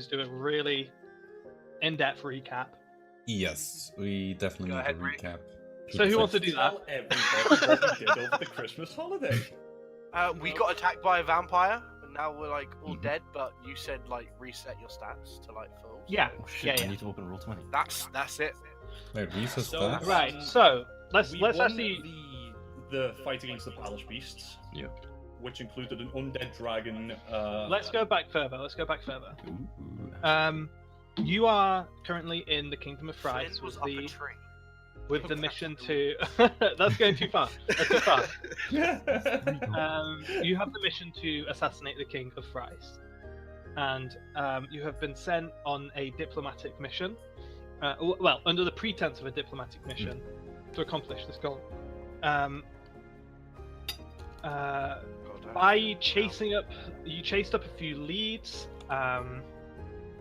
is do a really in-depth recap. Yes, we definitely need ahead, a Rick. recap. So who wants to do that? Tell everybody what we did over the Christmas holiday. We got attacked by a vampire, and now we're like all Mhm. dead. But you said like reset your stats to like full. Yeah. Oh shit, Yeah. I need to open roll 20. That's it. Wait, recess So, stats? Right. So let's We won actually. the fight against the palace beasts. Yeah. Which included an undead dragon. Let's go back further. Ooh. You are currently in the Kingdom of Flynn Frights was with up a the tree. with the mission to. That's going too far. That's too far. You have the mission to assassinate the King of Frights, and you have been sent on a diplomatic mission. Well, under the pretense of a diplomatic mission to accomplish this goal. By chasing up, you chased up a few leads.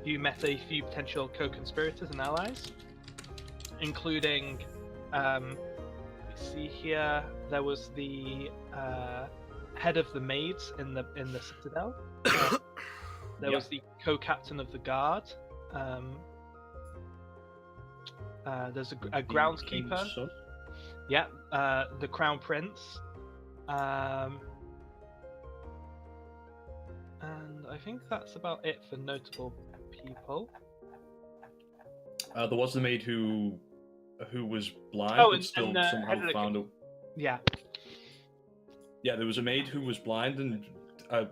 You met a few potential co-conspirators and allies, including. We see here there was the head of the maids in the citadel. There was the co-captain of the guard. There's a groundskeeper. Yeah, the crown prince. And I think that's about it for notable people. There was the maid who was blind, Oh, but and still head somehow of the found a. Yeah. Yeah, there was a maid who was blind, and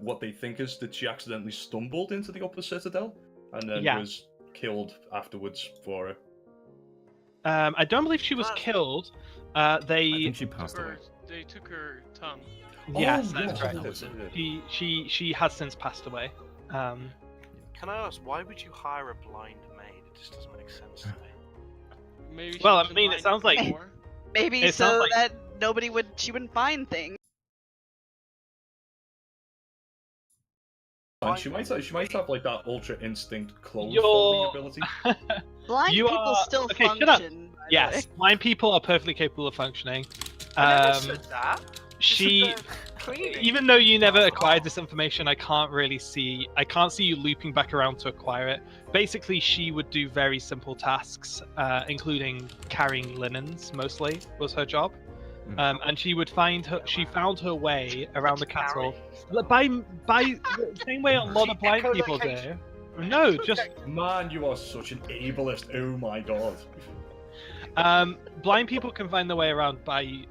what they think is that she accidentally stumbled into the upper citadel, and then Yeah. was killed afterwards for it. I don't believe she was killed. I They think she passed away. They took her tongue. yes, Oh, that's yes, correct. that was it. She has since passed away. Can I ask, why would you hire a blind maid? It just doesn't make sense to me. Maybe. Well, I she mean, it lied sounds like- before. Maybe It sounds so like- that she wouldn't find things. And she might have like that ultra instinct clothes You're- folding ability. Blind You people are- still okay, shut function. up. by the Yes, way. blind people are perfectly capable of functioning. I never said that. She, Cleaning. even though you never acquired this information, I can't see you looping back around to acquire it. Basically, she would do very simple tasks, including carrying linens. Mostly was her job, and she found her way around the castle by the same way a lot of blind people do. No, just Man, you are such an ableist. Oh my god. blind people can find their way around by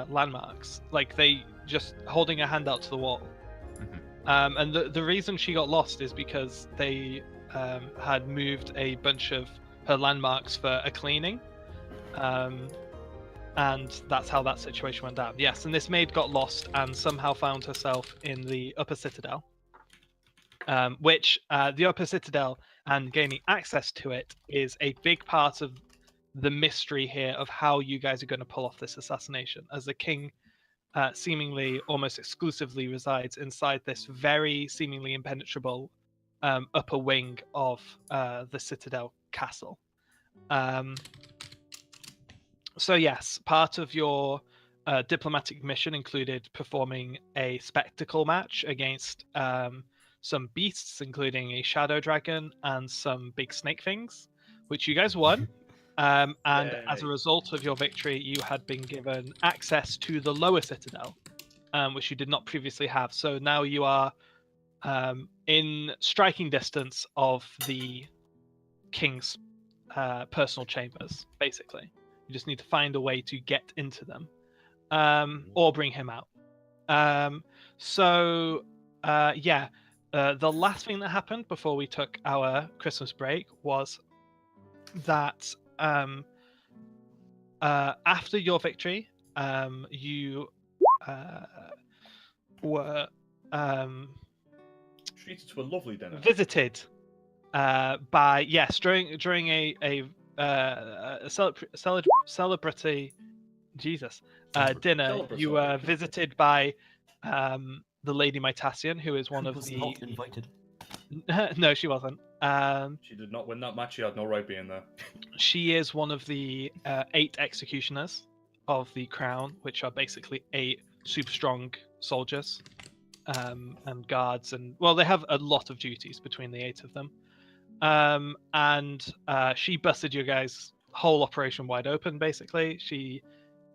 landmarks, like they just holding a hand out to the wall. And the reason she got lost is because they had moved a bunch of her landmarks for a cleaning, and that's how that situation went down. Yes, and this maid got lost and somehow found herself in the upper citadel, which the upper citadel and gaining access to it is a big part of the mystery here of how you guys are going to pull off this assassination, as the king seemingly almost exclusively resides inside this very seemingly impenetrable upper wing of the citadel castle. So yes, part of your diplomatic mission included performing a spectacle match against some beasts, including a shadow dragon and some big snake things, which you guys won. And as a result of your victory, you had been given access to the lower citadel, which you did not previously have. So now you are in striking distance of the king's personal chambers, basically. You just need to find a way to get into them, or bring him out. The last thing that happened before we took our Christmas break was that after your victory, you were Treated to a lovely dinner. visited by during a celebrity dinner. You were visited by the Lady Mytasian, who is one of was the. not invited. No, she wasn't. She did not win that match. She had no right being there. She is one of the 8 executioners of the crown, which are basically 8 super strong soldiers and guards, and well, they have a lot of duties between the 8 of them. and she busted your guys' whole operation wide open. Basically, she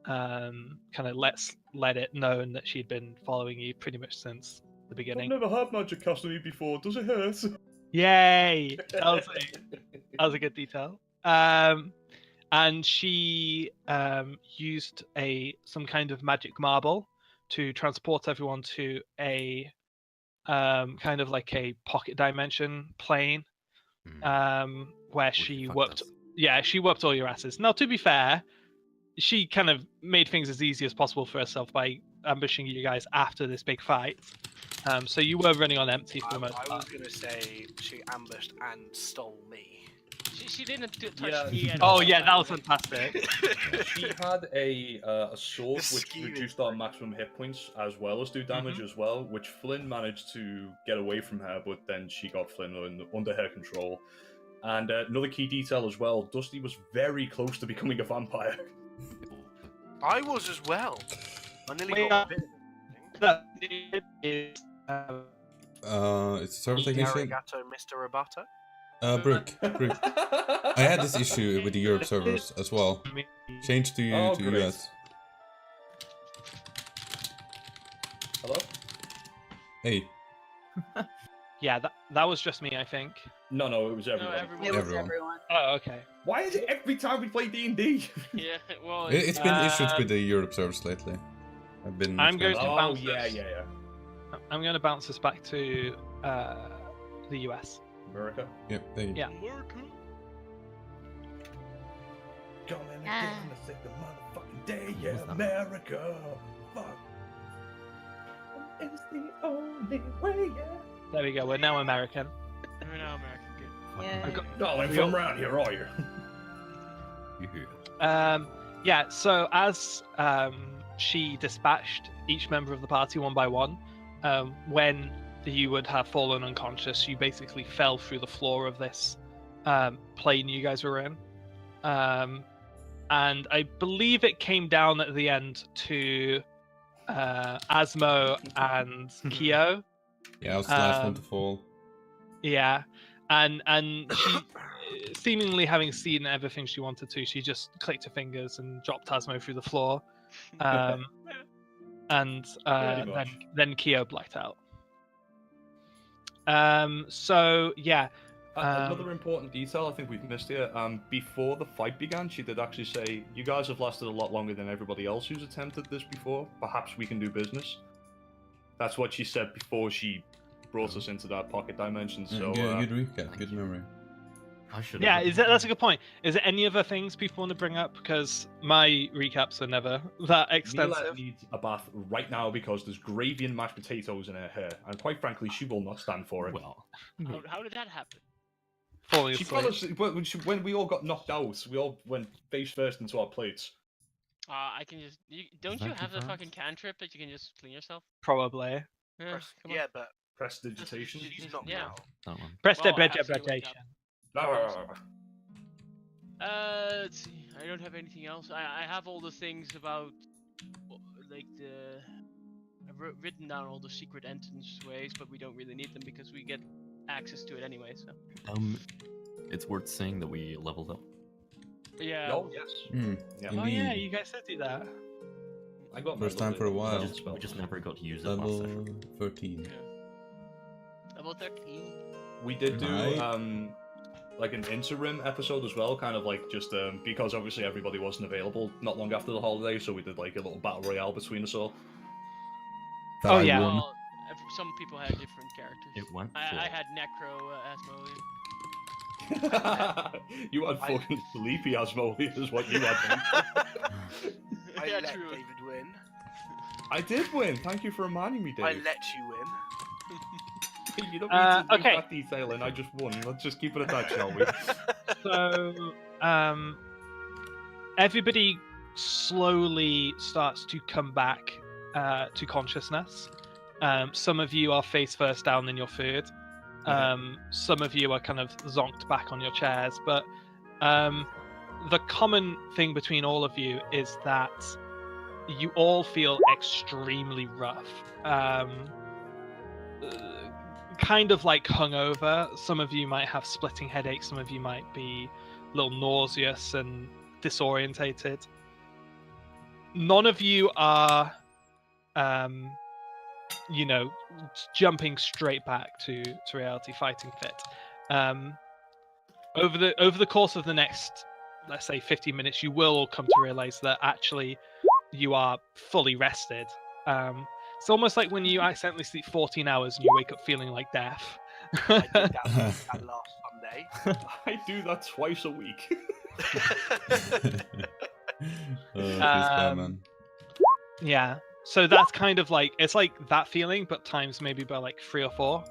kind of let it known that she'd been following you pretty much since the I've beginning. never had magic cast on me before. Does it hurt? Yay! That was a good detail. And she used some kind of magic marble to transport everyone to a kind of like a pocket dimension plane, where she whooped. Yeah, she whooped all your asses. Now, to be fair, she kind of made things as easy as possible for herself by ambushing you guys after this big fight. So you were running on empty for the most part. I was gonna say she ambushed and stole me. She didn't touch Yeah. me at Oh all. yeah, that was fantastic. She had a sword which Scheming. reduced our maximum hit points as well as do damage as well, which Flynn managed to get away from her, but then she got Flynn under her control. And another key detail as well, Dusty was very close to becoming a vampire. I was as well. I nearly Wait, got bitten. That is, It's service technician. Arigato, Mr. Roboto. Brooke. I had this issue with the Europe servers as well. Changed to Oh, to great. US. Hello? Hey, yeah, that was just me, I think. No, it was everyone. everyone. It was Everyone. everyone. Oh, okay. Why is it every time we play D&D? Yeah, well, it's been issues with the Europe servers lately. I've been. I'm going to experiencing- bounce yeah, this. yeah. I'm going to bounce this back to the US. America. Yep. They, Yeah. Coming Ah. again to save the motherfucking day, yeah, America. Fuck. It's the only way, yeah. There we go. We're now American. We're now American. Good. Yeah. I got- No, I'm from around here, are you? Yeah. So as she dispatched each member of the party one by one, when you would have fallen unconscious, you basically fell through the floor of this plane you guys were in. And I believe it came down at the end to Asmo and Kyo. yeah, I was the last one to fall. Yeah, and she, seemingly having seen everything she wanted to, she just clicked her fingers and dropped Asmo through the floor. And Pretty much. then Kyo blacked out. So yeah. Another important detail I think we've missed here. Before the fight began, she did actually say, "You guys have lasted a lot longer than everybody else who's attempted this before. Perhaps we can do business." That's what she said before she brought us into that pocket dimension. So Yeah, good recap, good memory. I should. Yeah, that's a good point. Is there any other things people want to bring up? Because my recaps are never that extensive. Mila needs a bath right now because there's gravy and mashed potatoes in her hair, and quite frankly, she will not stand for it. Well, How did that happen? Falling She asleep. fell asleep when we all got knocked out. We all went face first into our plates. I can just. Don't Is you that have the too fucking cantrip that you can just clean yourself? Probably. Yeah, come on. Yeah, but Prestidigitation. she's not Yeah. now. that one. Prestidigitation. Let's see. I don't have anything else. I have all the things about, like the. I've written down all the secret entrance ways, but we don't really need them because we get access to it anyway. So. It's worth saying that we leveled up. Yeah. Oh yes. Yeah. Oh yeah, Indeed. you guys did do that. I got my First time for a lovely while. magic spell. We just never got to use it last session. Level 13. Level 13. We did do Right. like an interim episode as well, kind of like just because obviously everybody wasn't available not long after the holiday, so we did like a little battle royale between us all. Oh, yeah. Well, some people had different characters. It went. I for- had Necro Asmodeus. You had fucking sleepy Asmodeus is what you had. Mate. I Yeah, let true. David win. I did win. Thank you for reminding me, I Dave. let you win. You don't need to do okay. that detailing. I just won. Let's just keep it at that, shall we? So everybody slowly starts to come back to consciousness. Some of you are face first down in your food. Some of you are kind of zonked back on your chairs, but the common thing between all of you is that you all feel extremely rough. kind of like hungover. Some of you might have splitting headaches. Some of you might be a little nauseous and disorientated. None of you are, jumping straight back to reality, fighting fit. Over the course of the next, let's say, 50 minutes, you will all come to realize that actually you are fully rested. It's almost like when you accidentally sleep 14 hours and you wake up feeling like death. I did that last Sunday. I do that twice a week. Feels bad, man. Yeah. So that's kind of like, it's like that feeling, but times maybe by like 3 or 4.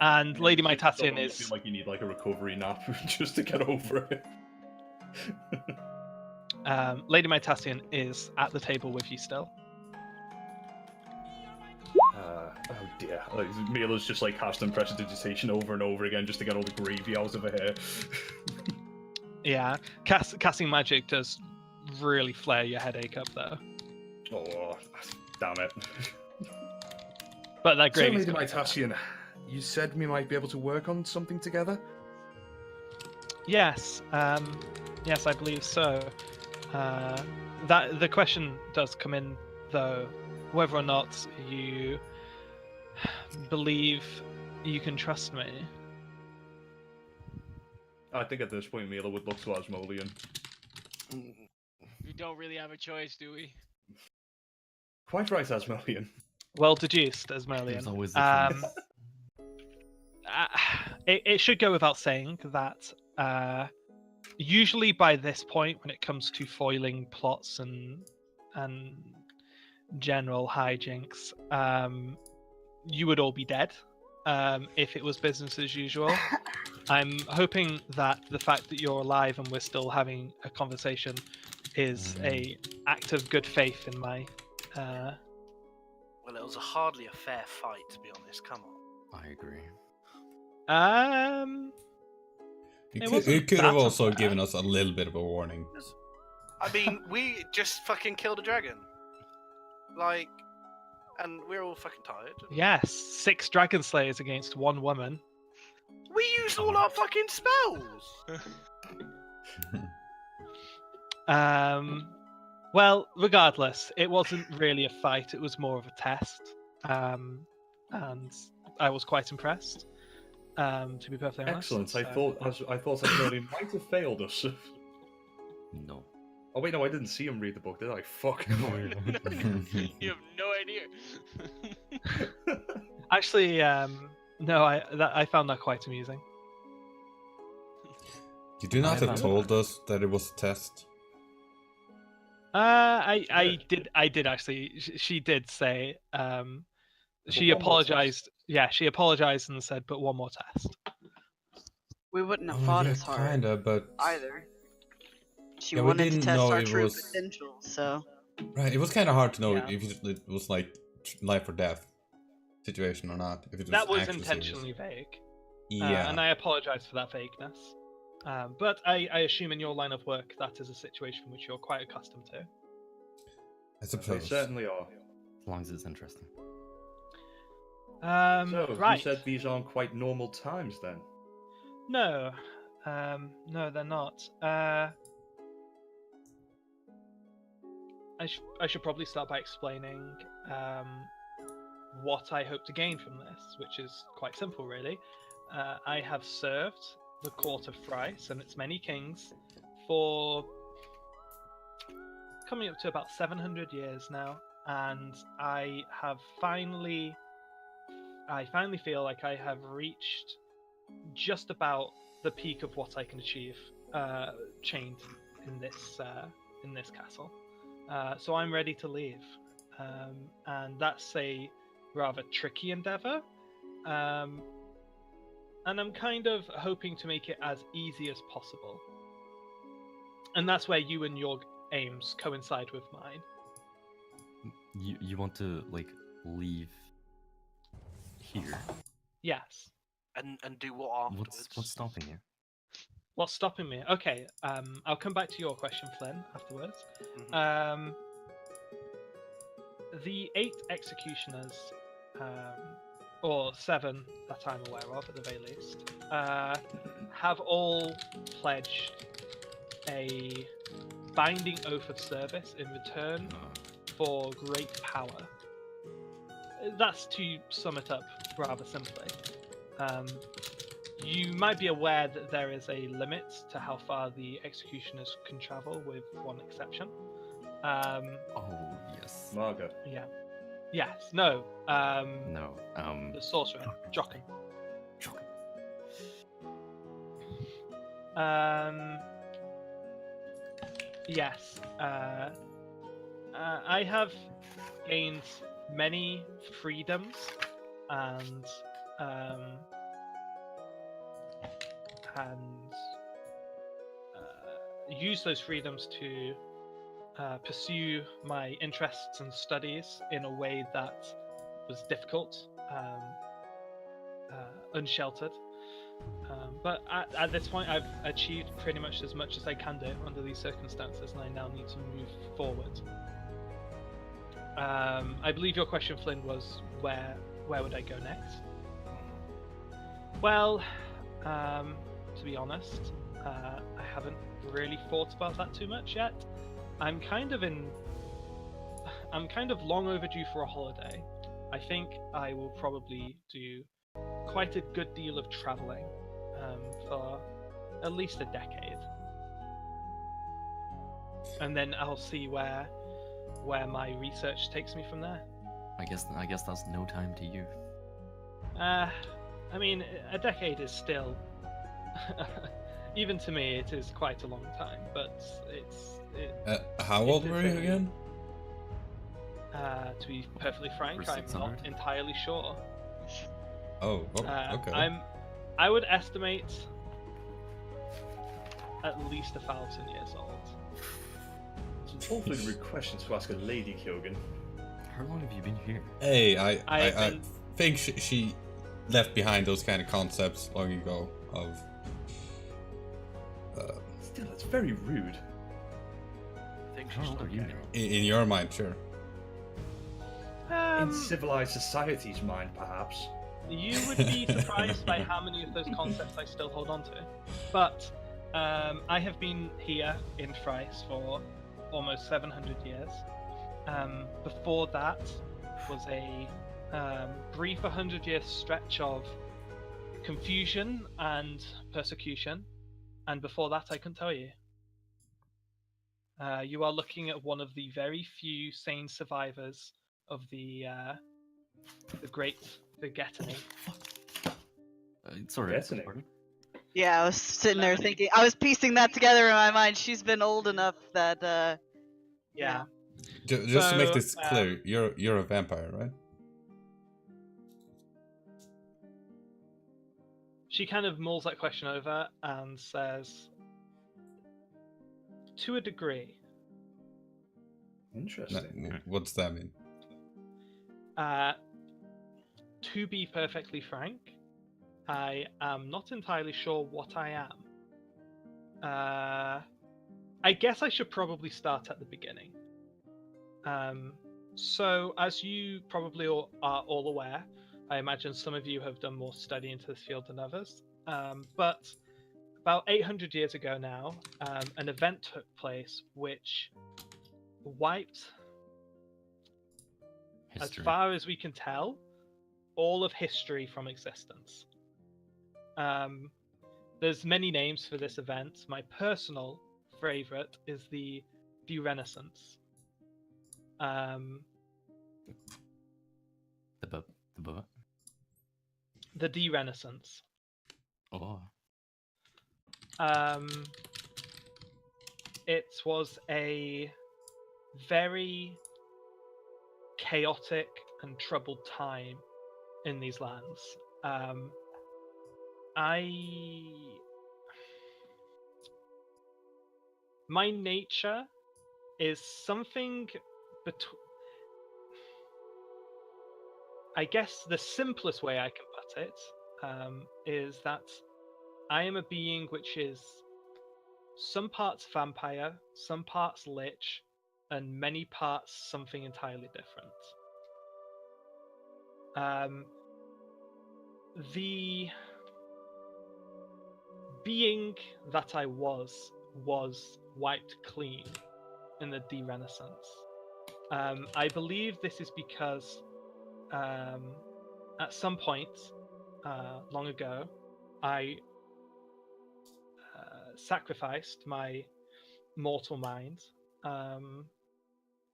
And Lady Mytasian You is... feel like you need like a recovery nap just to get over it. Lady Mytasian is at the table with you still. Oh dear. Like, Mila's just like casting prestidigitation over and over again just to get all the gravy out of her hair. Yeah. Casting magic does really flare your headache up though. Oh, damn it. But that So, gravy... Lady Mytasian, you said we might be able to work on something together? Yes. Yes, I believe so. That the question does come in though, whether or not you believe you can trust me. I think at this point Mila would look to Asmodean. We don't really have a choice, do we? Quite right, Asmodean. Well deduced, There's Asmodean. always the choice. It should go without saying that usually by this point, when it comes to foiling plots and general hijinks, you would all be dead if it was business as usual. I'm hoping that the fact that you're alive and we're still having a conversation is a act of good faith in my... Well, it was hardly a fair fight, to be honest. Come on. I agree. You could have also given us a little bit of a warning. I mean, we just fucking killed a dragon. Like, and we're all fucking tired. Yes, 6 dragon slayers against 1 woman. We used all our fucking spells! Well, regardless, it wasn't really a fight, it was more of a test. And I was quite impressed, to be perfectly honest. Excellent. I thought Asmodean might have failed us. No. Oh wait, no, I didn't see him read the book, did I? Fuck. You have no idea. Actually, no, I found that quite amusing. You do not have told us that it was a test. I did actually. She did say. She apologized. Yeah, she apologized and said, "But one more test." We wouldn't have fought as hard Kinda, but either. She Yeah, we wanted to didn't test know our it true was- potential, so right, it was kind of hard to know Yeah. if it was like life or death situation or not. If it was That was actually intentionally serious. vague. Yeah, And I apologize for that vagueness. But I assume in your line of work that is a situation which you're quite accustomed to. I They suppose. certainly are. As long as it's interesting. So, Right. you said these aren't quite normal times then? No, no, they're not. I should probably start by explaining what I hope to gain from this, which is quite simple, really. I have served the court of Thrice and its many kings for coming up to about 700 years now, and I finally feel like I have reached just about the peak of what I can achieve chained in this castle. So I'm ready to leave, and that's a rather tricky endeavor. And I'm kind of hoping to make it as easy as possible. And that's where you and your aims coincide with mine. You want to like leave here? And Yes. do what afterwards? What's stopping you? What's stopping me? Okay, I'll come back to your question, Flynn, afterwards. Mhm. The 8 executioners or 7 that I'm aware of at the very least, have all pledged a binding oath of service in return for great power. That's to sum it up rather simply. You might be aware that there is a limit to how far the executioners can travel, with one exception. Oh yes. Margot. Yeah. Yes. No. No. The sorcerer, Jochen. Jochen. Yes. I have gained many freedoms and use those freedoms to pursue my interests and studies in a way that was difficult, unsheltered. But at this point, I've achieved pretty much as much as I can do under these circumstances, and I now need to move forward. I believe your question, Flynn, was where would I go next? Well, to be honest, I haven't really thought about that too much yet. I'm kind of long overdue for a holiday. I think I will probably do quite a good deal of traveling for at least a decade, and then I'll see where my research takes me from there. I guess that's no time to you. I mean, a decade is still, even to me, it is quite a long time. But how old were you again? To be perfectly frank, Over I'm 600? not entirely sure. Oh, okay. I would estimate at least 1,000 years old. It's an awfully rude question to ask a lady, Kyogen. How long have you been here? Hey, I think she left behind those kind of concepts long ago. Of Still, it's very rude. I think How she's old are not you getting now? in your mind, sure. In civilized society's mind, perhaps. You would be surprised by how many of those concepts I still hold on to. But I have been here in Thrice for almost 700 years. Before that was a brief 100-year stretch of confusion and persecution. And before that, I couldn't tell you. You are looking at one of the very few sane survivors of the Great Forgetting. Sorry. Forgetting? Pardon? Yeah, I was sitting there thinking. I was piecing that together in my mind. She's been old enough that. Yeah. Just to make So, this clear, you're a vampire, right? She kind of mulls that question over and says, to a degree. Interesting. What's that mean? To be perfectly frank, I am not entirely sure what I am. I guess I should probably start at the beginning. So, as you probably are all aware, I imagine some of you have done more study into this field than others. But about 800 years ago now, an event took place which wiped, History. as far as we can tell, all of history from existence. There's many names for this event. My personal favorite is the Renaissance. The De-Renaissance. Oh. It was a very chaotic and troubled time in these lands. My nature is something between. I guess the simplest way I can put it is that I am a being which is some parts vampire, some parts lich, and many parts something entirely different. The being that I was wiped clean in the de-renaissance. I believe this is because at some point long ago, I sacrificed my mortal mind,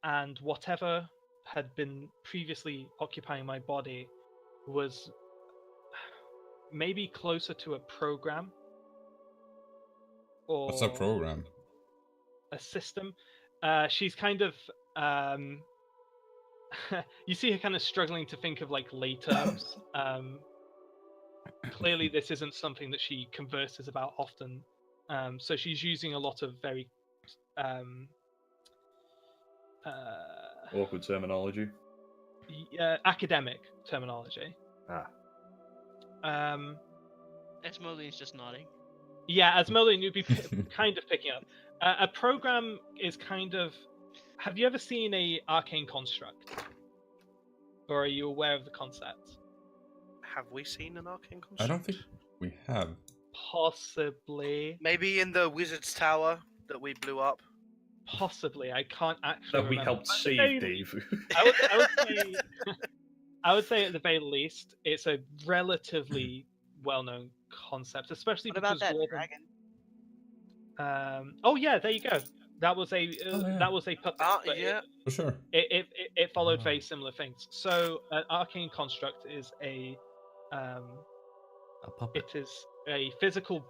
and whatever had been previously occupying my body was maybe closer to a program or What's a program? a system. She's kind of you see her kind of struggling to think of like lay terms. Clearly this isn't something that she converses about often, so she's using a lot of very Awkward terminology. academic terminology. Esmoline's just nodding. Yeah, Asmodean, you'd be kind of picking up. A program is kind of... Have you ever seen a arcane construct? Or are you aware of the concept? Have we seen an arcane construct? I don't think we have. Possibly. Maybe in the wizard's tower that we blew up. Possibly. I can't actually That we remember. helped save Dave. I would say at the very least, it's a relatively well-known concept, especially What about because that Dwarven... dragon? Oh yeah, there you go. That was a that was a puppet. but Yeah. For sure. It followed very similar things. So an arcane construct is a puppet. it is a physical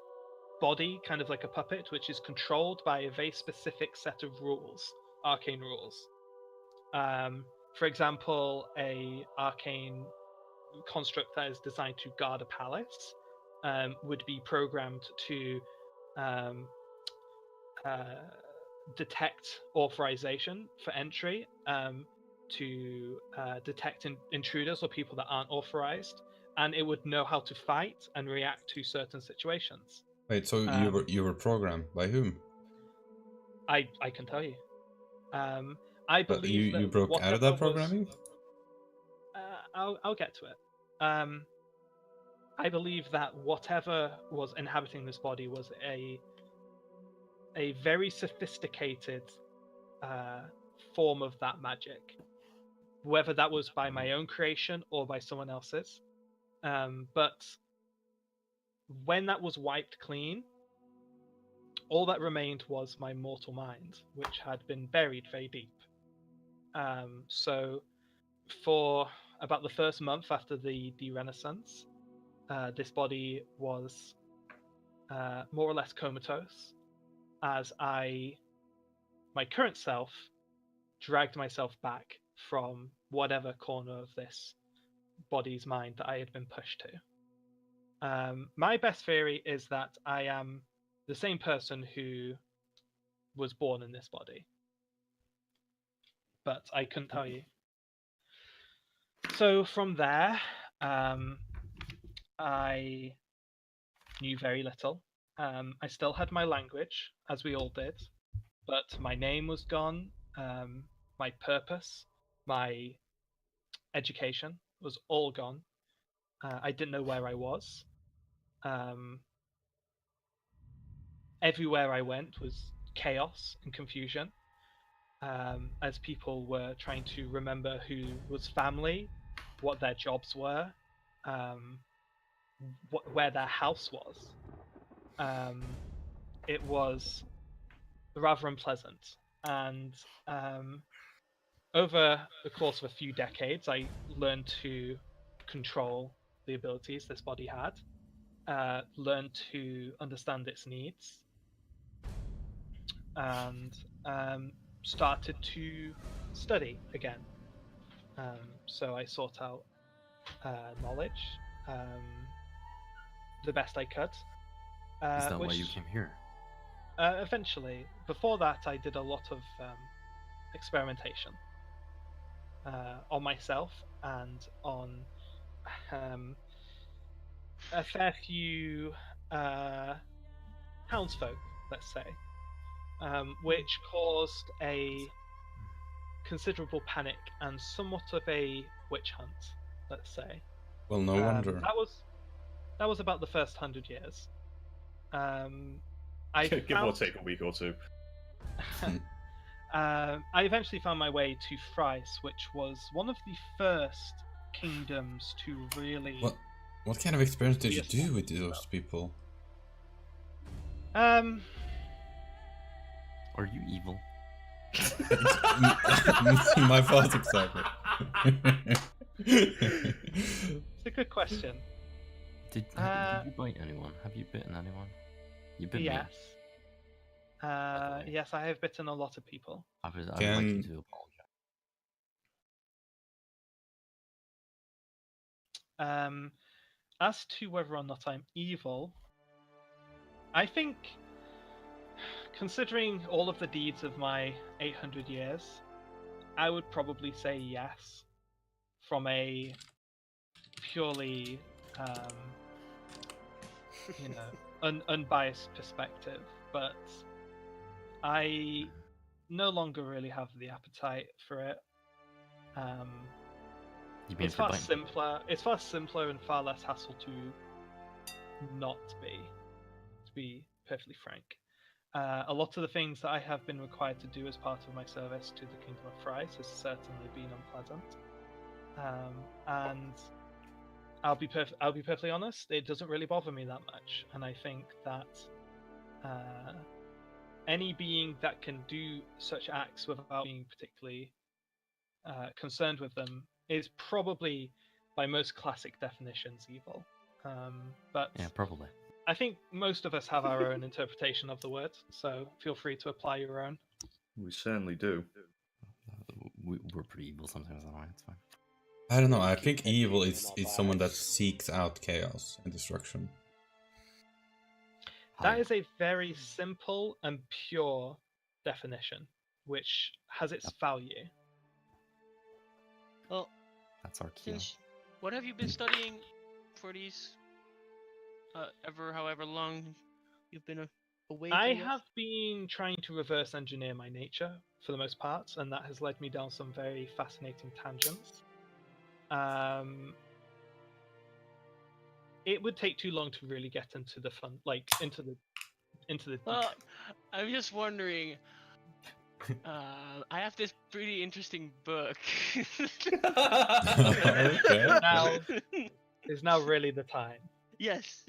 body, kind of like a puppet, which is controlled by a very specific set of rules, arcane rules. For example, a arcane construct that is designed to guard a palace would be programmed to detect authorization for entry, to detect intruders or people that aren't authorized, and it would know how to fight and react to certain situations. Wait, so you were programmed by whom? I can tell you. I believe you broke out of that programming? I'll get to it. I believe that whatever was inhabiting this body was a very sophisticated form of that magic, whether that was by my own creation or by someone else's. But when that was wiped clean, all that remained was my mortal mind, which had been buried very deep. So for about the first month after the Renaissance, this body was more or less comatose, as my current self, dragged myself back from whatever corner of this body's mind that I had been pushed to. My best theory is that I am the same person who was born in this body, but I couldn't tell you. So from there, I knew very little. I still had my language, as we all did, but my name was gone. My purpose, my education was all gone. I didn't know where I was. Everywhere I went was chaos and confusion, as people were trying to remember who was family, what their jobs were, where their house was. It was rather unpleasant, and over the course of a few decades, I learned to control the abilities this body had, learned to understand its needs, and started to study again. So I sought out knowledge the best I could. Is that why you came here? Eventually. Before that, I did a lot of experimentation on myself and on a fair few townsfolk, let's say, which caused a considerable panic and somewhat of a witch hunt let's say. Well, no wonder. That was about the first 100 years. I Give or take a week or two. I eventually found my way to Thrice, which was one of the first kingdoms to really. What kind of experience did you do with those people? Are you evil? My fault, exactly. It's a good question. Did you bite anyone? Have you bitten anyone? You bit Yes. me. Yes, I have bitten a lot of people. I would like you to apologize. As to whether or not I'm evil, I think, considering all of the deeds of my 800 years, I would probably say yes, from a purely, unbiased perspective. But I no longer really have the appetite for it. It's far simpler. It's far simpler and far less hassle to not be. To be perfectly frank, a lot of the things that I have been required to do as part of my service to the Kingdom of Thrice has certainly been unpleasant. And I'll be perfectly honest, it doesn't really bother me that much. And I think that any being that can do such acts without being particularly concerned with them is probably, by most classic definitions, evil. But yeah, probably. I think most of us have our own interpretation of the word, so feel free to apply your own. We certainly do. We're pretty evil sometimes, anyway. It's fine. I don't know. I think evil is someone that seeks out chaos and destruction. That is a very simple and pure definition, which has its value. Well, that's our key. What have you been studying for these? However long you've been awake? I have been trying to reverse engineer my nature for the most part, and that has led me down some very fascinating tangents. It would take too long to really get into the fun, into the. Well, I'm just wondering. I have this pretty interesting book. Okay. Is now really the time? Yes.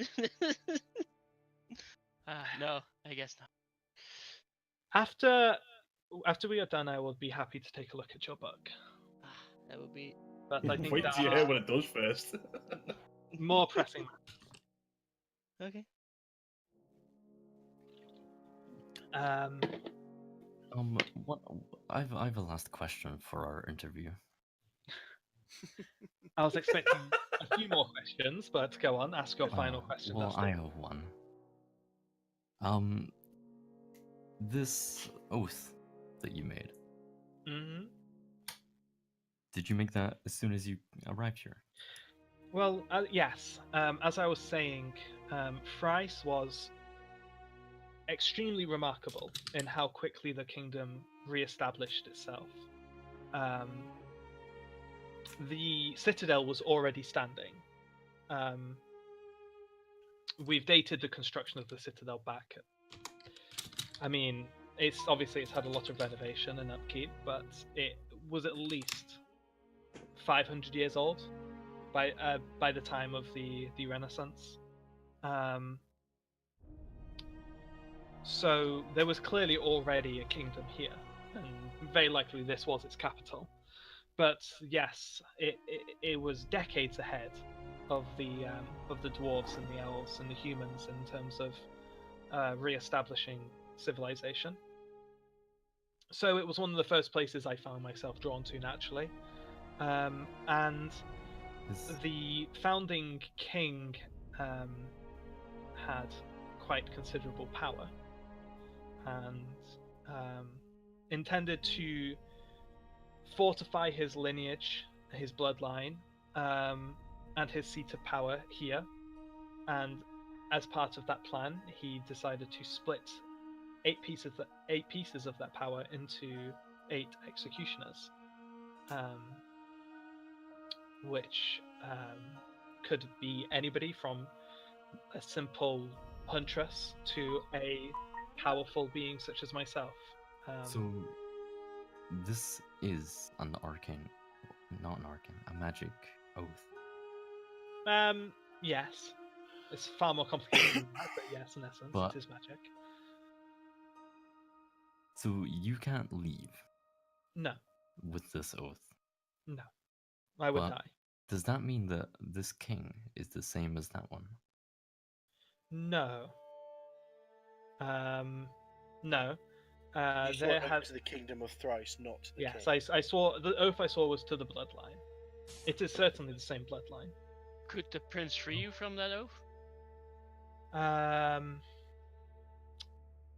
No, I guess not. After we are done, I will be happy to take a look at your book. That would be. But I think wait till you hear what it does first. More pressing. Okay. What? I've a last question for our interview. I was expecting a few more questions, but go on, ask your final question. Well, I have one. This oath that you made. Mm-hmm. Did you make that as soon as you arrived here? Well, yes. As I was saying, Thrice was extremely remarkable in how quickly the kingdom re-established itself. The citadel was already standing. We've dated the construction of the citadel back. I mean, it's had a lot of renovation and upkeep, but it was at least 500 years old by the time of the Renaissance. So there was clearly already a kingdom here, and very likely this was its capital. But yes, it was decades ahead of the dwarves and the elves and the humans in terms of re-establishing civilization. So it was one of the first places I found myself drawn to naturally. And the founding king had quite considerable power and intended to fortify his lineage, his bloodline, and his seat of power here. And as part of that plan, he decided to split 8 pieces of that power into 8 executioners. which could be anybody from a simple huntress to a powerful being such as myself. So, this is an arcane, not an arcane, a magic oath. Yes. It's far more complicated than that, but yes, in essence, But- it is magic. So you can't leave No, with this oath. no. I would But- die. Does that mean that this king is the same as that one? No. No. You swore There an oath has. to the kingdom of Thrice, not to the Yes, king. I swore. The oath I swore was to the bloodline. It is certainly the same bloodline. Could the prince free you from that oath?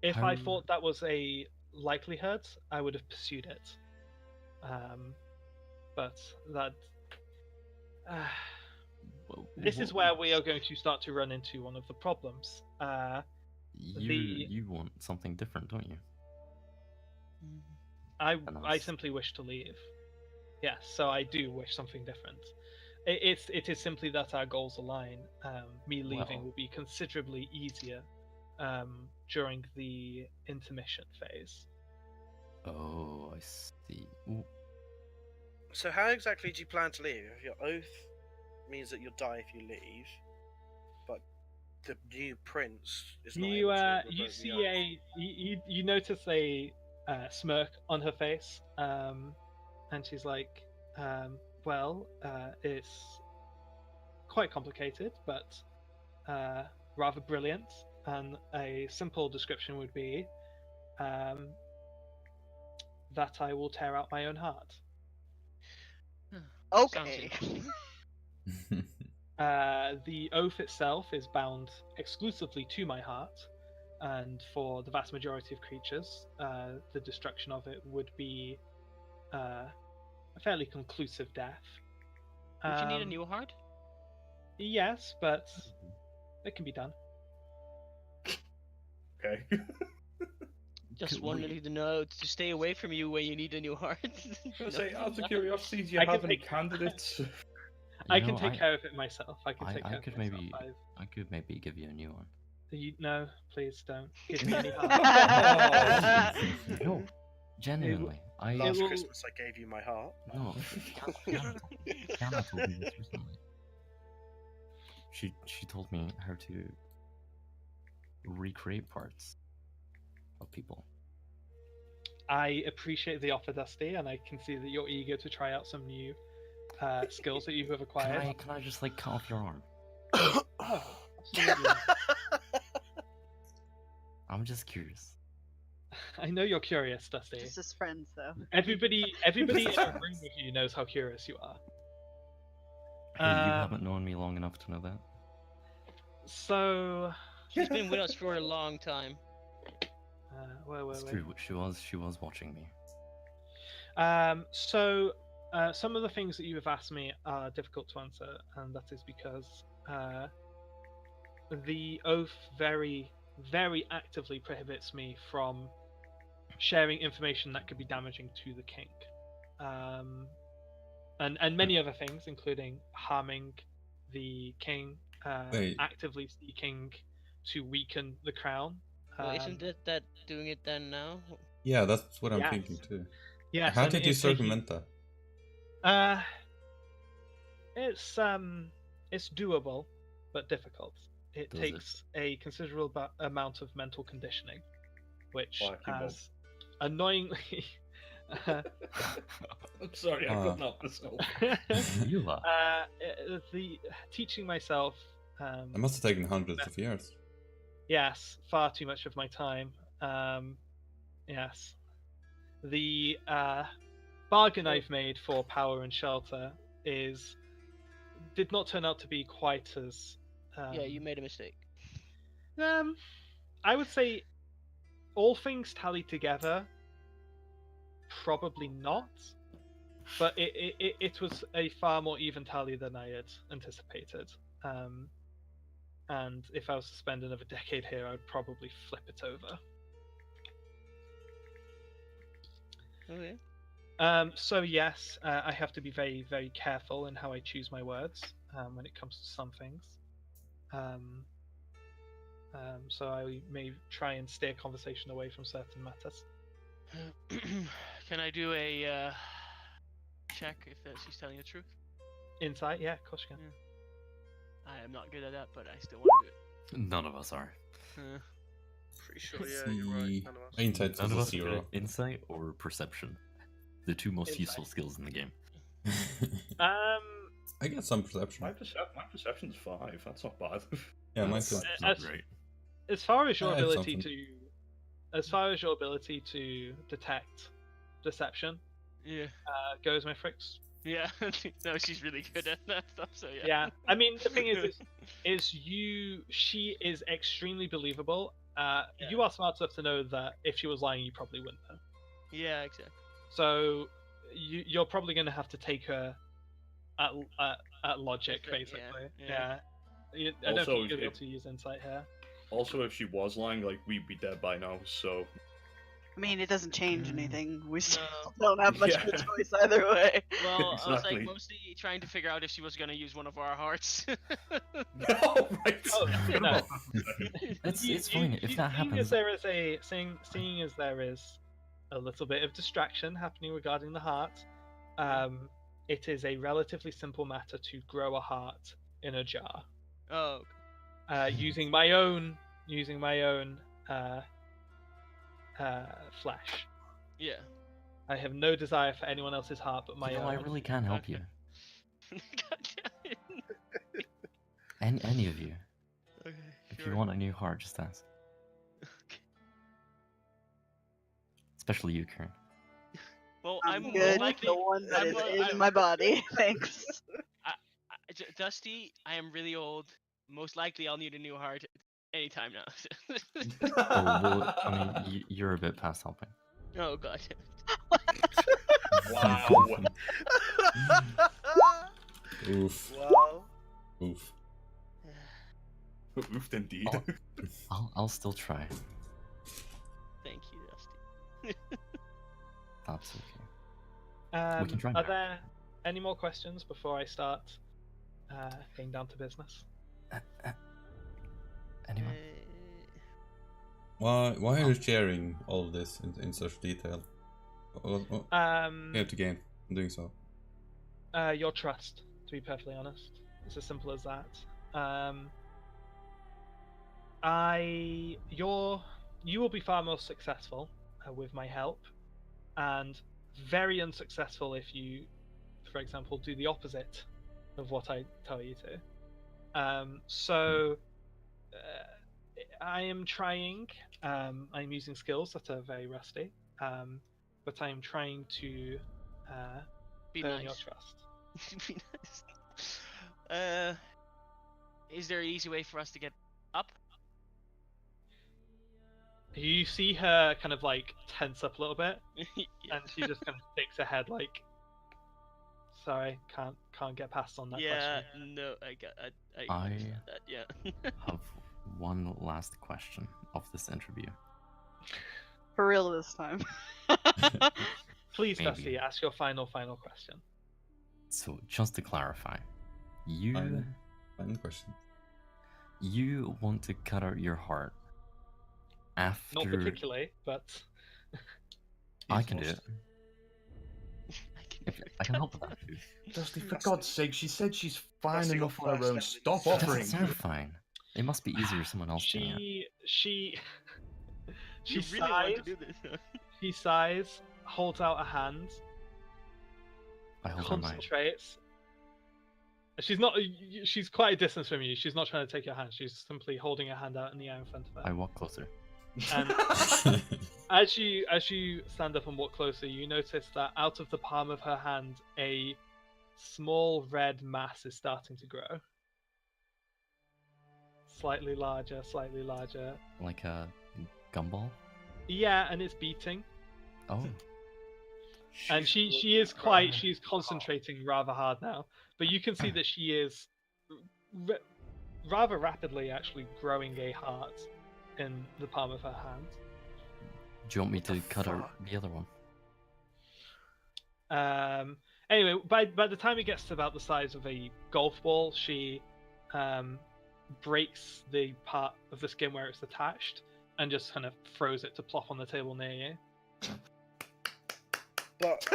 If I How- thought that was a likelihood, I would have pursued it. But that. This is where we are going to start to run into one of the problems. You want something different, don't you? I Nice. simply wish to leave. Yes, so I do wish something different. It is simply that our goals align. Me leaving Well- will be considerably easier during the intermission phase. Oh, I see. Ooh, So how exactly do you plan to leave? If your oath means that you'll die if you leave, but the new prince is not You able to you revoke the see oath. you notice a smirk on her face, and she's like, well, it's quite complicated, but rather brilliant. And a simple description would be that I will tear out my own heart. Sounds Okay. interesting. The oath itself is bound exclusively to my heart, and for the vast majority of creatures, the destruction of it would be a fairly conclusive death. Would you need a Um, new heart? Yes, but it can be done. Okay. Just Could wanted we- you to know to stay away from you when you need a new heart. I say, out of curiosity, do you I can have any take- candidates? I You can know, take care of it myself. I can take I care of could it myself. maybe- I could maybe give you a new one. No, please don't give me any heart. No, genuinely. I Last will- Christmas I gave you my heart. no. Gamma told me this recently. She told me how to recreate parts of people. I appreciate the offer, Dusty, and I can see that you're eager to try out some new skills that you have acquired. Can I just like cut off your arm? Oh, absolutely. I'm just curious. I know you're curious, Dusty. Just as friends, though. Everybody in the room with you knows how curious you are. Hey, you Um, haven't known me long enough to know that. So, She's been with us for a long time. where were It's we? true. She was watching me. So, some of the things that you have asked me are difficult to answer, and that is because the oath very, very actively prohibits me from sharing information that could be damaging to the king, and many other things, including harming the king, Wait. actively seeking to weaken the crown. Well, isn't it that doing it then now? Yeah, that's what I'm Yes. thinking too. Yes, How and did you it's taking- circumvent that? It's doable, but difficult. It Does takes a considerable amount of mental conditioning, which Wacky ball. has annoyingly. I'm sorry, I Ah. couldn't help myself. You are. The teaching myself. It must have taken hundreds of years. Yes, far too much of my time. Yes, the bargain I've made for power and shelter did not turn out to be quite as. Yeah, you made a mistake. I would say, all things tally together, probably not. But it was a far more even tally than I had anticipated. And if I was to spend another decade here, I'd probably flip it over. Okay. So yes, I have to be very, very careful in how I choose my words when it comes to some things. So I may try and steer conversation away from certain matters. Can I do a check if she's telling the truth? Insight, yeah, of course you can. I am not good at that, but I still want to do it. None of us are. Pretty sure, yeah, you're right. None of us. Insight None is of a us are good 0. at insight or perception. The two most useful skills in the game. I get some perception. My perception's 5. That's not bad. Yeah, That's mine's not great. As far as your it's ability something. to detect deception Yeah. goes, Mifrix. Yeah. No, she's really good at that stuff. So yeah. Yeah, I mean the thing is she is extremely believable. You are smart enough to know that if she was lying, you probably wouldn't know. Yeah, exactly. So you're probably going to have to take her at logic, basically. Yeah. I don't Also, think you'll be able to use insight here. Also, if she was lying, like, we'd be dead by now, so... I mean, it doesn't change anything. We still No. don't have much of a choice either way. Well, I was Exactly. like mostly trying to figure out if she was gonna use one of our hearts. No, right. Oh, no. It's fine if that Seeing as happens. there is seeing as there is a little bit of distraction happening regarding the heart, it is a relatively simple matter to grow a heart in a jar. Oh. Using my own flesh. Yeah. I have no desire for anyone else's heart but my You know, own. I really can help you. God damn it. Any of you. Okay, If sure. you want a new heart, just ask. Especially you, Karen. Well, I'm I'm good. likely. The one that I'm, is in my body. Thanks. Dusty, I am really old. Most likely, I'll need a new heart anytime now. Oh, well, I mean, you're a bit past helping. Oh god. Wow. Oof. Wow. Oof. Oofed indeed. I'll still try. Thank you, Dusty. That's okay. We can try. Are there any more questions before I start getting down to business? Anyone? Why are you sharing all of this in such detail? What you have to gain from doing so? Your trust, to be perfectly honest. It's as simple as that. You will be far more successful with my help, and very unsuccessful if you, for example, do the opposite of what I tell you to. So I am trying. I'm using skills that are very rusty, but I'm trying to Be earn nice. your trust. Be nice. Is there an easy way for us to get up? You see her kind of like tense up a little bit, Yeah. and she just kind of shakes her head like, "Sorry, can't get past on that Yeah, question." no, I I- understand that. Yeah. Have one last question of this interview. For real this time. Please, Maybe. Dusty, ask your final question. So, just to clarify, you Final question. you want to cut out your heart after Not particularly, but I can do it. I can God help with that. Dusty, for God's sake, she said she's fine Dusty enough got on her own. first, Stop It doesn't offering. sound fine. It must be easier someone else doing it. she You really sighs. want to do this? Huh? She sighs, holds out a hand, I hold her mind. concentrates. She's not. She's quite a distance from you. She's not trying to take your hand. She's simply holding her hand out in the air in front of her. I walk closer. And as you stand up and walk closer, you notice that out of the palm of her hand, a small red mass is starting to grow. Slightly larger, slightly larger. Like a gumball? Yeah, and it's beating. Oh. And she's concentrating rather hard now. But you can see that she is rather rapidly actually growing a heart in the palm of her hand. Do you want me to cut out the other one? Anyway, by the time it gets to about the size of a golf ball, she breaks the part of the skin where it's attached and just kind of throws it to plop on the table near you. But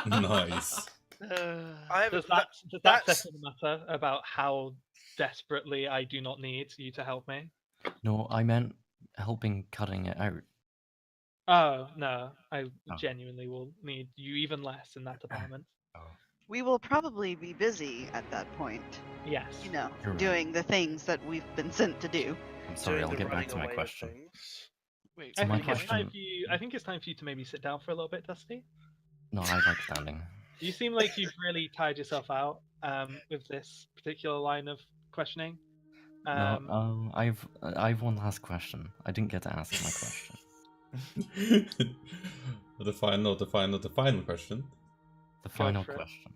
Nice. I have Does that settle the matter about how desperately I do not need you to help me? No, I meant helping cutting it out. Oh, no. I genuinely will need you even less in that department. We will probably be busy at that point. Yes. You know, You're right. doing the things that we've been sent to do. I'm sorry, doing I'll the get back to my running away of question. things. Wait, So I my think it's time question- for you. I think it's time for you to maybe sit down for a little bit, Dusty. No, I like standing. You seem like you've really tired yourself out with this particular line of questioning. I've one last question. I didn't get to ask my question. The final question. The final for it. question.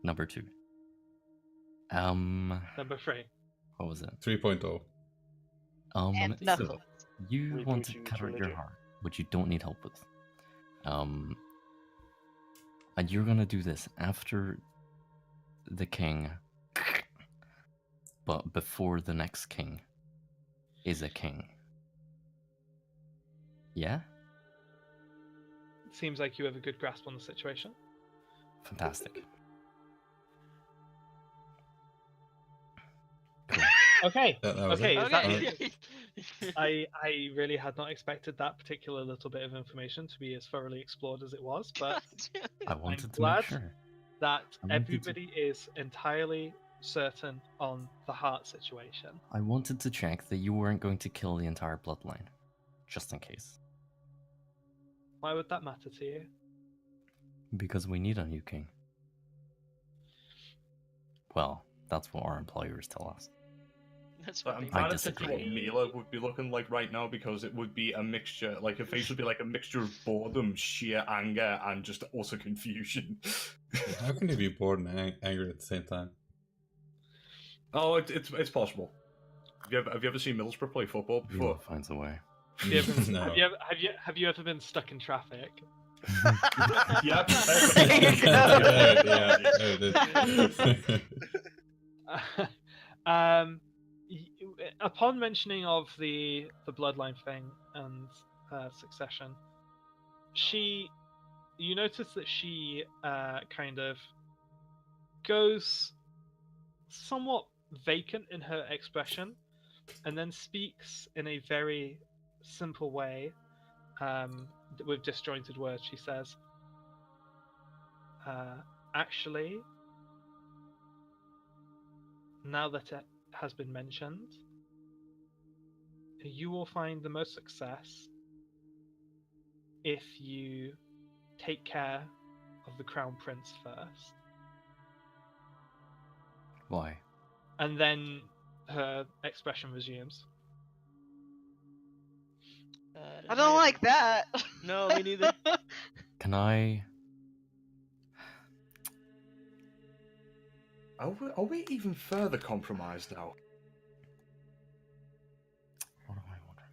Number 2. Number 3. What was it? 3.0. And So Knuckles. you want to Rebooting cut out your trilogy. heart, which you don't need help with. And you're gonna do this after the king, but before the next king is a king. Yeah? Seems like you have a good grasp on the situation. Fantastic. Okay. That was Okay. it. Is that Okay. I really had not expected that particular little bit of information to be as thoroughly explored as it was, but I wanted to glad make sure. that I wanted to- everybody is entirely certain on the heart situation. I wanted to check that you weren't going to kill the entire bloodline. Just in case. Why would that matter to you? Because we need a new king. Well, that's what our employers tell us. That's But what I'm they trying to disagree. picture what Mila would be looking like right now because it would be a mixture, like her face would be like a mixture of boredom, sheer anger, and just utter confusion. How can you be bored and angry at the same time? Oh, it's possible. Have you ever seen Middlesbrough play football Mila before? finds a way. Have you ever, No. have you ever been stuck in traffic? Yeah. Upon mentioning of the bloodline thing and succession, you notice that she kind of goes somewhat vacant in her expression, and then speaks in a very simple way, with disjointed words. She says, actually, now that it has been mentioned, you will find the most success if you take care of the Crown Prince first. Why? And then her expression resumes. I don't like that. No, me neither. Can I... Are we even further compromised now? What am I wondering?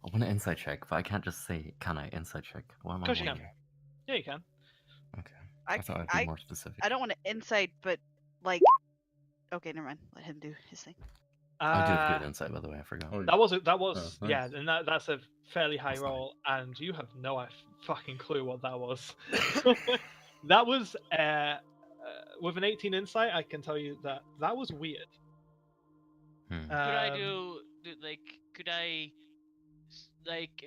I want an insight check, but I can't just say, can I insight check? What am Of I course you wondering? can. Yeah, you can. Okay. I thought I'd be more specific. I don't want to insight, but like, okay, never mind. Let him do his thing. I do have good insight, by the way. I forgot. Oh, That was nice. yeah, and that's a fairly high That's fine. roll, and you have no fucking clue what that was. That was with an 18 insight, I can tell you that was weird. Could I could I,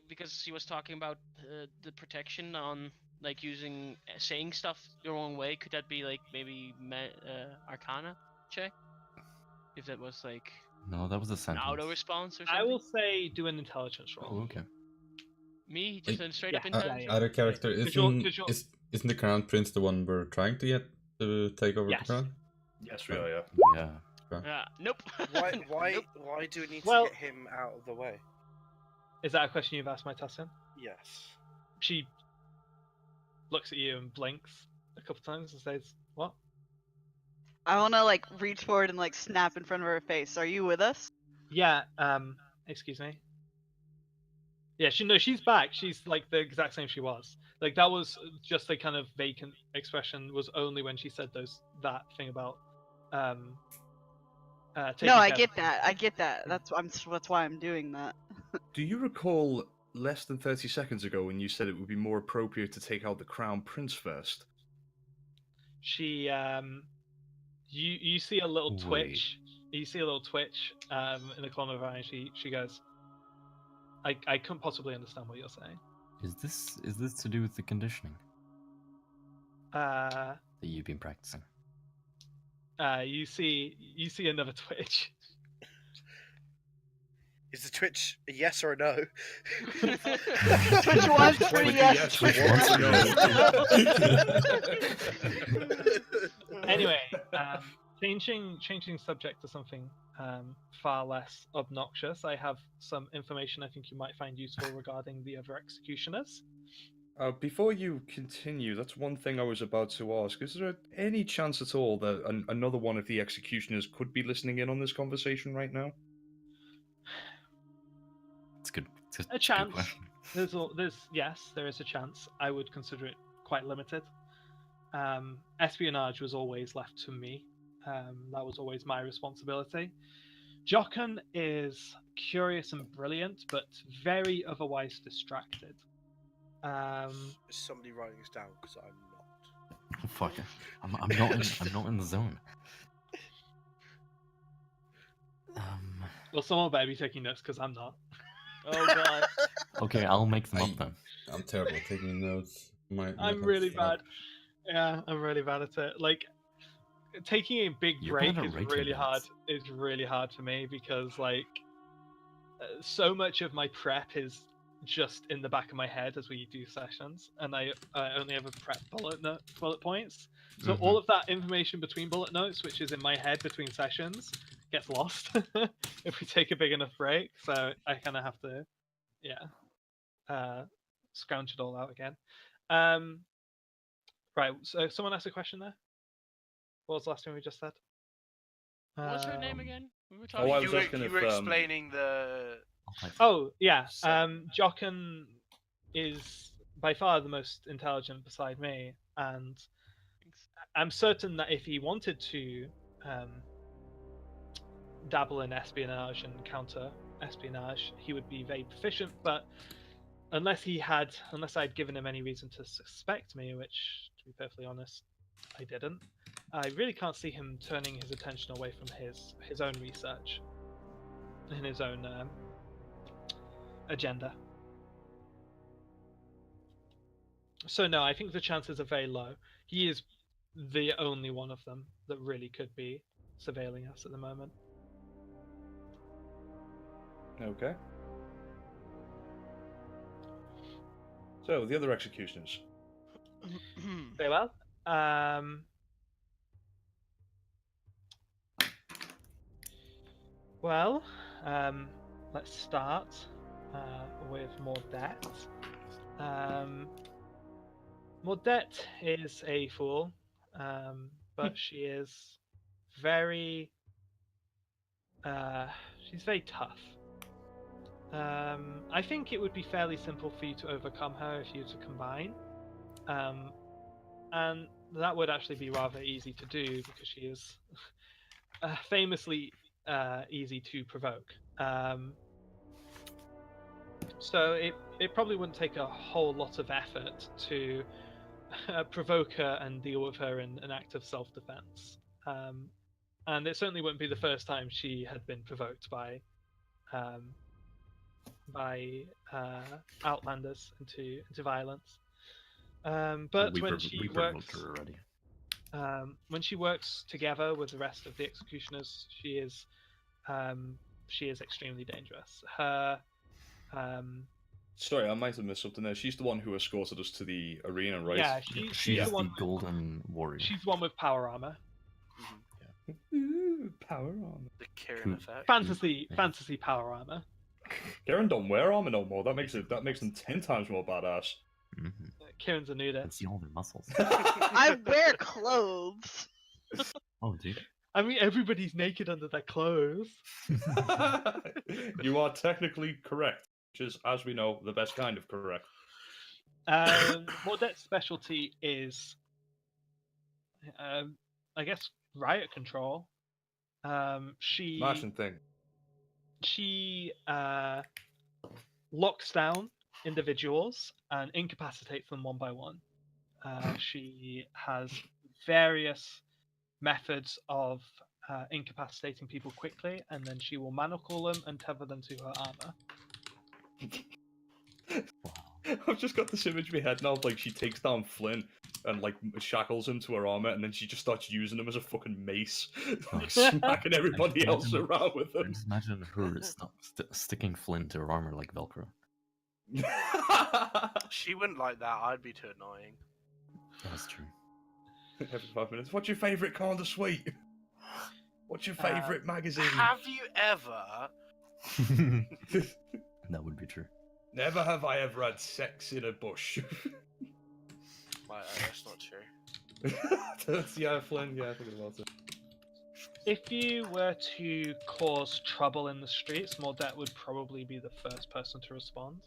because she was talking about the protection on, like, using, saying stuff the wrong way, could that be, like, maybe Arcana check? If that was, like, No, that was a an sentence. auto response or something? I will say do an intelligence roll. Oh, okay. Me? Just a straight up Yeah. intelligence? Other character, isn't the Crown Prince the one we're trying to get to take over Yes. the crown? Yes, we are. Yeah. Yeah. Nope. Why Nope. why do we need Well- to get him out of the way? Is that a question you've asked my Tassin? Yes. She looks at you and blinks a couple times and says, "What?" I want to like reach forward and like snap in front of her face. Are you with us? Yeah. Excuse me. Yeah, she's back. She's like the exact same she was. Like that was just a kind of vacant expression. Was only when she said that thing about taking No, I care get of that. I get that. That's why I'm doing that. Do you recall less than 30 seconds ago when you said it would be more appropriate to take out the crown prince first? She you see a little Wait. twitch. You see a little twitch in the corner of her eye. And she goes, I couldn't possibly understand what you're saying. Is this to do with the conditioning Uh, that you've been practicing? you see another twitch. Is the Twitch a yes or a no? Twitch once for Twitch yes. Twitch no. Anyway, changing subject to something far less obnoxious. I have some information I think you might find useful regarding the other executioners. Before you continue, that's one thing I was about to ask. Is there any chance at all that another one of the executioners could be listening in on this conversation right now? It's good. It's A chance. Yes, there is a chance. I would consider it quite limited. Espionage was always left to me. That was always my responsibility. Jochen is curious and brilliant, but very otherwise distracted. Is somebody writing this down? Because I'm not. Oh, fuck. I'm not in the zone. Well, someone better be taking notes because I'm not. Oh god. Okay, I'll make them up then. I'm terrible at taking notes. I'm really bad. Yeah, I'm really bad at it. Like, taking a big You're break bad at is writing really hard. notes. It's really hard for me because like so much of my prep is just in the back of my head as we do sessions, and I only ever prep bullet points. So all of that information between bullet notes, which is in my head between sessions, gets lost if we take a big enough break. So I kind of have to, scrounge it all out again. Right. So someone asked a question there. What was the last thing we just said? What's her name again? We were Oh, talking. I was You asking were if, explaining the. Oh yeah. So- Jochen is by far the most intelligent beside me, and I'm certain that if he wanted to dabble in espionage and counter espionage, he would be very proficient. But unless I'd given him any reason to suspect me, which, to be perfectly honest, I didn't, I really can't see him turning his attention away from his own research and his own agenda. So no, I think the chances are very low. He is the only one of them that really could be surveilling us at the moment. Okay. So, the other executioners. Very well. Well, let's start with Mordette. Mordette is a fool, but she is very she's very tough. I think it would be fairly simple for you to overcome her if you were to combine, and that would actually be rather easy to do because she is famously easy to provoke. So it probably wouldn't take a whole lot of effort to provoke her and deal with her in an act of self-defense. And it certainly wouldn't be the first time she had been provoked by outlanders into violence. But when she works together with the rest of the executioners, she is extremely dangerous. Sorry, I might have missed something there. She's the one who escorted us to the arena, right? Yeah, She's the golden warrior. She's the one with power armor. Ooh, power armor. The Kieran effect. Fantasy power armor. Karen don't wear armor no more. That makes them 10 times more badass. Mm-hmm. Kieran's a nudist. I see all their muscles. I wear clothes. Oh, dude. I mean, everybody's naked under their clothes. You are technically correct. which is, as we know, the best kind of correct. Mordet's specialty is, I guess, riot control. Smashing thing. She locks down individuals and incapacitates them one by one. She has various methods of incapacitating people quickly, and then she will manacle them and tether them to her armor. I've just got this image in my head now, like she takes down Flynn and like shackles him to her armor, and then she just starts using him as a fucking mace, like smacking everybody else around with them. Just imagine her sticking Flynn to her armor like Velcro. She wouldn't like that. I'd be too annoying. That's true. Every 5 minutes. What's your favourite kind of sweet? What's your favourite magazine? Have you ever? That would be true. Never have I ever had sex in a bush. That's not true. Yeah, Flynn. Yeah, I think about it. If you were to cause trouble in the streets, Mordet would probably be the first person to respond.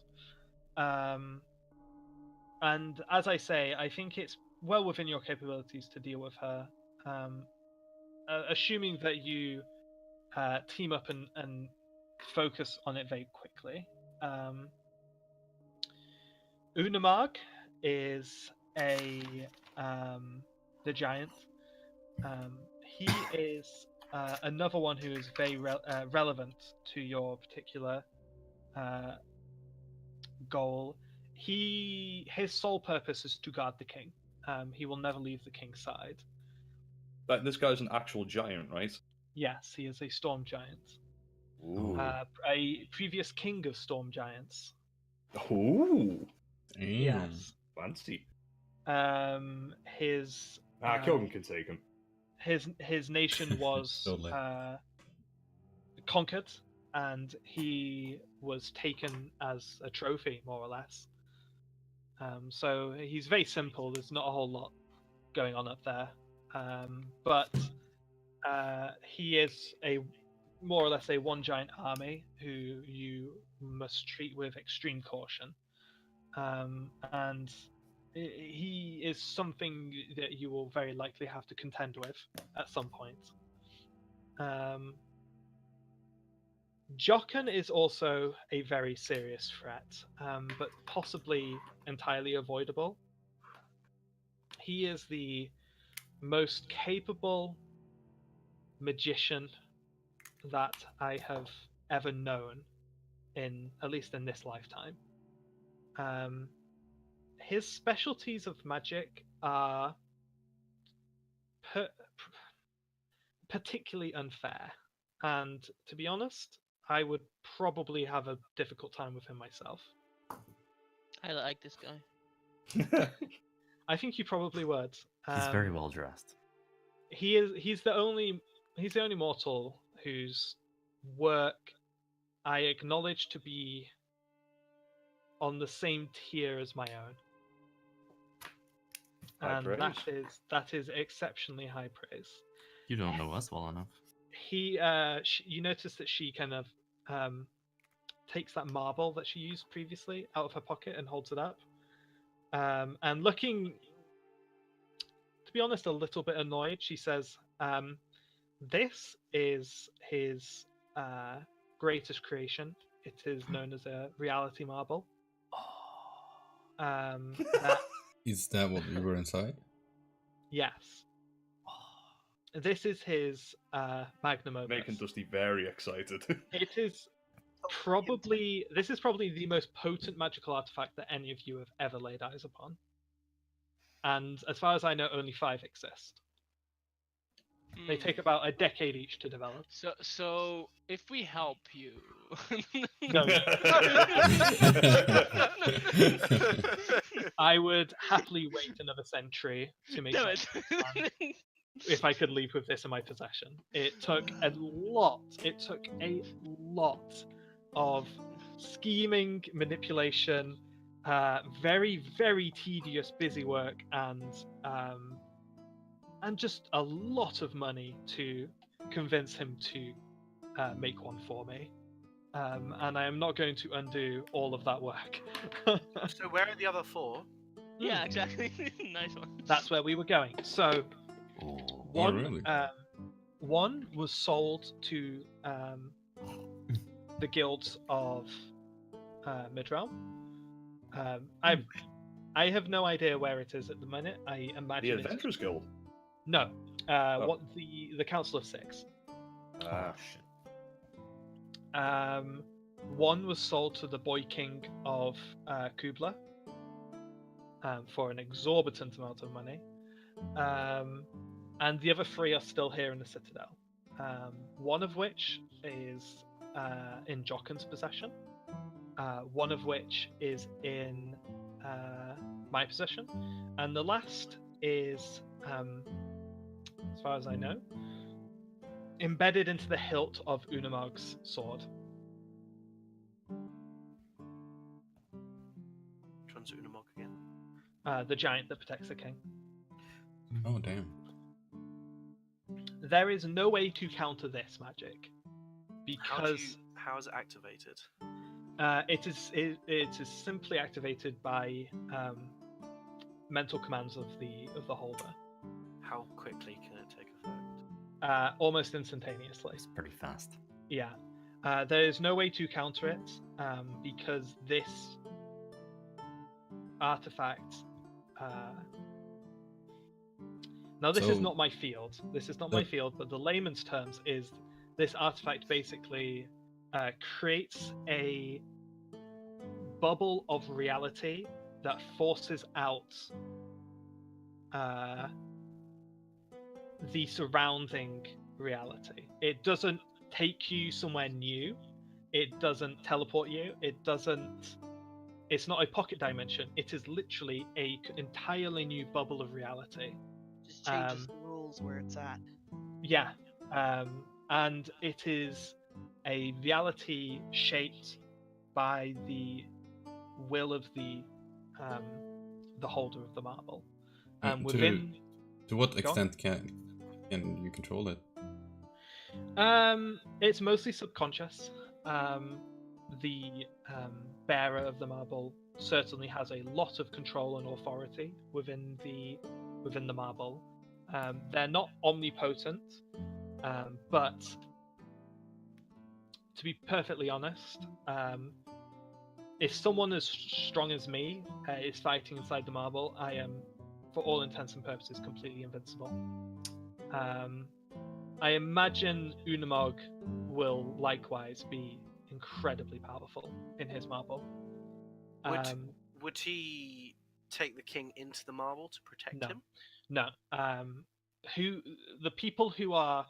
And as I say, I think it's well within your capabilities to deal with her. Assuming that you team up and focus on it very quickly. Unamag is the giant. He is another one who is very relevant to your particular goal. His sole purpose is to guard the king. He will never leave the king's side. Like, this guy's an actual giant, right? Yes, he is a storm giant. Ooh. A previous king of storm giants. Ooh. Yes. Fancy. Kilgan can take him. His nation was Totally. Conquered, and he was taken as a trophy, more or less. So he's very simple. There's not a whole lot going on up there, but he is more or less a one giant army who you must treat with extreme caution, and he is something that you will very likely have to contend with at some point. Jockin is also a very serious threat, but possibly entirely avoidable. He is the most capable magician that I have ever known, at least in this lifetime. His specialties of magic are particularly unfair, and to be honest, I would probably have a difficult time with him myself. I like this guy. I think you probably would. He's very well dressed. He's the only mortal whose work I acknowledge to be on the same tier as my own. And that is exceptionally high praise. You don't know us well enough. You notice that she kind of takes that marble that she used previously out of her pocket and holds it up. And looking, to be honest, a little bit annoyed, she says, this is his greatest creation. It is known as a reality marble. Is that what you were inside? Yes. This is his magnum opus. Making Dusty very excited. This is probably the most potent magical artifact that any of you have ever laid eyes upon. And as far as I know, only 5 exist. They take about a decade each to develop. So if we help you, no. I would happily wait another century to make it. If I could leave with this in my possession. It took a lot of scheming, manipulation, very, very tedious, busy work, and just a lot of money to convince him to make one for me. and I am not going to undo all of that work. So where are the other 4? Yeah, exactly. Nice one. That's where we were going. So, one, really? one was sold to the guilds of Midrealm. I have no idea where it is at the minute. I imagine The Adventurers Guild. No, what the Council of Six. Shit. One was sold to the Boy King of Kubla for an exorbitant amount of money, and the other 3 are still here in the Citadel. One of which is in Jockin's possession. One of which is in my possession, and the last is, as far as I know, embedded into the hilt of Unamog's sword. Which one's Unamog again? The giant that protects the king. Oh, damn. There is no way to counter this magic, because how is it activated? it is simply activated by mental commands of the holder. How quickly can it take effect? Almost instantaneously. It's pretty fast. Yeah. There is no way to counter it, because this artifact. Now, this is not my field. This is not my field, but the layman's terms is this artifact basically creates a bubble of reality that forces out the surrounding reality. It doesn't take you somewhere new. It doesn't teleport you. It's not a pocket dimension. It is literally an entirely new bubble of reality. Just changes the rules where it's at. Yeah, and it is a reality shaped by the will of the holder of the marble. To what extent can you control it? It's mostly subconscious. The bearer of the marble certainly has a lot of control and authority within the marble. They're not omnipotent, but to be perfectly honest, if someone as strong as me is fighting inside the marble, I am, for all intents and purposes, completely invincible. I imagine Unamog will likewise be incredibly powerful in his marble. Would he take the king into the marble to protect him? No. The people who are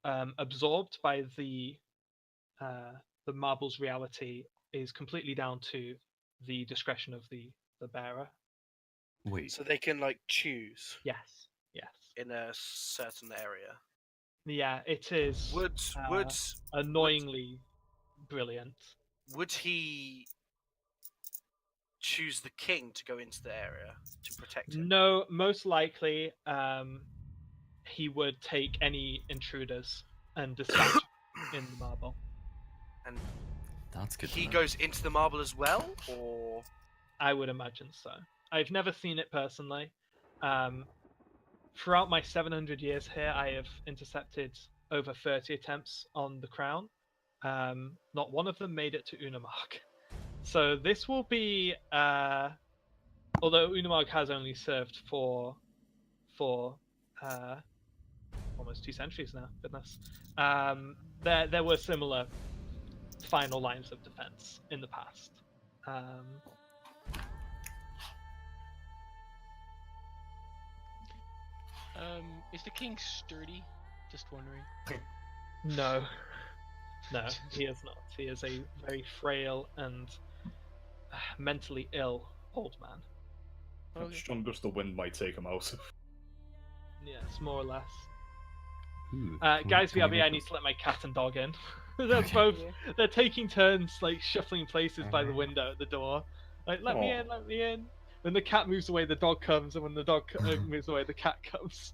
absorbed by the marble's reality is completely down to the discretion of the bearer. Wait. So they can choose. Yes. In a certain area. Yeah, it is. Would annoyingly brilliant. Would he choose the king to go into the area to protect him? No, most likely he would take any intruders and dispatch in the marble. And that's good. He goes into the marble as well, or I would imagine so. I've never seen it personally. Throughout my 700 years here, I have intercepted over 30 attempts on the crown. Not one of them made it to Unamog. So this will be, although Unamog has only served for almost 2 centuries now. Goodness, there were similar final lines of defense in the past. Is the king sturdy? Just wondering. No, he is not. He is a very frail and mentally ill old man. Okay. Strong gust of wind might take him out. Yes, more or less. Guys, I need to let my cat and dog in. They're taking turns shuffling places by the window at the door. Let me in. When the cat moves away, the dog comes, and when the dog moves away, the cat comes.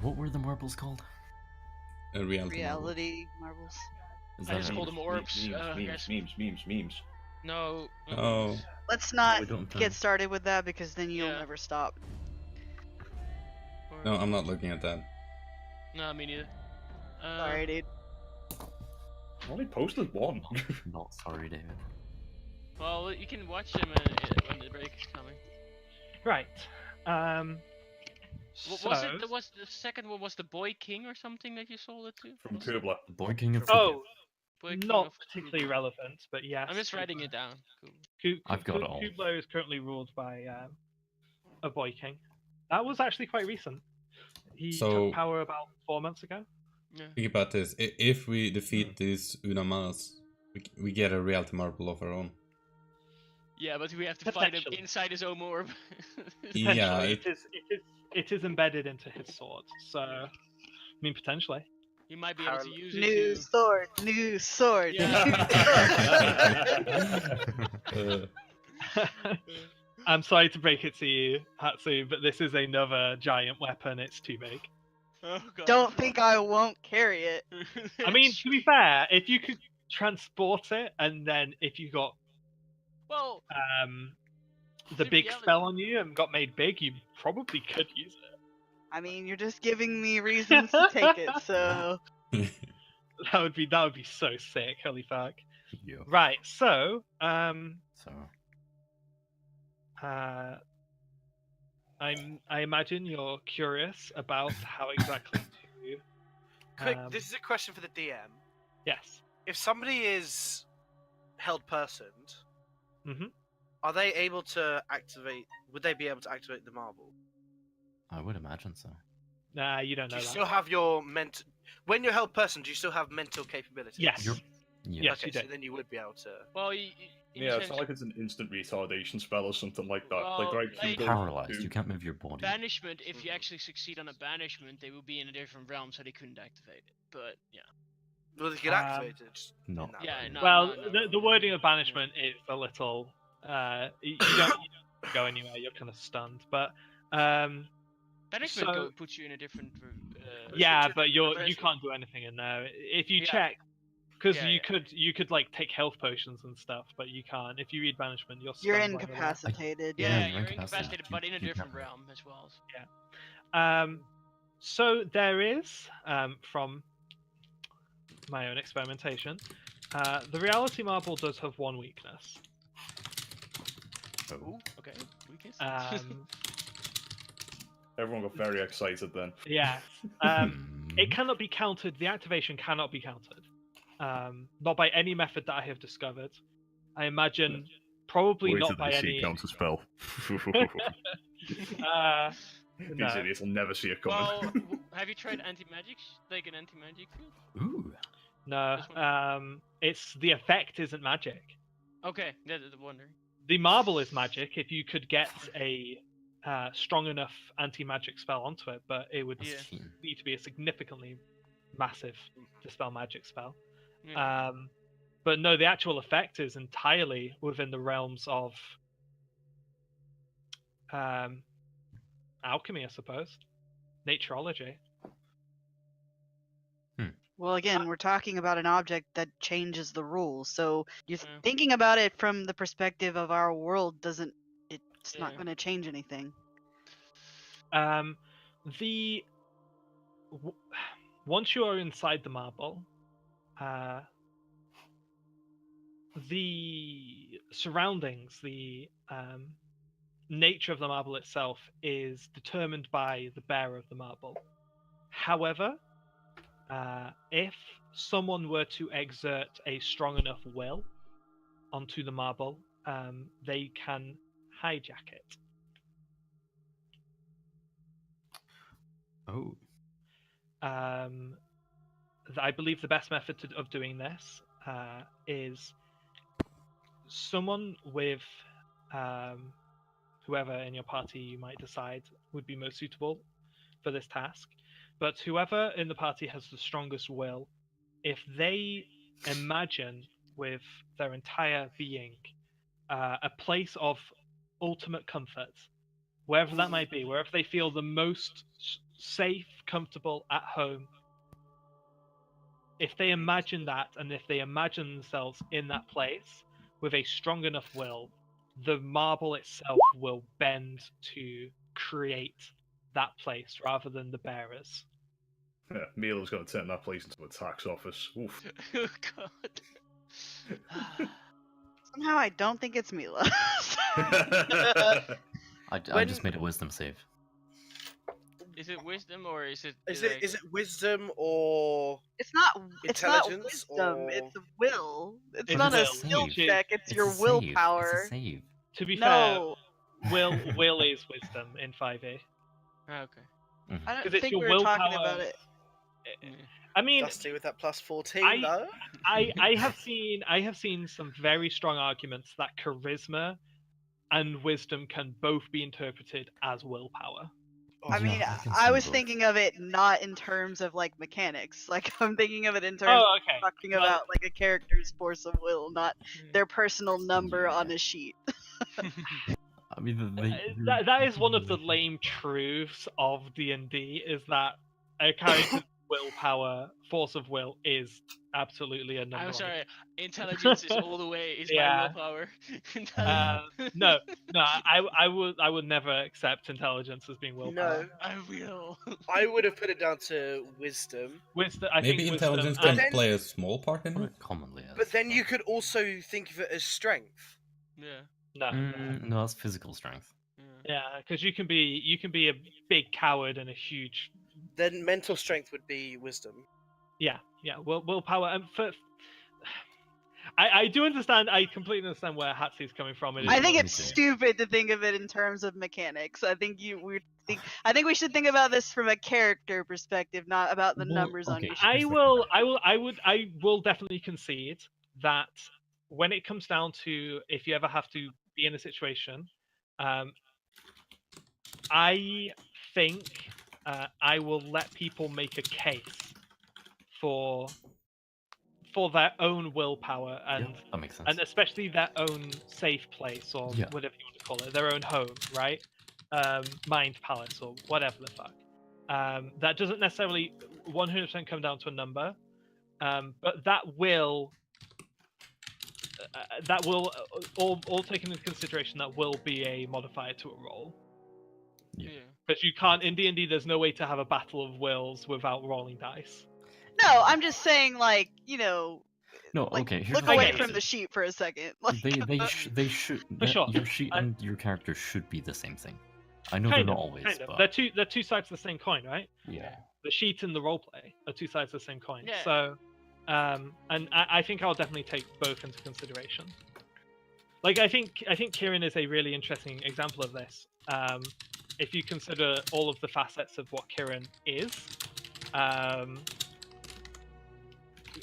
What were the marbles called? Reality marbles. Is I that just an- called them orbs. I guess. Memes. No. Oh, Let's not we don't get know. started with that because then you'll Yeah. never stop. no, I'm not looking at that. No, me neither. Sorry, dude. I only posted one. Not sorry, David. Well, you can watch them when the break is coming. Right. Was it? Was the second one was the Boy King or something that you sold it to? From Was it? Kubla. The Boy King of Oh, Boy King not of particularly Kubla. relevant, but yes. I'm just writing it down. Cool. I've got it all. Kublo is currently ruled by a Boy King. That was actually quite recent. He So- took power about 4 months ago. Yeah. Think about this. If we defeat these Unamas, we get a reality marble of our own. Yeah, but we have to fight him Potentially. inside his own orb. Yeah, Potentially, it is embedded into his sword. So, I mean, potentially. You might be able to use it New to... sword, new sword. Yeah. I'm sorry to break it to you, Hatsu, but this is another giant weapon. It's too big. Oh, God. Don't think I won't carry it. I mean, to be fair, if you could transport it, and then if you got Well, the in big reality- spell on you and got made big, you probably could use it. I mean, you're just giving me reasons to take it, so. That would be so sick. Holy fuck! Yeah. Right. So, So, I imagine you're curious about how exactly to. Quick, this is a question for the DM. Yes. If somebody is held personed, Mhm. are they able to activate? Would they be able to activate the marble? I would imagine so. Nah, you don't Do know you that. still have your When you're held person, do you still have mental capabilities? Yes. You're- Yeah. Yes, Okay, you so do. then you would be able to. well, Yeah, it's not like it's an instant retardation spell or something like that. Well, like, right, like- Kubla Paralyzed. do- You can't move your body. banishment, if you actually succeed on a banishment, they will be in a different realm, so they couldn't activate it. But, yeah. Well, they could activate it. Just No. in that Yeah, way. no. Well, the wording of banishment is a little. You don't go anywhere. You're kind of stunned, but. Banishment so- puts you in a different... Yeah, Switch but it to you reverse. can't do anything in there. If you Yeah. check, because Yeah, you yeah. could like take health potions and stuff, but you can't. If you read banishment, you're You're stunned while there. incapacitated. Yeah, Yeah, you're you're incapacitated, incapacitated. but in a You different can't- realm as well. So there is, from my own experimentation, the reality marble does have one weakness. Ooh, okay. Weakness. Everyone got very excited then. Yeah. It cannot be countered. The activation cannot be countered. Not by any method that I have discovered. I imagine probably Wait not till by they see any. counter spell. These No. idiots will never see it coming. Well, have you tried anti-magic? Like an anti-magic field? Ooh. No. This one? It's the effect isn't magic. Okay, that's wondering. The marble is magic if you could get a strong enough anti-magic spell onto it, but it would Yeah. need to be a significantly massive dispel magic spell. Yeah. But no, the actual effect is entirely within the realms of alchemy, I suppose. Naturology. Well, again, we're talking about an object that changes the rules. So you're Yeah. thinking about it from the perspective of our world. It's not Yeah. going to change anything. Once you are inside the marble, the surroundings, the nature of the marble itself is determined by the bearer of the marble. However, if someone were to exert a strong enough will onto the marble, they can hijack it. Oh. I believe the best method of doing this is someone with whoever in your party you might decide would be most suitable for this task. But whoever in the party has the strongest will, if they imagine with their entire being a place of ultimate comfort, wherever that might be, wherever they feel the most safe, comfortable, at home, if they imagine that, and if they imagine themselves in that place with a strong enough will, the marble itself will bend to create that place rather than the bearers. Yeah, Mila's going to turn that place into a tax office. Oof. Oh god. Somehow I don't think it's Mila. I just made a wisdom save. Is it wisdom or is it? Is it wisdom or It's not intelligence wisdom, or... it's will. It's It's not a a skill save. check, it's your a save. willpower. It's a save. To be No. fair, will is wisdom in 5e. Ah, okay. I don't 'Cause it's think your we were talking willpower. about it. I mean, Dusty with that plus 14, I- though. I have seen some very strong arguments that charisma and wisdom can both be interpreted as willpower. I mean, can I see was both. thinking of it not in terms of like mechanics. Like I'm thinking of it in terms Oh, okay. of talking Well- about like a character's force of will, not their personal number on a sheet. I mean, That is one of the lame truths of D&D, is that a character's willpower, force of will, is absolutely a number. I'm on sorry. Intelligence is all the way. Is my Yeah. willpower. No, I would never accept intelligence as being willpower. No, I will. I would have put it down to wisdom. Wisdom, I Maybe think intelligence wisdom, can then- play a small part in it. commonly as. But then you could also think of it as strength. Yeah. no, No, that's physical strength. Yeah. yeah, because you can be a big coward and a huge, Then mental strength would be wisdom. yeah, willpower. And I do understand. I completely understand where Hatsu's coming from. It is I think me it's too. stupid to think of it in terms of mechanics. I think we should think about this from a character perspective, not about the Well, numbers on okay. your I sheet. will definitely concede that when it comes down to if you ever have to be in a situation, I think I will let people make a case for their own willpower and Yeah, that makes sense. and especially their own safe place, or Yeah. whatever you want to call it, their own home, right? Mind palace or whatever the fuck. That doesn't necessarily 100% come down to a number, but that will all taken into consideration, that will be a modifier to a roll. Yeah. Because you can't in D&D. There's no way to have a battle of wills without rolling dice. No, I'm just saying, like, No, like, okay. Here's look what away I from say. the sheet for a second. Like, They should. sure. Your sheet I- and your character should be the same thing. I know Kind they're of, not always, kind of. but They're two sides of the same coin, right? yeah. The sheet and the roleplay are two sides of the same coin. Yeah. So, and I think I'll definitely take both into consideration. Like, I think Kieran is a really interesting example of this. If you consider all of the facets of what Kieran is,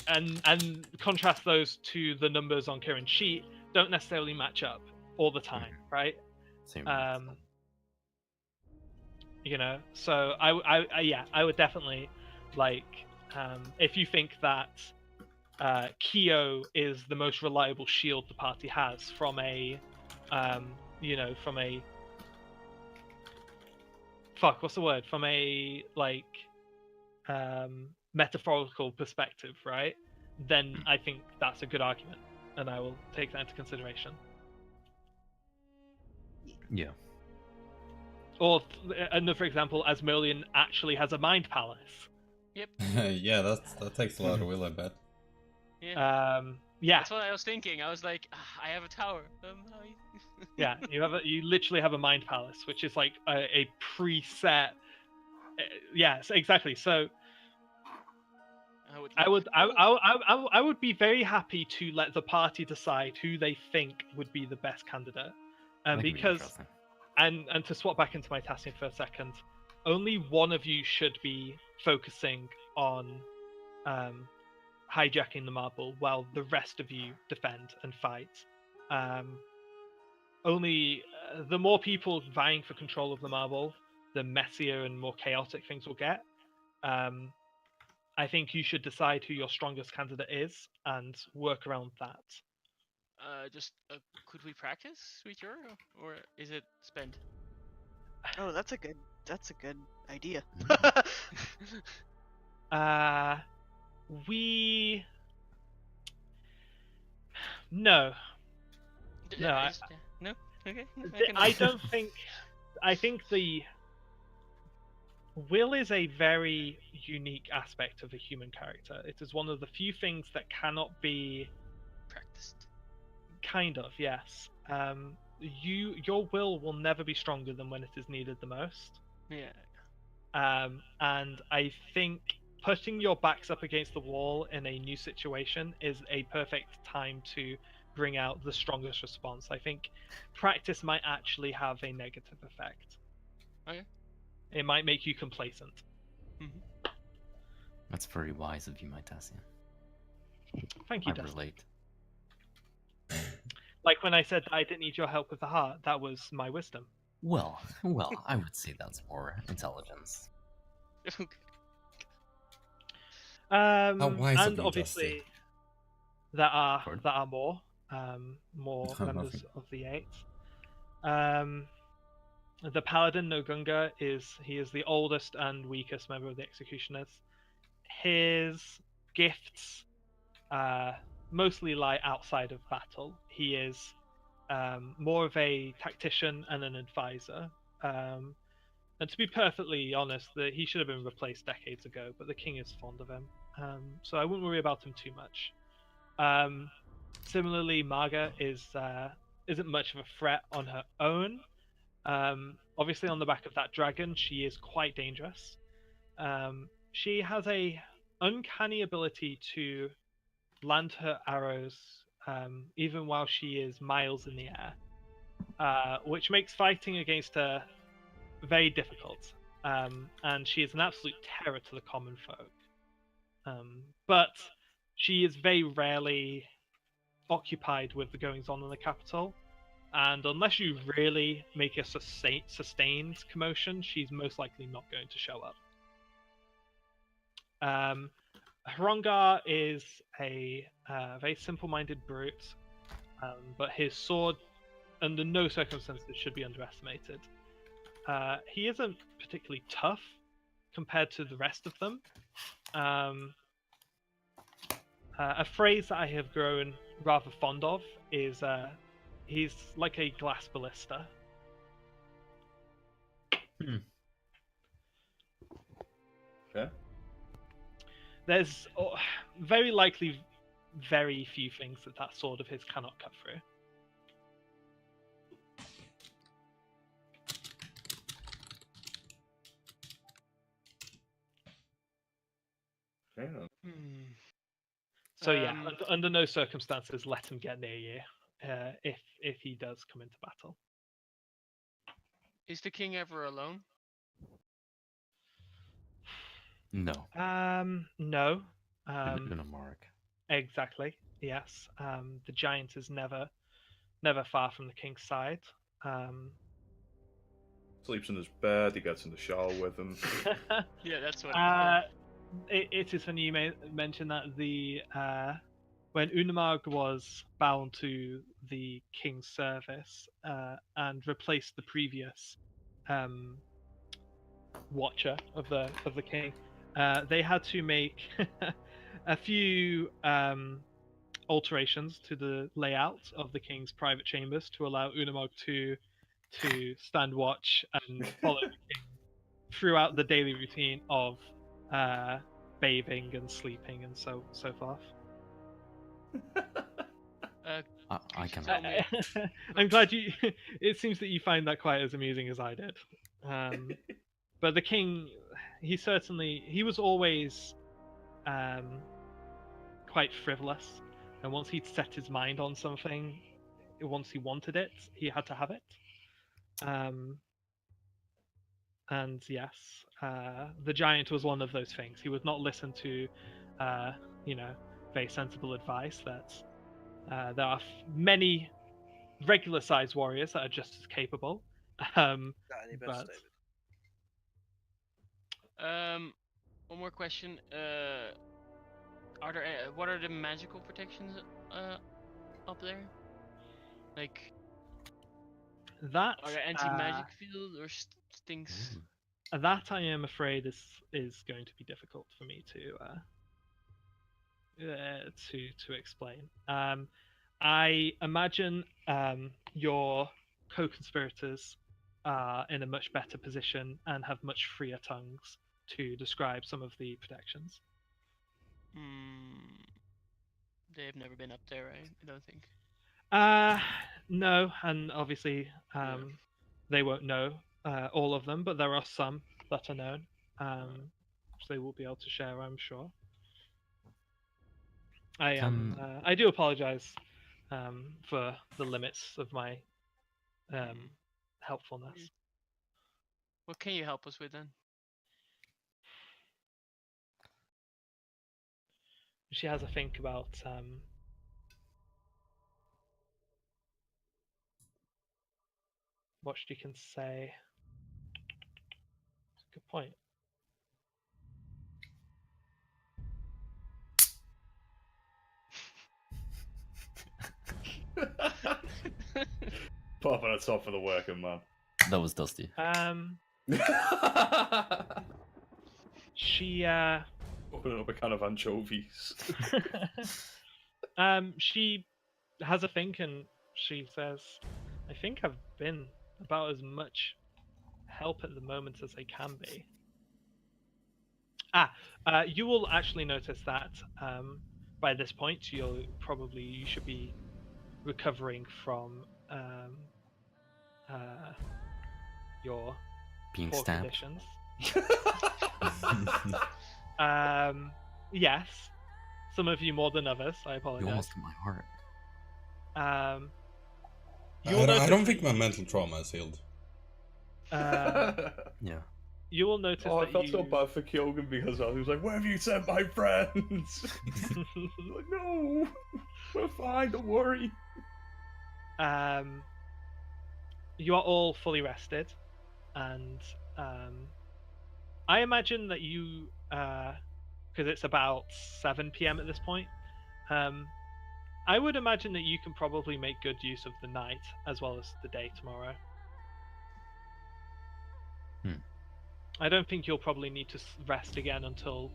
and contrast those to the numbers on Kieran's sheet, don't necessarily match up all the time, right? Same. You know, so I would definitely, like, if you think that Kyo is the most reliable shield the party has from a from a like metaphorical perspective, right? Then I think that's a good argument, and I will take that into consideration. Yeah. Or another example, as Merlin actually has a mind palace. Yeah, that takes a lot of will, I bet. Yeah. Yeah, That's what I was thinking. I was like, I have a tower. yeah. You literally have a mind palace, which is like a preset. Yes, exactly. So I would be very happy to let the party decide who they think would be the best candidate, That could be because interesting. and to swap back into my tasking for a second, only one of you should be focusing on hijacking the marble, while the rest of you defend and fight. Only the more people vying for control of the marble, the messier and more chaotic things will get. I think you should decide who your strongest candidate is and work around that. Could we practice with your, or is it spent? oh, that's a good idea. No. No, no. Okay. I don't think. I think the will is a very unique aspect of a human character. It is one of the few things that cannot be practiced. Kind of, yes. Your will never be stronger than when it is needed the most. Yeah. And I think putting your backs up against the wall in a new situation is a perfect time to bring out the strongest response. I think practice might actually have a negative effect. Okay. It might make you complacent. Mm-hmm. That's very wise of you, my Tassian. Thank you, I Dustin. relate. Like when I said that I didn't need your help with the heart, that was my wisdom. Well, I would say that's more intelligence. How wise of And you, obviously Dusty. there are more members of the Eight. The Paladin Nogunga is the oldest and weakest member of the Executioners. His gifts mostly lie outside of battle. He is more of a tactician and an advisor. And to be perfectly honest, he should have been replaced decades ago, but the king is fond of him. So I wouldn't worry about him too much. Similarly, Marga isn't much of a threat on her own. Obviously, on the back of that dragon, she is quite dangerous. She has a uncanny ability to land her arrows even while she is miles in the air, which makes fighting against her very difficult. And she is an absolute terror to the common folk. But she is very rarely occupied with the goings on in the capital. And unless you really make a sustained commotion, she's most likely not going to show up. Hrongar is a very simple-minded brute, but his sword, under no circumstances, should be underestimated. He isn't particularly tough compared to the rest of them. A phrase that I have grown rather fond of is he's like a glass ballista. Okay. There's very likely very few things that sword of his cannot cut through. Okay. So yeah, under no circumstances let him get near you if he does come into battle. Is the king ever alone? No. No. In a mark. Exactly. Yes. The giant is never far from the king's side. Sleeps in his bed. He gets in the shower with him. Yeah, that's what. It is funny you mention that when Unamarg was bound to the king's service and replaced the previous watcher of the king, they had to make a few alterations to the layout of the king's private chambers to allow Unamarg to stand watch and follow the king throughout the daily routine of bathing and sleeping and so forth. I can. I'm glad you. It seems that you find that quite as amusing as I did. But the king, he was always quite frivolous, and once he'd set his mind on something, once he wanted it, he had to have it. And yes, the giant was one of those things. He would not listen to, very sensible advice. That there are many regular-sized warriors that are just as capable. But one more question. What are the magical protections up there? Like that are there anti-magic field or things? That I am afraid is going to be difficult for me to explain. I imagine your co-conspirators are in a much better position and have much freer tongues to describe some of the protections. They've never been up there, right? I don't think. No, and obviously they won't know all of them, but there are some that are known, which they will be able to share, I'm sure. I do apologize for the limits of my helpfulness. What can you help us with then? She has a think about what she can say. That's a good point. Popping a top for the working man. That was Dusty. She opening up a can of anchovies. She has a think and she says, I think I've been about as much help at the moment as I can be. You will actually notice that by this point you should be recovering from your being poor stabbed. conditions. Yes, some of you more than others. I apologize. You almost hit my heart. I don't think my mental trauma is healed. Yeah. You will notice I that felt so bad for Kyogen because I was like, where have you sent my friends? Like, no, we're fine, don't worry. You are all fully rested, and I imagine that you, because it's about 7 p.m. at this point, I would imagine that you can probably make good use of the night as well as the day tomorrow. I don't think you'll probably need to rest again until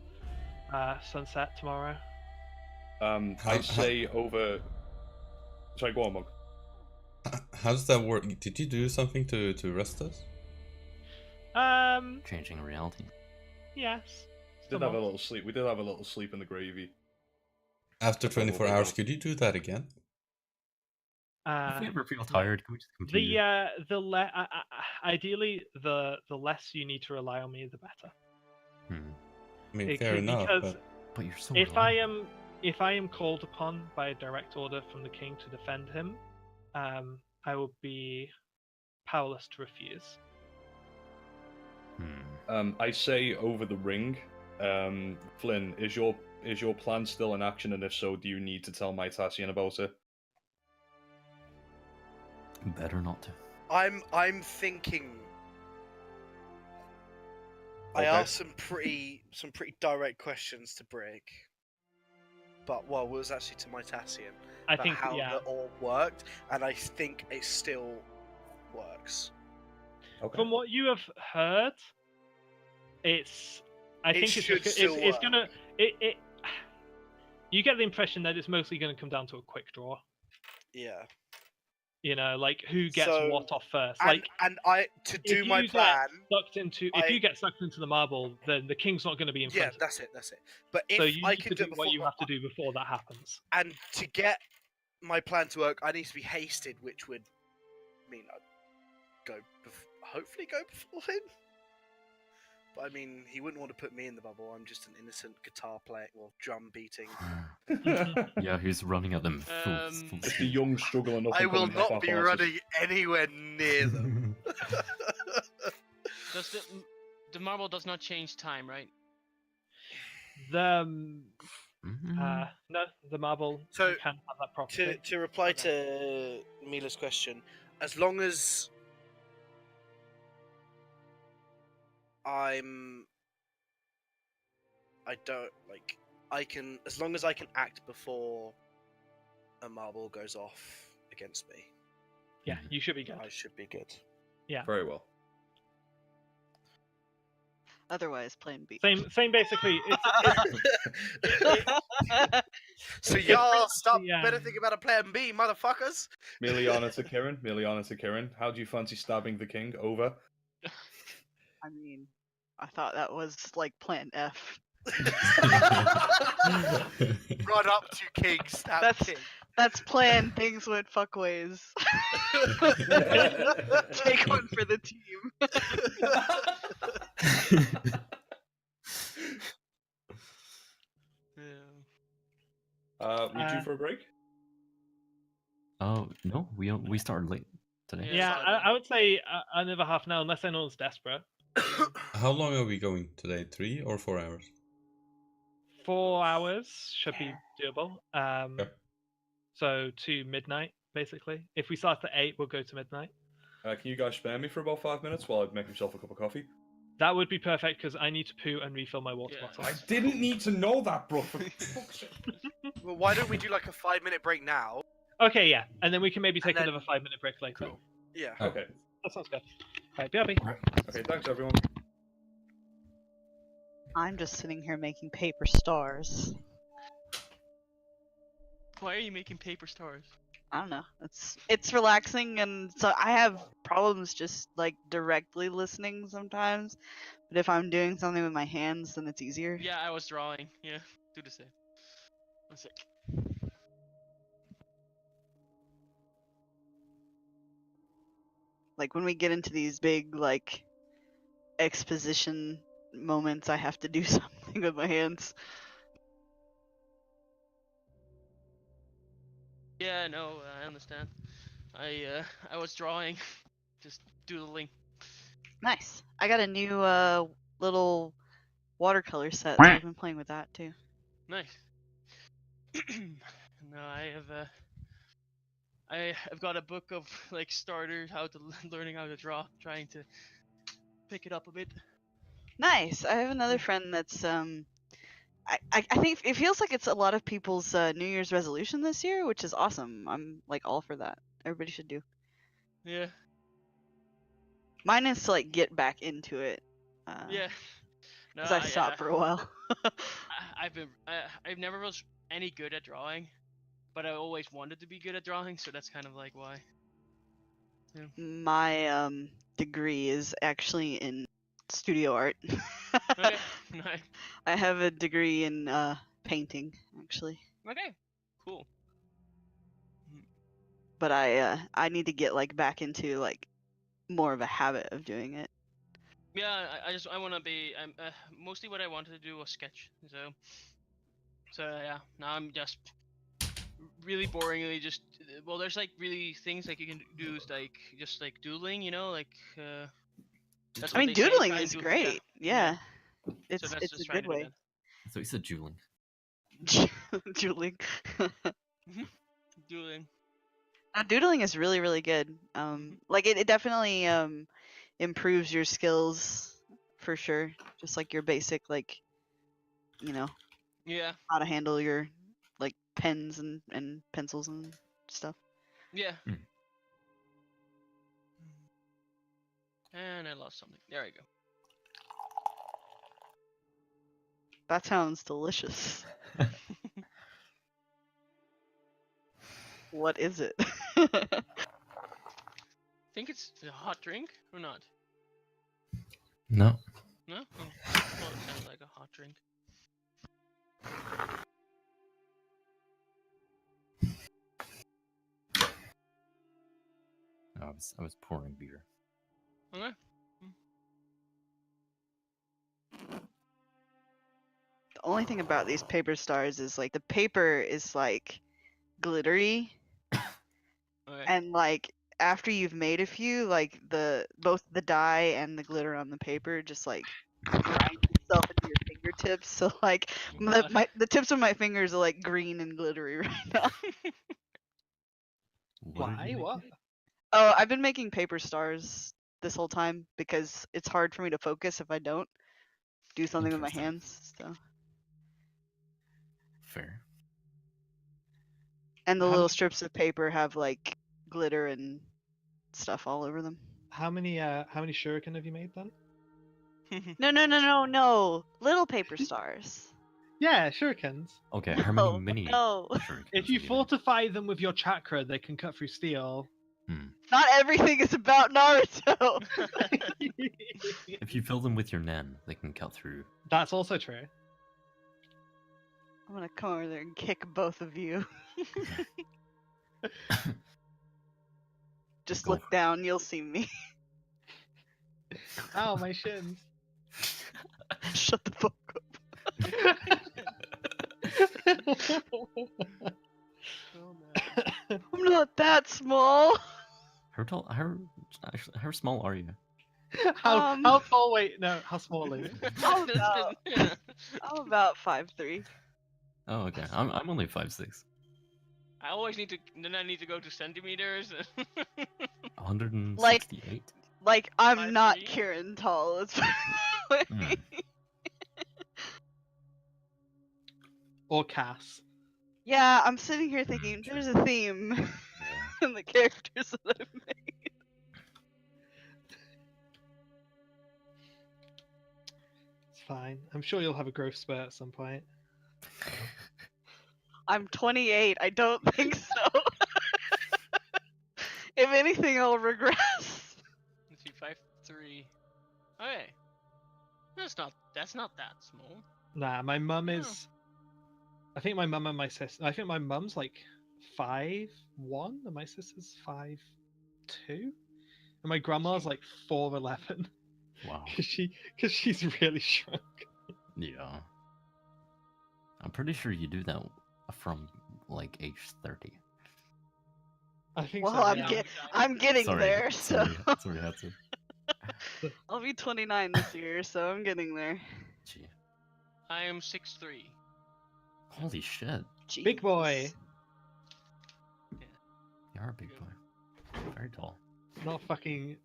sunset tomorrow. I say over... Sorry, go on, Monk. How does that work? Did you do something to rest us? Changing reality. Yes. We did have a little sleep. We did have a little sleep in the gravy. After 24 hours, could you do that again? If you ever feel tired, can we just continue? Ideally, the less you need to rely on me, the better. I mean, fair enough. But you're so if I am called upon by a direct order from the king to defend him, I will be powerless to refuse. I say over the ring, Flynn, is your plan still in action? And if so, do you need to tell Mytasian about it? Better not to. I'm thinking. I asked some pretty direct questions to Brig, but it was actually to Mytasian about how the orb worked, and I think it still works. Okay. From what you have heard, it's gonna. You get the impression that it's mostly going to come down to a quick draw. Yeah. You know, like who gets what off first. Do my plan. If you get sucked into the marble, then the king's not going to be in front. Yeah, that's it. But if so you I need can to do what you have to do before that happens. And to get my plan to work, I need to be hasted, which would mean I'd hopefully go before him. But I mean, he wouldn't want to put me in the bubble. I'm just an innocent guitar playing, drum beating. Yeah, who's running at them? It's the young struggling up. I will not be running anywhere near them. The marble does not change time, right? No, the marble. So you can't have that property. To reply to Mila's question, as long as as long as I can act before a marble goes off against me. Yeah, you should be good. I should be good. Yeah. Very well. Otherwise, Plan B. Same basically. So y'all stop yeah. better think about a plan B, motherfuckers. Miliana to Kirin. How do you fancy stabbing the king over? I mean, I thought that was like Plan F. Run up to King, stab King. That's Plan Things Went Fuckways. Take one for the team. We due for a break? Oh no, we started late today. Yeah, I would say another half an hour, unless anyone's desperate. How long are we going today? 3 or 4 hours? 4 hours should be doable. Okay. So to midnight, basically. If we start at 8, we'll go to midnight. Can you guys spare me for about 5 minutes while I make myself a cup of coffee? That would be perfect because I need to poo and refill my water bottle. I didn't need to know that, bro. Well, why don't we do like a 5-minute break now? Okay, yeah, and then we can maybe take another 5-minute break later. Cool. Yeah. Okay. That sounds good. Right, BRB. Okay, thanks everyone. I'm just sitting here making paper stars. Why are you making paper stars? I don't know. It's relaxing, and so I have problems just like directly listening sometimes. But if I'm doing something with my hands, then it's easier. Yeah, I was drawing. Yeah, do the same. I'm sick. Like when we get into these big like exposition moments, I have to do something with my hands. Yeah, no, I understand. I was drawing, just doodling. Nice. I got a new little watercolor set, so I've been playing with that too. Nice. No, I've got a book of like starters learning how to draw, trying to pick it up a bit. Nice. I have another friend that's I think it feels like it's a lot of people's New Year's resolution this year, which is awesome. I'm like all for that. Everybody should do. Yeah. Mine is to like get back into it. Yeah. No, Because I stopped for a while. I've never was any good at drawing, but I always wanted to be good at drawing, so that's kind of like why. Yeah. My degree is actually in studio art. Okay. Nice. I have a degree in painting, actually. Okay. Cool. But I need to get like back into like more of a habit of doing it. Yeah, I want to be. Mostly what I wanted to do was sketch. So yeah. Now I'm just really boringly just. Well, there's like really things like you can do, like just like doodling, you know, like. That's I mean, doodling is great. Yeah. It's so it's a good way. So he said juuling. Doodling. Doodling. Doodling is really really good. Like it definitely improves your skills for sure. Just like your basic like, you know. Yeah. How to handle your like pens and pencils and stuff. Yeah. And I lost something. There we go. That sounds delicious. What is it? I think it's a hot drink or not? No. No? Oh, well, it sounds like a hot drink. I was pouring beer. Okay. The only thing about these paper stars is like the paper is like glittery. Okay. And like after you've made a few, like both the dye and the glitter on the paper just like grind itself into your fingertips. So like the tips of my fingers are like green and glittery right now. Why? What? Oh, I've been making paper stars this whole time because it's hard for me to focus if I don't do something with my hands. So. Fair. And the little strips of paper have like glitter and stuff all over them. How many shuriken have you made then? No. Little paper stars. Yeah, shurikens. Okay, how many No, mini no. shurikens If you do need? fortify them with your chakra, they can cut through steel. Not everything is about Naruto. If you fill them with your nen, they can cut through. That's also true. I'm gonna come over there and kick both of you. Just Go look for it. down, you'll see me. Ow, my shins. Shut the fuck up. Oh, man. I'm not that small. How tall? How small are you? How tall? Wait, no. How small are you? I'm about 5'3". Oh, okay. I'm only 5'6". I always need to. Then I need to go to centimeters. 168. Like I'm 5'3"? not Kieran tall. It's Hmm. Or Cass? Yeah, I'm sitting here thinking there's a theme in the characters that I've made. It's fine. I'm sure you'll have a growth spurt at some point. I'm 28. I don't think so. If anything, I'll regress. Let's see, 5'3". Okay. That's not that small. Nah, my mum Oh. is. I think my mum and my sister. I think my mum's like 5'1", and my sister's 5'2", and my grandma's like 4'11". Wow. Because she's really shrunk. Yeah. I'm pretty sure you do that from like age 30. I think Well, so. I'm getting Sorry, there, so sorry, Hudson. I'll be 29 this year, so I'm getting there. Gee. I am 6'3". Holy shit. Big boy. You are a big boy. Very tall. Not fucking.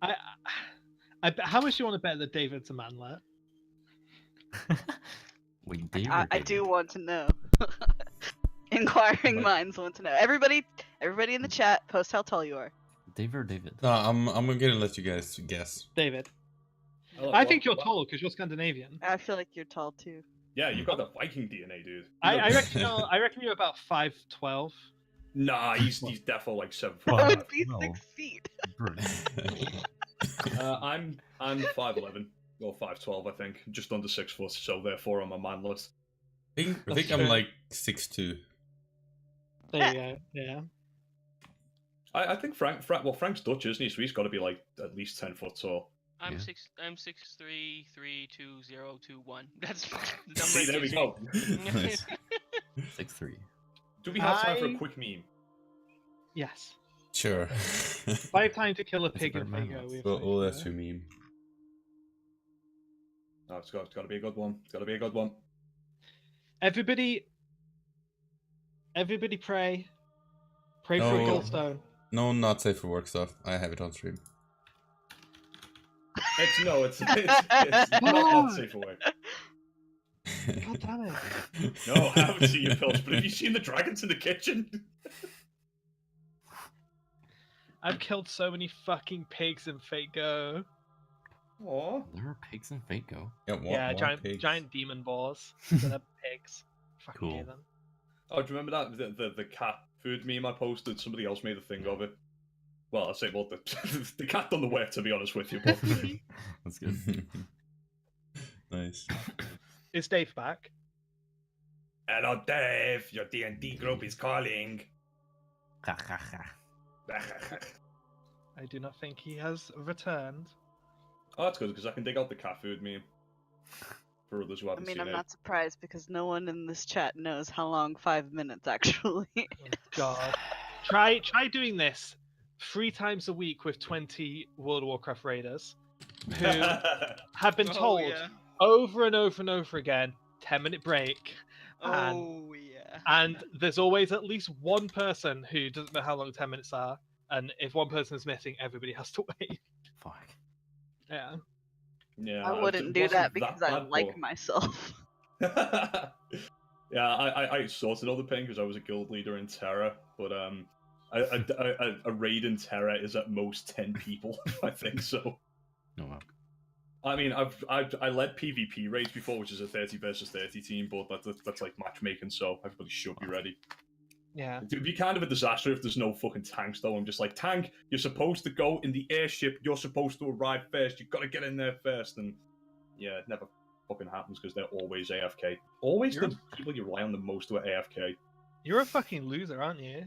How much do you want to bet that David's a manlet? Wait, David. I do want to know. Inquiring minds want to know. Everybody in the chat, post how tall you are. David or David? No, I'm gonna let you guys guess. David. Oh, I think you're what? tall because you're Scandinavian. I feel like you're tall too. Yeah, you've got the Viking DNA, dude. I reckon you're about 5'12". Nah, he's definitely like 7 That foot. would be no. 6 feet. I'm 5'11 or 5'12, I think, just under 6 foot. So therefore, I'm a manlet. I think I'm like 6'2". There you go. Yeah. I think Frank's Dutch, isn't he? So he's got to be like at least 10 foot tall. I'm Yeah. 6'3", 32021. That's the number. See, there we go. Nice. 6'3". Do we have time for a quick meme? Yes. Sure. 5 times to kill a pig very in Fago. manlet. Well, that's your meme. No, it's got to be a good one. It's got to be a good one. Everybody pray. Pray for a No. gallstone. No, not safe for work stuff. I have it on stream. It's not safe for work. God damn it. No, I haven't seen your pills, but have you seen the dragons in the kitchen? I've killed so many fucking pigs in Fago. Aw. There are pigs in Fago. Yeah, giant demon boars. They're pigs. Fucking Cool. hate them. Oh, do you remember that the cat food meme I posted? Somebody else made a thing of it. Well, I say, well, the cat done the work, to be honest with you. But That's good. Nice. Is Dave back? hello, Dave. Your D&D group is calling. I do not think he has returned. Oh, that's good because I can dig out the cat food meme for others who I haven't mean, seen I'm it. not surprised because no one in this chat knows how long 5 minutes actually. Oh, God. Try doing this 3 times a week with 20 World of Warcraft raiders who have been told over and over and over again, 10-minute break. Oh yeah. And there's always at least one person who doesn't know how long 10 minutes are. And if one person is missing, everybody has to wait. Fuck. Yeah. Yeah, I wouldn't do that because I like myself. Yeah, I sorted all the pain because I was a guild leader in Terra, but a raid in Terra is at most 10 people, I think so. No, wow. I mean, I led PvP raids before, which is a 30 versus 30 team, but that's like matchmaking, so everybody should be ready. Yeah. It would be kind of a disaster if there's no fucking tanks, though. I'm just like, tank, you're supposed to go in the airship. You're supposed to arrive first. You've got to get in there first. And yeah, it never fucking happens because they're always AFK. Always the people you rely on the most are AFK. You're a fucking loser, aren't you?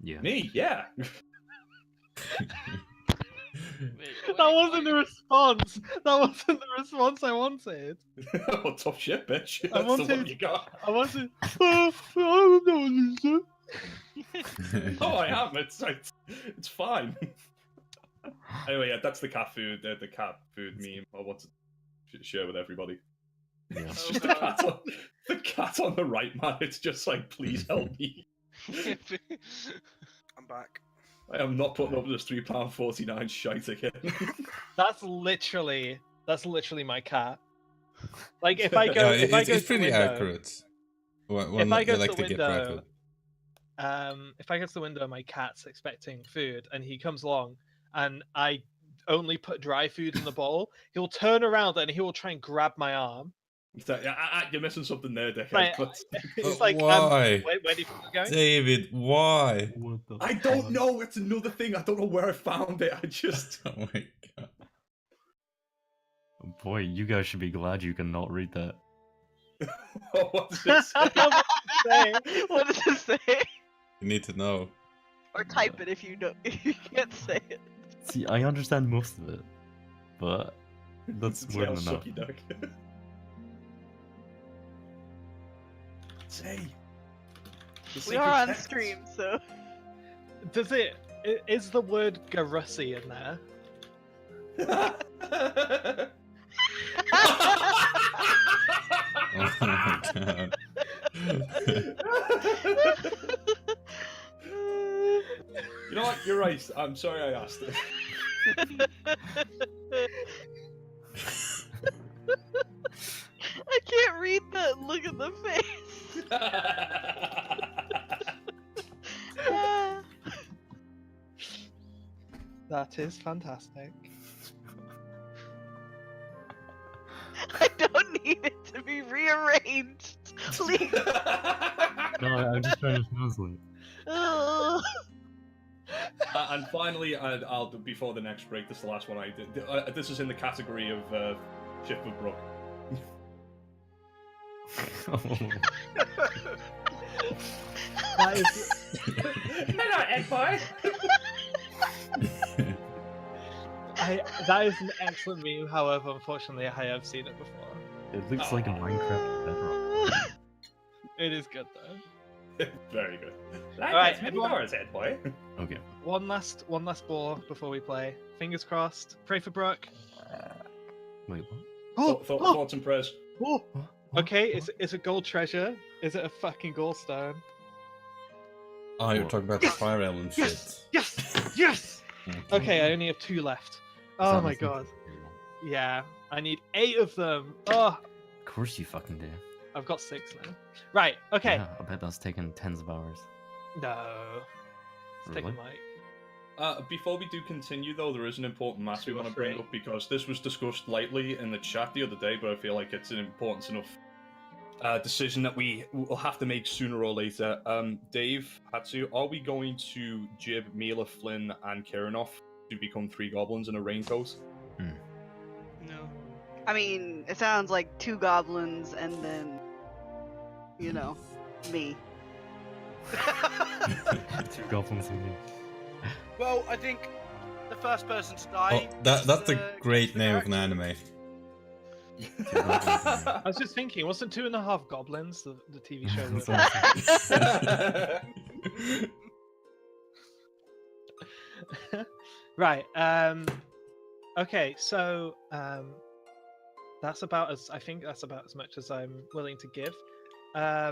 Yeah. Me? Yeah. Wait, That wasn't the response. That wasn't the response I wanted. Oh, tough shit, bitch. I That's the wanted. one you got. I wanted. Oh, I'm not a loser. Oh, I am. It's fine. Anyway, yeah, that's the cat food meme I want to share with everybody. Yeah. It's just the cat on the right, man. It's just like, please help me. I'm back. I am not putting up with this £3.49 shite again. That's literally my cat. Like if I go, if I go it's to the pretty window, accurate. if I go like to the get window, rattled. if I go to the window, my cat's expecting food, and he comes along, and I only put dry food in the bowl. He'll turn around and he will try and grab my arm. You're missing something there, dickhead. Right. He's like, why? where do you think we're going? David, why? I don't know. It's another thing. I don't know where I found it. I just. Oh my god. Boy, you guys should be glad you cannot read that. Oh, what does it say? What does it say? You need to know. Or type it if you don't. If you can't say it. See, I understand most of it, but that's more than enough. Sucky duck. Say. We are on stream, so. Does it? Is the word Garussi in there? Oh my god. You know what? You're right. I'm sorry I asked it. I can't read that. Look at the face. That is fantastic. I don't need it to be rearranged. Please. No, I'm just trying to translate. And finally, I'll before the next break. This is the last one I did. This is in the category of Ship of Brook. That is. Hello, Ed boy. That is an excellent meme. However, unfortunately, I have seen it before. It looks like a Minecraft bedrock. It is good though. Very good. All right, everyone. Ed boy. Okay. One last ball before we play. Fingers crossed. Pray for Brooke. Wait, what? Thoughts and prayers. Oh. Okay, it's a gold treasure. Is it a fucking goldstone? Oh, you're talking about the fire emblem shit. Yes! Okay, I only have 2 left. Oh that my was god. Yeah, I need 8 of them. Oh, Of course you fucking do. I've got 6 now. Right, okay. Yeah, I bet that's taken tens of hours. No. Let's take a Really? mic. Before we do continue, though, there is an important matter we want to bring up because this was discussed lightly in the chat the other day, but I feel like it's an important enough decision that we will have to make sooner or later. Dave, Hatsu, are we going to jib Mila, Flynn, and Kirinov to become 3 goblins in a raincoat? No. I mean, it sounds like 2 goblins and then, you know, me. 2 goblins and me. Well, I think the first person to die. Oh, that's a great the name of an character. anime. I was just thinking, wasn't 2.5 Goblins the TV show? Right. Okay. So that's about as I think that's about as much as I'm willing to give. I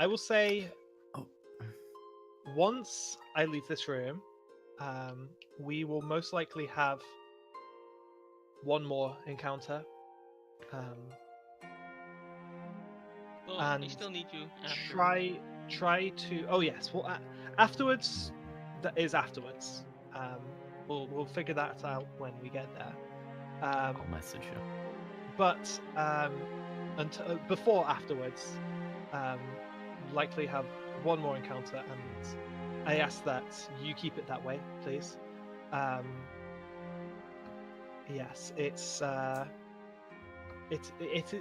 will say, once I leave this room, we will most likely have one more encounter. Well, And we still need you. After. Try to. Oh yes. Well, afterwards. That is afterwards. We'll figure that out when we get there. I'll message you. but afterwards, likely have one more encounter, and I ask that you keep it that way, please. Yes, it's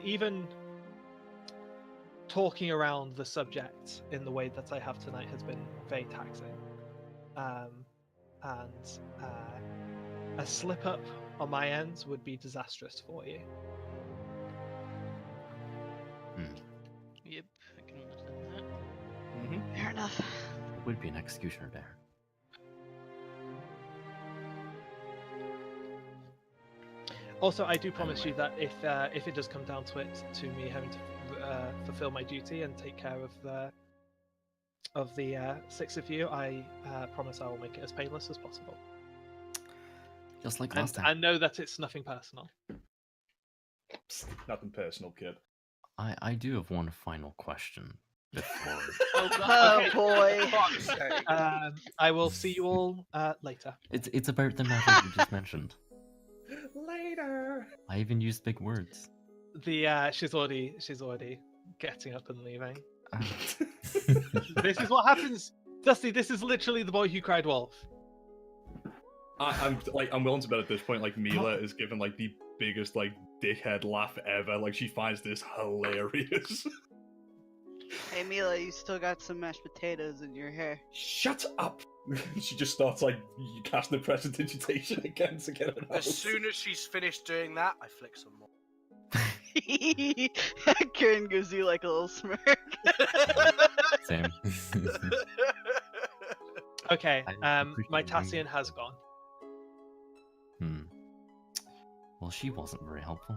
even talking around the subject in the way that I have tonight has been very taxing. And a slip up on my end would be disastrous for you. Yep, I can understand that. Fair enough. It would be an executioner there. Also, I do promise you that if it does come down to it, to me having to fulfill my duty and take care of the 6 of you, I promise I will make it as painless as possible. Just like last time. I know that it's nothing personal. Nothing personal, kid. I do have one final question before. Oh boy. I will see you all later. It's about the matter you just mentioned. Later. I even used big words. She's already getting up and leaving. Ah. This is what happens, Dusty. This is literally the boy who cried wolf. I'm willing to bet at this point, like, Mila is giving like the biggest like dickhead laugh ever. Like, she finds this hilarious. Hey Mila, you still got some mashed potatoes in your hair. Shut up! She just starts like casting the prestidigitation again to get it out. As soon as she's finished doing that, I flick some more. Kieran gives you like a little smirk. Same. Okay, I my appreciate Tassian has gone. Well, she wasn't very helpful.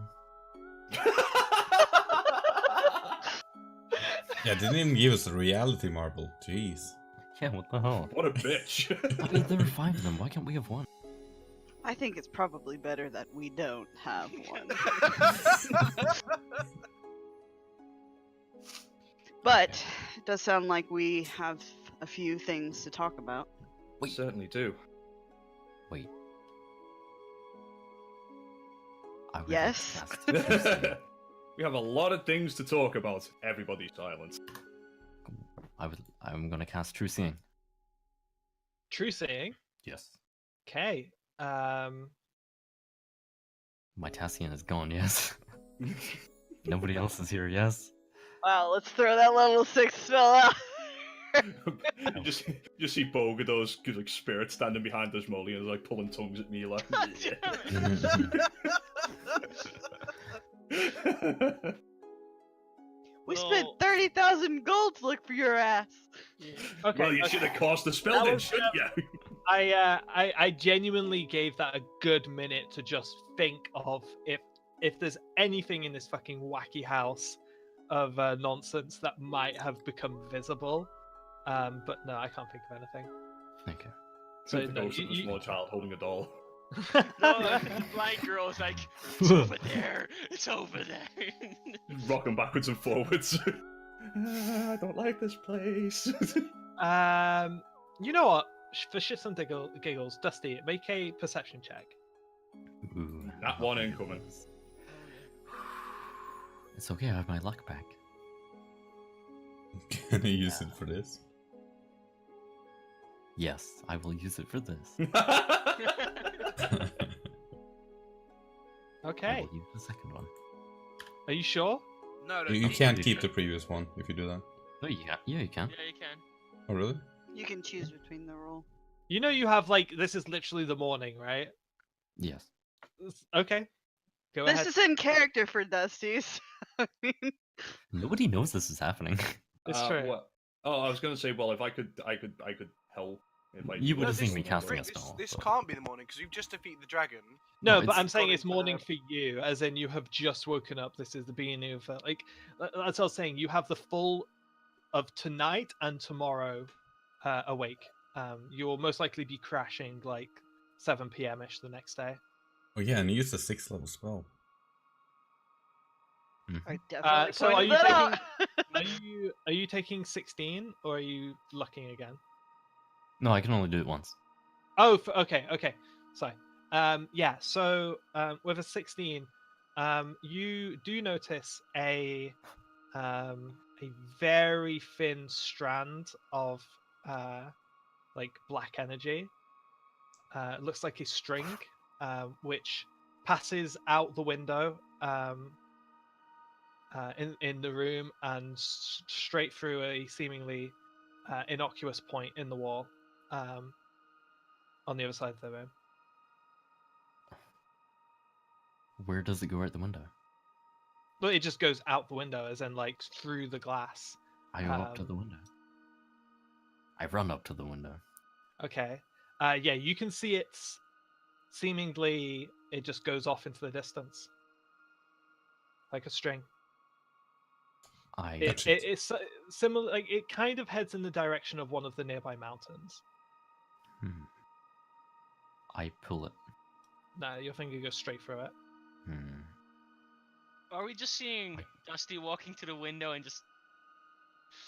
Yeah, didn't even give us a reality marble. Jeez. Yeah, what the hell? What a bitch. I mean, there were 5 of them. Why can't we have one? I think it's probably better that we don't have one. But it does sound like we have a few things to talk about. We certainly do. Wait. I would Yes? like to cast We have a lot of things to talk about. Everybody silence. I'm gonna cast True Seeing. True Seeing. Yes. Okay. My Tassian is gone, yes. Nobody else is here, yes. Wow, let's throw that level 6 spell out. you just see Bogado's like spirit standing behind Desmolians, like pulling tongues at Mila. We spent 30,000 gold to look for your ass. Okay. Well, you should have cast the spell then, shouldn't you? I genuinely gave that a good minute to just think of if there's anything in this fucking wacky house of nonsense that might have become visible. But no, I can't think of anything. Okay. So The ghost of a small child holding a doll. No, the blind girl is like, it's over there. It's over there. Rocking backwards and forwards. I don't like this place. You know what? For shits and giggles, Dusty, make a perception check. Ooh, That one incoming. It's okay, I have my luck back. Can I use it for this? Yes, I will use it for this. Okay. I will use the second one. Are you sure? No, You can't keep the previous one if you do that. No, you can. Yeah, you can. Yeah, you can. Oh, really? You can choose between the roll. You know you have like this is literally the morning, right? Yes. Okay. Go This ahead. is in character for Dusty. So, I mean, Nobody knows this is happening. It's true. What? Oh, I was gonna say, well, if I could help. If I You would have this- seen me casting a Rick, spell. This but- can't be the morning because you've just defeated the dragon. No, No, but it's- I'm saying Got it's it, morning for you, as in you have just woken up. This is the beginning of like that's what I was saying. You have the full of tonight and tomorrow awake. You'll most likely be crashing like 7 p.m. ish the next day. Oh yeah, and use the 6th level spell. I definitely So are you pointed that taking out. are you taking 16 or are you lucking again? No, I can only do it once. Oh, okay. Sorry. Yeah. So with a 16, you do notice a very thin strand of like black energy. It looks like a string, which passes out the window in the room and straight through a seemingly innocuous point in the wall on the other side of the room. Where does it go out the window? Well, it just goes out the window, as in like through the glass. I go up to the window. I run up to the window. Okay. Yeah, you can see it's seemingly it just goes off into the distance, like a string. It's similar. Like it kind of heads in the direction of one of the nearby mountains. I pull it. No, your finger goes straight through it. Are we just seeing Dusty walking to the window and just?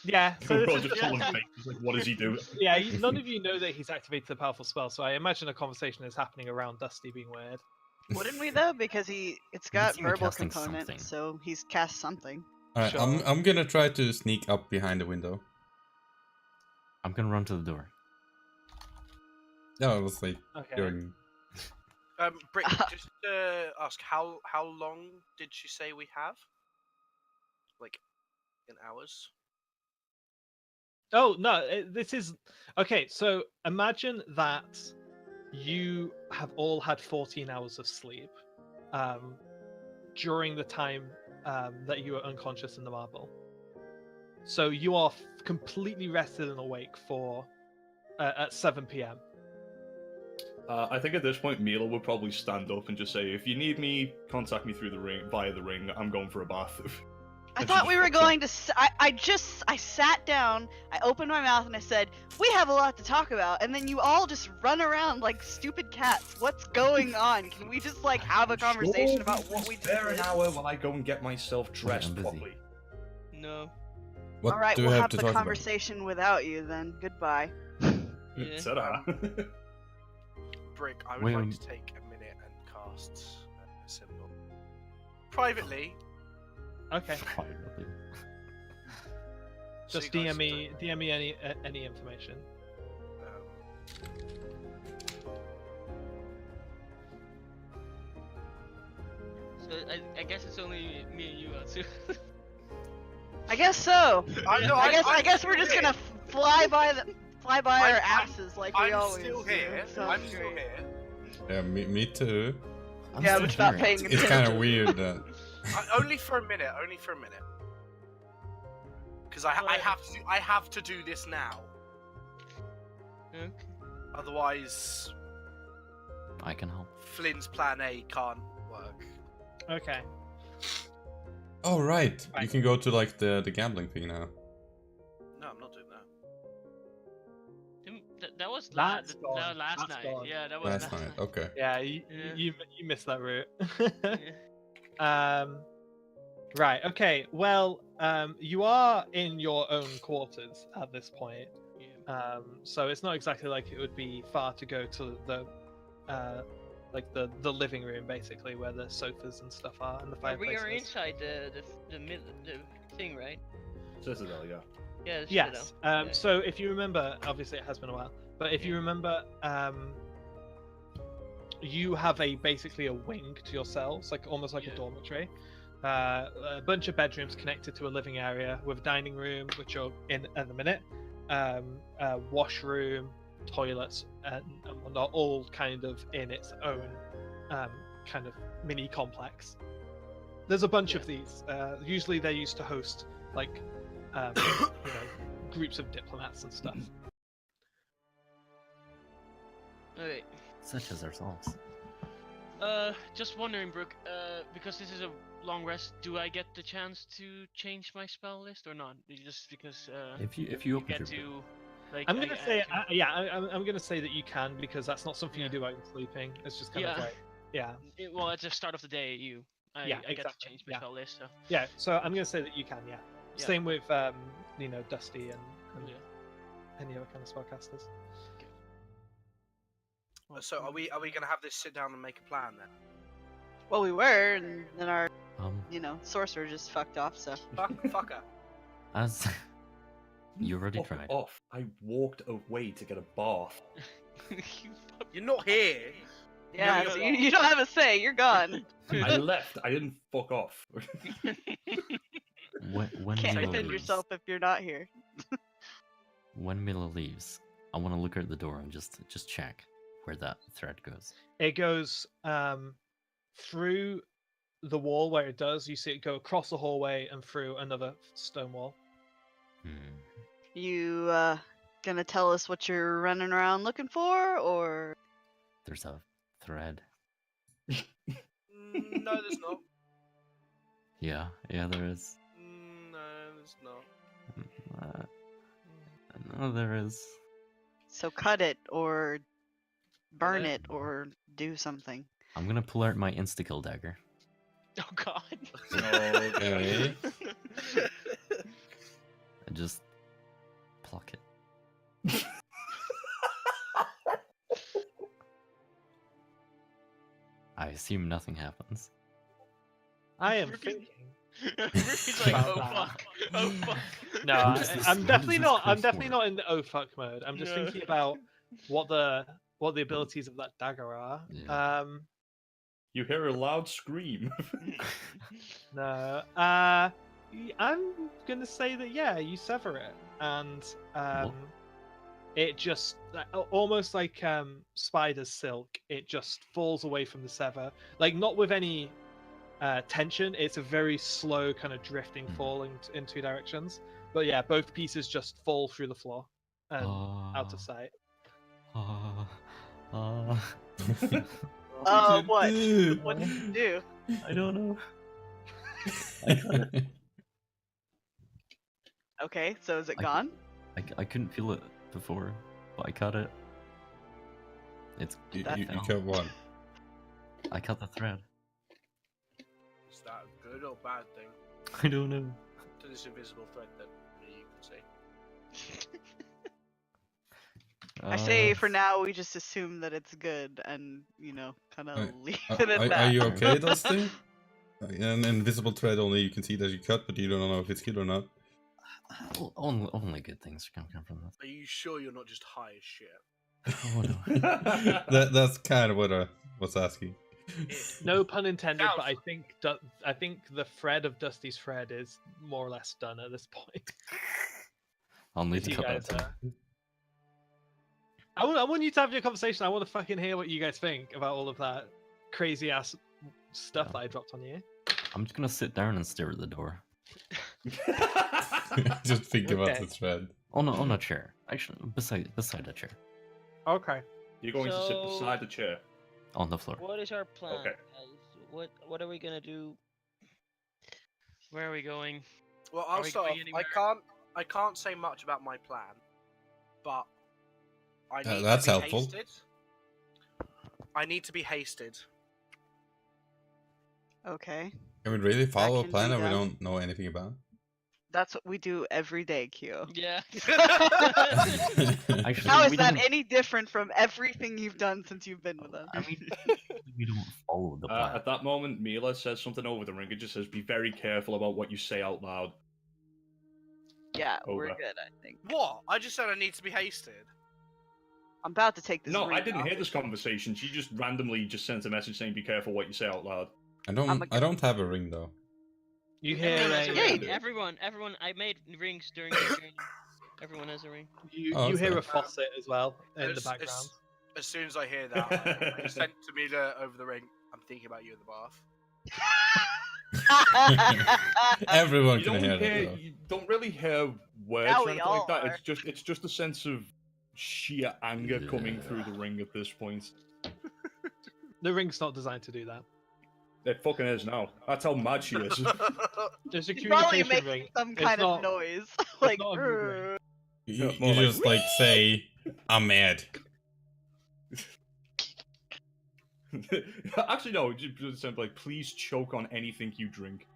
Yeah. So we're all just pulling faces. Like, what does he do? Yeah, none of you know that he's activated the powerful spell, so I imagine a conversation is happening around Dusty being weird. Wouldn't we though? Because it's got verbal component, so he's cast something. Alright, Sure. I'm gonna try to sneak up behind the window. I'm gonna run to the door. No, I was like going. Brick, just to ask, how long did she say we have? Like, in hours? Oh no, this is okay. So imagine that you have all had 14 hours of sleep during the time that you were unconscious in the marble. So you are completely rested and awake for at 7 p.m. I think at this point, Mila would probably stand up and just say, "If you need me, contact me through the ring via the ring. I'm going for a bath." I thought we were going to. I sat down, I opened my mouth, and I said, "We have a lot to talk about." And then you all just run around like stupid cats. What's going on? Can we just like have a conversation about what we Spare did? an hour while I go and get myself dressed properly. No. What all right, do we'll we have to the talk conversation without you then. Goodbye. Ta-da. Brick, I would like to take a minute and cast a symbol. Privately. Okay. Privately. Just So you DM me any information. So I guess it's only me and you, Atsu. I guess so. I guess we're just gonna fly by our asses like we always I'm still do. here. Sounds I'm still great. here. Yeah, me too. Yeah, but stop paying attention. It's kind of weird that. Only for a minute. Only for a minute. Because I have to do this now. Okay. Otherwise, I can help. Flynn's plan A can't work. Okay. Oh right, you can go to like the gambling thing now. No, I'm not doing that. That was That's last That's night. gone. Yeah, that was Last night. Okay. Yeah, you missed that route. Right. Okay. Well, you are in your own quarters at this point. Yeah. So it's not exactly like it would be far to go to the like the living room, basically, where the sofas and stuff are and the fireplace. We are is. inside the thing, right? Citadel, yeah. Yeah. The Yes. Citadel. So if you remember, obviously it has been a while, but if you remember, you have basically a wing to yourselves, like almost like a dormitory. A bunch of bedrooms connected to a living area with a dining room, which you're in at the minute, washroom, toilets, and whatnot, all kind of in its own kind of mini complex. There's a bunch of these. Usually they're used to host like groups of diplomats and stuff. Okay. Such as ourselves. Just wondering, Brooke, because this is a long rest, do I get the chance to change my spell list or not? Just because if you open get your to, like, I'm gonna say I'm gonna say that you can, because that's not something you do while you're sleeping. It's just kind of like well, at the start of the day, I get to change my spell list. So yeah. So I'm gonna say that you can. Yeah. Same with Dusty and any other kind of spellcasters. So are we gonna have this sit down and make a plan then? Well, we were, and then our, Um, sorcerer just fucked off. So. Fucker. as you already Fuck tried. off. I walked away to get a bath. You're not here. Yeah, No, so you're you don't have a say. You're gone. I left. I didn't fuck off. When Can't Mila defend leaves, yourself if you're not here. when Mila leaves, I want to look at the door and just check where that thread goes. It goes through the wall where it does. You see it go across the hallway and through another stone wall. You gonna tell us what you're running around looking for, or? There's a thread. No, there's not. Yeah, there is. No, there's not. No, there is. So cut it, or burn it, or do something. I'm gonna pull out my insta-kill dagger. Oh god. Okay. And just pluck it. I assume nothing happens. I am thinking. He's like, oh About fuck. Oh fuck. No, What does this- I'm what definitely does this not. I'm curse definitely work? not in the oh fuck mode. I'm just No. thinking about what the abilities of that dagger are. Yeah. You hear a loud scream. No. I'm gonna say that you sever it, and What? it just almost like spider's silk. It just falls away from the sever, like not with any tension. It's a very slow kind of drifting, falling in two directions. But yeah, both pieces just fall through the floor and out of sight. What? do? What did you do? I don't know. Okay, so is it I- gone? I couldn't feel it before, but I cut it. It's You that fell. cut one. I cut the thread. Is that a good or bad thing? I don't know. To this invisible thread that you can see. I say for now we just assume that it's good and, kind of leave it at that. Are you okay, Dusty? An invisible thread, only you can see that you cut, but you don't know if it's good or not. Only good things can come from this. Are you sure you're not just high as shit? Oh no. That's kind of what I was asking. No pun intended, but Sounds- I think the thread of Dusty's thread is more or less done at this point. I'll need If to you cut guys that. are- I want you to have your conversation. I want to fucking hear what you guys think about all of that crazy ass stuff that I dropped on you. I'm just gonna sit down and stare at the door. Just think about Okay. the thread. On a chair. Actually, beside a chair. Okay. You're going to sit So- beside the chair. On the floor. What is our plan? Okay. guys? What are we gonna do? Where are we going? Well, Are I'll we start off. going anywhere? I can't say much about my plan, but I need That's to be helpful. hasted. I need to be hasted. Okay. Can we really follow a can plan do that we that. don't know anything about? That's what we do every day, Q. Yeah. Actually, How is we that don't- any different from everything you've done since you've been with us? I mean, we don't follow the plan. At that moment, Mila says something over the ring. It just says, "Be very careful about what you say out loud." Yeah, we're Over. good, I think. What? I just said I need to be hasted. I'm about to take this No, ring I didn't off. hear this conversation. She just randomly just sent a message saying, "Be careful what you say out loud." I I'm a- don't have a ring though. You hear Everyone has a Yeah, you a, ring. do. Everyone. I made rings during the journey. Everyone has a ring. you Oh, hear okay. a faucet as well in the As- background. As soon as I hear that, I sent to Mila over the ring. I'm thinking about you in the bath. Everyone You can don't hear hear. that. You don't really hear words Now or we anything like all that. are. It's just a sense of sheer anger coming through the ring at this point. The ring's not designed to do that. It fucking is now. That's how mad she is. It's a He's probably communication making ring. some It's kind not- of noise. like, not a good ring. "Grr." You, Yeah, more you like- just like say, "I'm mad." Actually, no. Just simply like, please choke on anything you drink.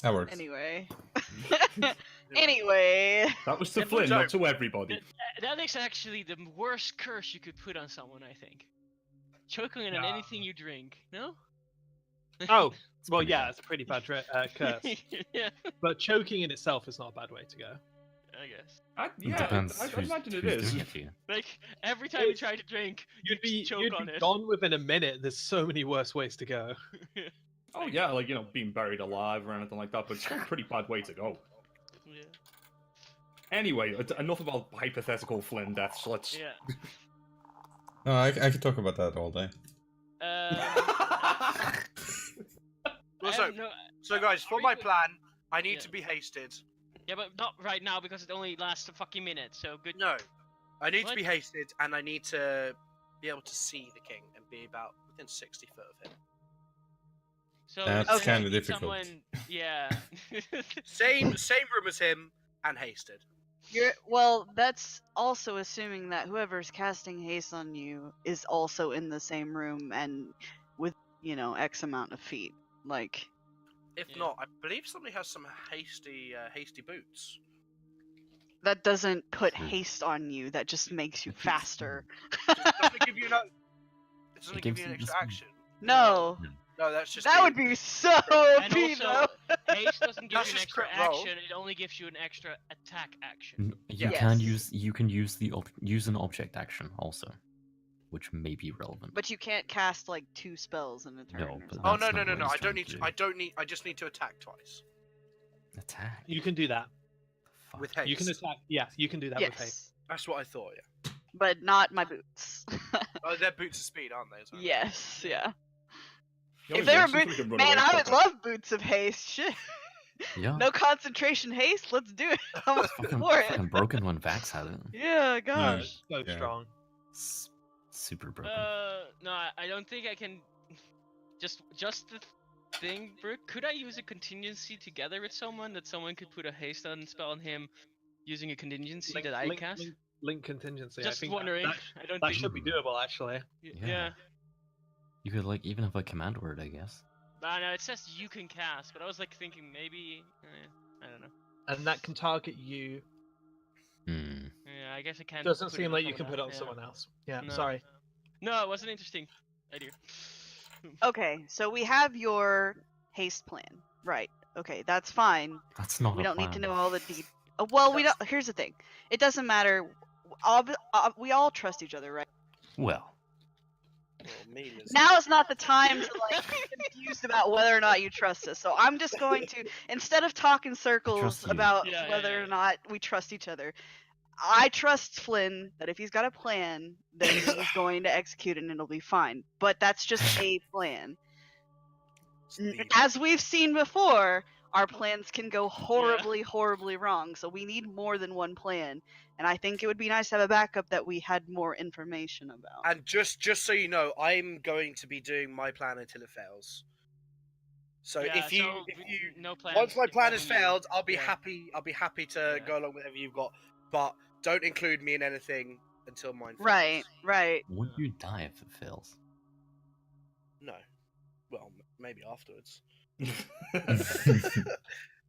That works. Anyway. Anyway. That was to It Flynn, was- not to everybody. That is actually the worst curse you could put on someone, I think. choking on anything you drink, no? Oh, well, pretty yeah, bad. it's a pretty bad curse. Yeah, But choking in itself is not a bad way to go. I guess. Yeah, Depends I who's, imagine it who's is. doing it to you. Like every time you try to drink, you choke on be it. gone within a minute. There's so many worse ways to go. Oh yeah, like being buried alive or anything like that, but it's still a pretty bad way to go. Yeah. Anyway, enough about hypothetical Flynn deaths. Let's. Yeah. No, I can talk about that all day. So guys, for my plan, I need to be hasted. Yeah, but not right now because it only lasts a fucking minute. So good. No, I need to What? be hasted, and I need to be able to see the king and be about within 60 foot of him. So That's it's kinda like difficult. Someone, yeah. Same room as him, and hasted. Well, that's also assuming that whoever's casting haste on you is also in the same room and with, X amount of feet. Like, If not, I believe somebody has some hasty boots. that doesn't put haste on you, that just makes you faster. It doesn't give you an extra action. No. No, that's just. That would be so And OP, also, though. haste doesn't give That's you an just extra crit roll. action. It only gives you an extra attack action. You Yes. can use an object action also, which may be relevant. But you can't cast like 2 spells in a turn. No, or but something. Oh that's no! not what I he's don't trying need to to. do. I just need to attack twice Attack. You can do that. Fuck. with haste. You can attack. Yes, you can do that with haste. Yes. That's what I thought. Yeah. But not my boots. Oh, they're boots of speed, aren't they? as well? Yes, yeah. You If only they were once you boots, can run man, away I would quicker. love boots of haste. Shit. Yeah. No concentration haste. Let's do it. I'm Fucking, for it. fucking broken when Vax had it. Yeah, gosh. So Yeah. strong. Super broken. No, I don't think I can. Just the thing, Brooke. Could I use a contingency together with someone that someone could put a haste on spell on him using a contingency that I cast? Link contingency. Just I think wondering. That, I don't that think. should be doable, actually. Yeah. You could even have a command word, I guess. No, it says you can cast, but I was thinking maybe. I don't know. And that can target you. Hmm. Yeah, I guess I can't. Doesn't put seem it on like you can someone put it on else, someone else. Yeah, No. sorry. No, it was an interesting idea. Okay, so we have your haste plan. Right. Okay, that's fine. That's not We a don't need to plan. know all the well, we don't. Here's the thing. It doesn't matter. We all trust each other, right? Well, Now is not the time to be confused about whether or not you trust us. So I'm just going to, instead of talking circles trust you. about Yeah, whether yeah. or not we trust each other, I trust Flynn that if he's got a plan, then he's going to execute it and it'll be fine. But that's just a plan. As we've seen before, our plans can go horribly, horribly wrong. So we need more than one plan. And I think it would be nice to have a backup that we had more information about. And just so you know, I'm going to be doing my plan until it fails. So Yeah, if you no plans once my plan has involving you. failed, I'll be Yeah. happy. I'll be happy to Yeah. go along with whatever you've got, but don't include me in anything until mine fails. Right, right. would you die if it fails? No. Well, maybe afterwards.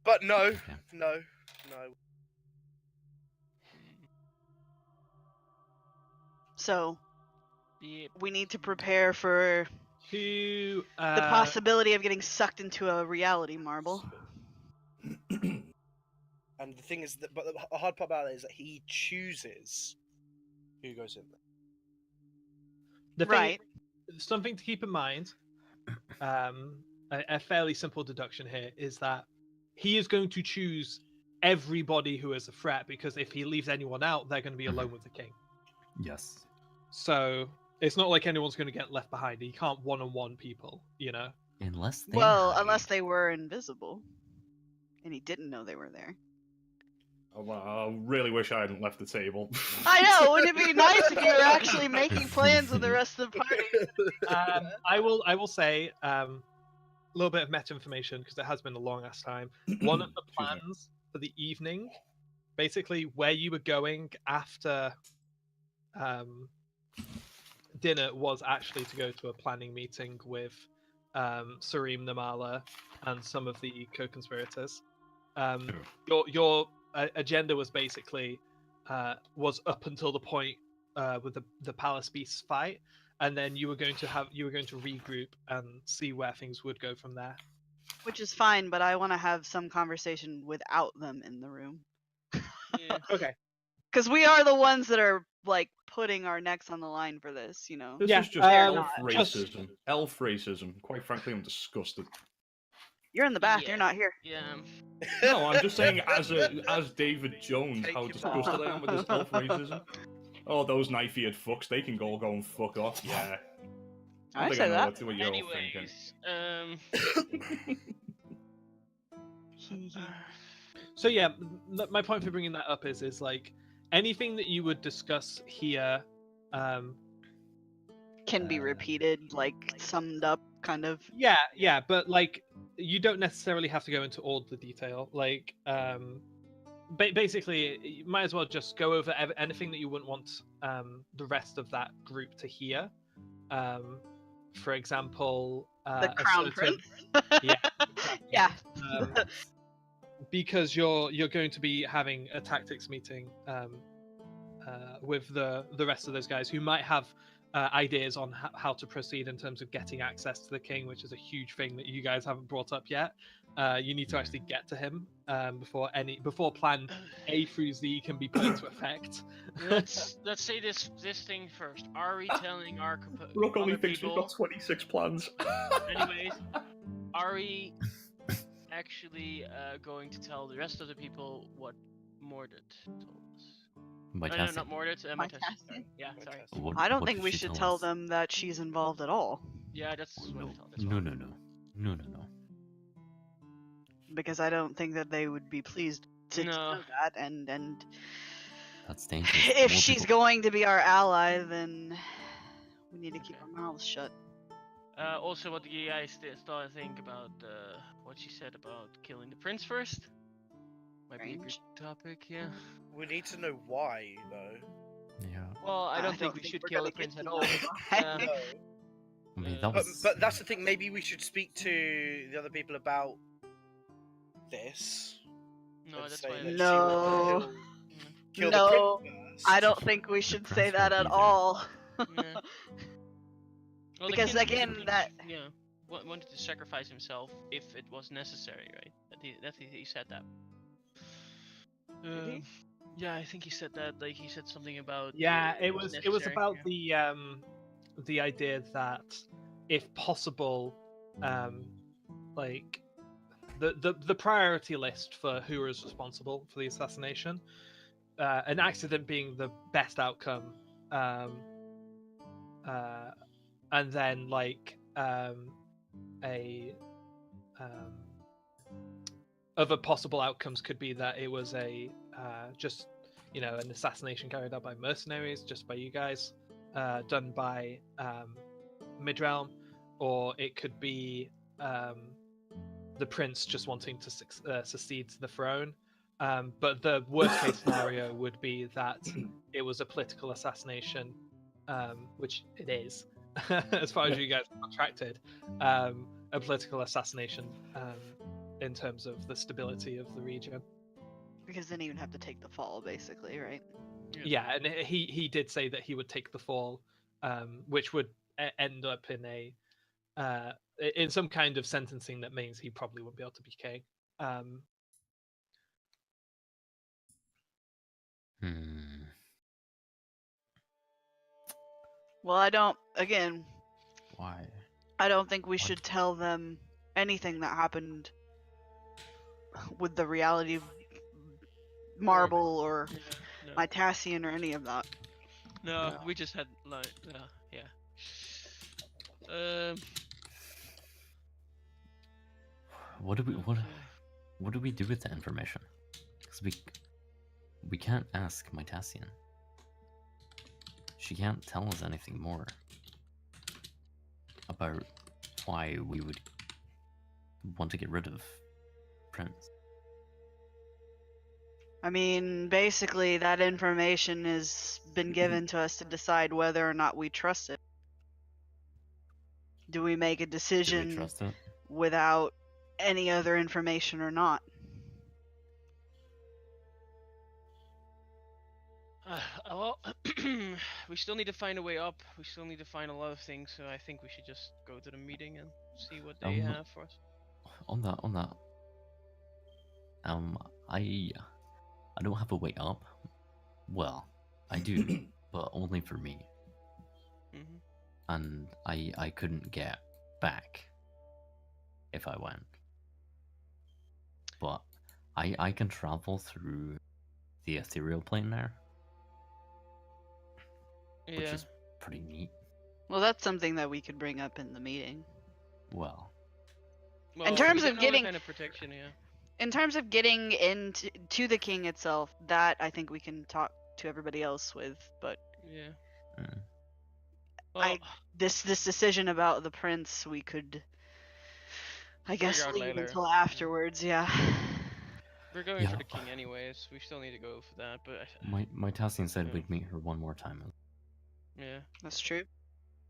But no, Okay. no. So Yep. we need to prepare for To the possibility of getting sucked into a reality marble. And the thing is that, but the hard part about it is that he chooses who goes in there. the thing, Right. something to keep in mind. A fairly simple deduction here is that he is going to choose everybody who is a threat, because if he leaves anyone out, they're going to be alone with the king. Yes. So it's not like anyone's going to get left behind. He can't one-on-one people, you know. Unless they Well, hide. unless they were invisible, and he didn't know they were there. Oh, well, I really wish I hadn't left the table. I know. Wouldn't it be nice if you were actually making plans with the rest of the party? I will say a little bit of meta information, because it has been a long ass time. One of the Excuse me. plans for the evening, basically where you were going after dinner, was actually to go to a planning meeting with Sareem Namala and some of the co-conspirators. Your agenda was basically was up until the point with the Palace Beasts fight, and then you were going to regroup and see where things would go from there. Which is fine, but I want to have some conversation without them in the room. Yeah. Okay. Because we are the ones that are like putting our necks on the line for this, you know. This Yeah, is just elf just- racism. Elf racism. Quite frankly, I'm disgusted. You're in the bath. Yeah. You're not here. Yeah. No, I'm just saying, as David Jones, Take how your disgusted I am with this elf racism. Oh, those knife-eared fucks, they can go and fuck off. Yeah. I think say know that. what you're all thinking. Anyways, So yeah, my point for bringing that up is like anything that you would discuss here, Can be repeated, like summed up, kind of. yeah, but like you don't necessarily have to go into all the detail. Like, basically, you might as well just go over anything that you wouldn't want the rest of that group to hear. For example, The Crown Prince. Yeah. Yeah. Because you're going to be having a tactics meeting with the rest of those guys who might have ideas on how to proceed in terms of getting access to the king, which is a huge thing that you guys haven't brought up yet. You need to actually get to him before plan A through Z can be put into effect. let's say this thing first. Are we telling our Rook only other thinks we've people? got 26 plans. Anyways, are we actually going to tell the rest of the people what Mordred told us? No, not Mordred. Mytassian? Yeah, sorry. I don't think we should tell them that she's involved at all. Yeah, that's what I thought. No. Because I don't think that they would be pleased to know that, and that's dangerous. If she's going to be our ally, then we need to keep our mouths shut. Also, what do you guys still think about what she said about killing the prince first? Might be a good topic, yeah. We need to know why, though. Yeah. Well, I don't think we should kill the prince at all. No. I mean, that was... but that's the thing. Maybe we should speak to the other people about this. No, that's say fine. that she No. will kill No, the prince I don't think we should say that at all. Well, Because again, wanted to sacrifice himself if it was necessary, right? He said that. Yeah, I think he said that. Like he said something about. Yeah, it was about yeah. the idea that if possible, like the priority list for who is responsible for the assassination, an accident being the best outcome, and then like other possible outcomes could be that it was a just an assassination carried out by mercenaries, just by you guys, done by Midrealm, or it could be the prince just wanting to succeed to the throne. But the worst case scenario would be that it was a political assassination, which it is, as far as you guys are contracted, a political assassination in terms of the stability of the region. Because then he would have to take the fall, basically, right? Yeah, and he did say that he would take the fall, which would end up in some kind of sentencing that means he probably wouldn't be able to be king. Well, I don't. Again. Why? I don't think we should tell them anything that happened with the reality of Marble or Mytassian or any of that. No, we just had like yeah. What do we do with the information? Because we can't ask Mytassian. She can't tell us anything more about why we would want to get rid of Prince. I mean, basically, that information has been given to us to decide whether or not we trust it. Do we make a decision Do we trust it? without any other information or not? Well, we still need to find a way up. We still need to find a lot of things. So I think we should just go to the meeting and see what they have for us. On that, I don't have a way up. Well, I do, but only for me. Mm-hmm. And I couldn't get back if I went. But I can travel through the ethereal plane there. Yeah. Which is pretty neat. Well, that's something that we could bring up in the meeting. Well, in terms we of don't know what getting kind of protection, yeah. in terms of getting into to the king itself, that I think we can talk to everybody else with, but yeah. Well, this decision about the prince we could, I guess, leave later. until afterwards. Yeah. We're going for the king anyways. We still need to go for that, but my Tassian said we'd meet her one more time. Yeah, that's true.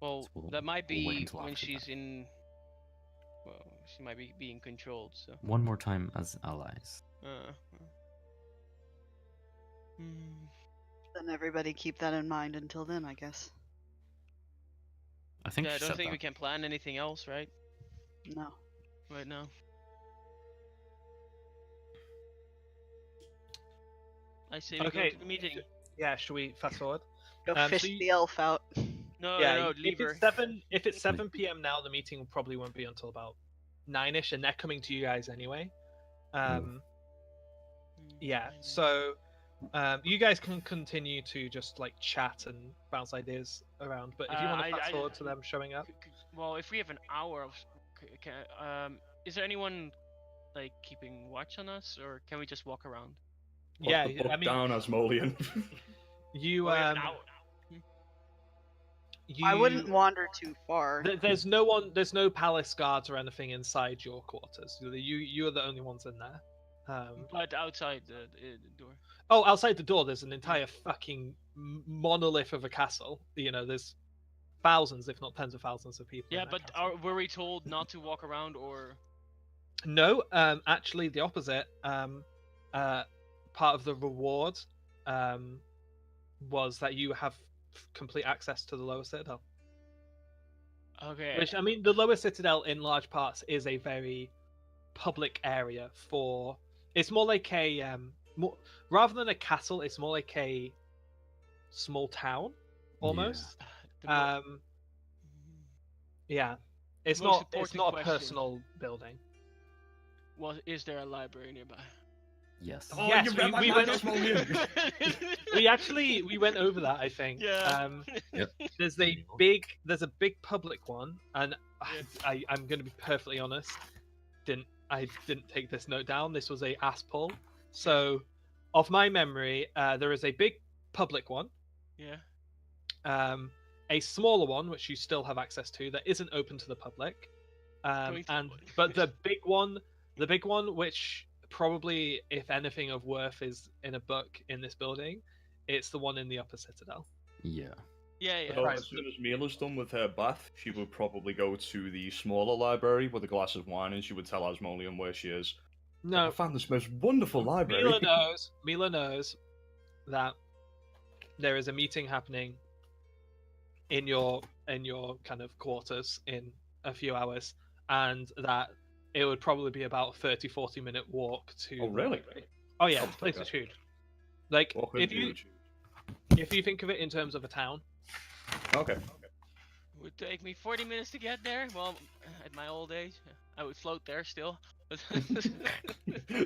Well, So that might we'll wait be until when after she's in. Well, she might be being controlled. So one more time as allies. Then everybody keep that in mind until then, I guess. I think. Yeah, I don't think we can plan anything else, right? No. Right now. I say we go to the meeting. Yeah, should we fast forward? Go fish the elf out. No, if it's 7 p.m. now, the meeting probably won't be until about 9ish, and they're coming to you guys anyway. Yeah, so you guys can continue to just like chat and bounce ideas around, but if you want to fast forward to them showing up. Well, if we have an hour, is there anyone like keeping watch on us, or can we just walk around? Yeah, I mean, down Asmolean. You I wouldn't wander too far. There's no palace guards or anything inside your quarters. You are the only ones in there. But outside the door. Oh, outside the door, there's an entire fucking monolith of a castle. You know, there's thousands, if not tens of thousands of people. Yeah, but were we told not to walk around, or? No, actually, the opposite. Part of the reward was that you have complete access to the lower citadel. Okay. Which, I mean, the lower citadel in large parts is a very public area for. It's more like a rather than a castle, it's more like a small town almost. Yeah. It's not a personal building. Well, is there a library nearby? Yes. Oh, yes, you read my we went over that, I think. Yeah. There's a big public one, and I'm going to be perfectly honest. I didn't take this note down. This was a ass pull. So, of my memory, there is a big public one. Yeah. A smaller one, which you still have access to, that isn't open to the public. But the big one, which probably, if anything of worth is in a book in this building, it's the one in the upper citadel. Yeah. Yeah. So as soon as Mila's done with her bath, she would probably go to the smaller library with a glass of wine, and she would tell Asmolean where she is. No, I found this most wonderful library. Mila knows that there is a meeting happening in your kind of quarters in a few hours, and that it would probably be about a 30-40 minute walk to. Oh really? Oh yeah, this place is huge. Like if you think of it in terms of a town. Okay. It would take me 40 minutes to get there. Well, at my old age, I would float there still.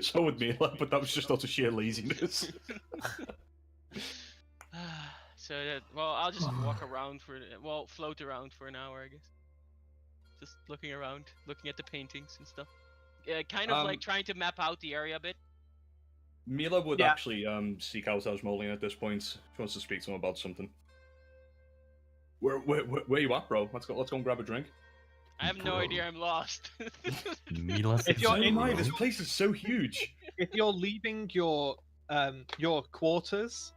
So would Mila, but that was just out of sheer laziness. I'll just walk around float around for an hour, I guess. Just looking around, looking at the paintings and stuff. Yeah, kind of like trying to map out the area a bit. Mila would actually seek out Asmolean at this point. She wants to speak to him about something. Where you at, bro? Let's go and grab a drink. I have no idea. I'm lost. If you're in this place is so huge. If you're leaving your quarters,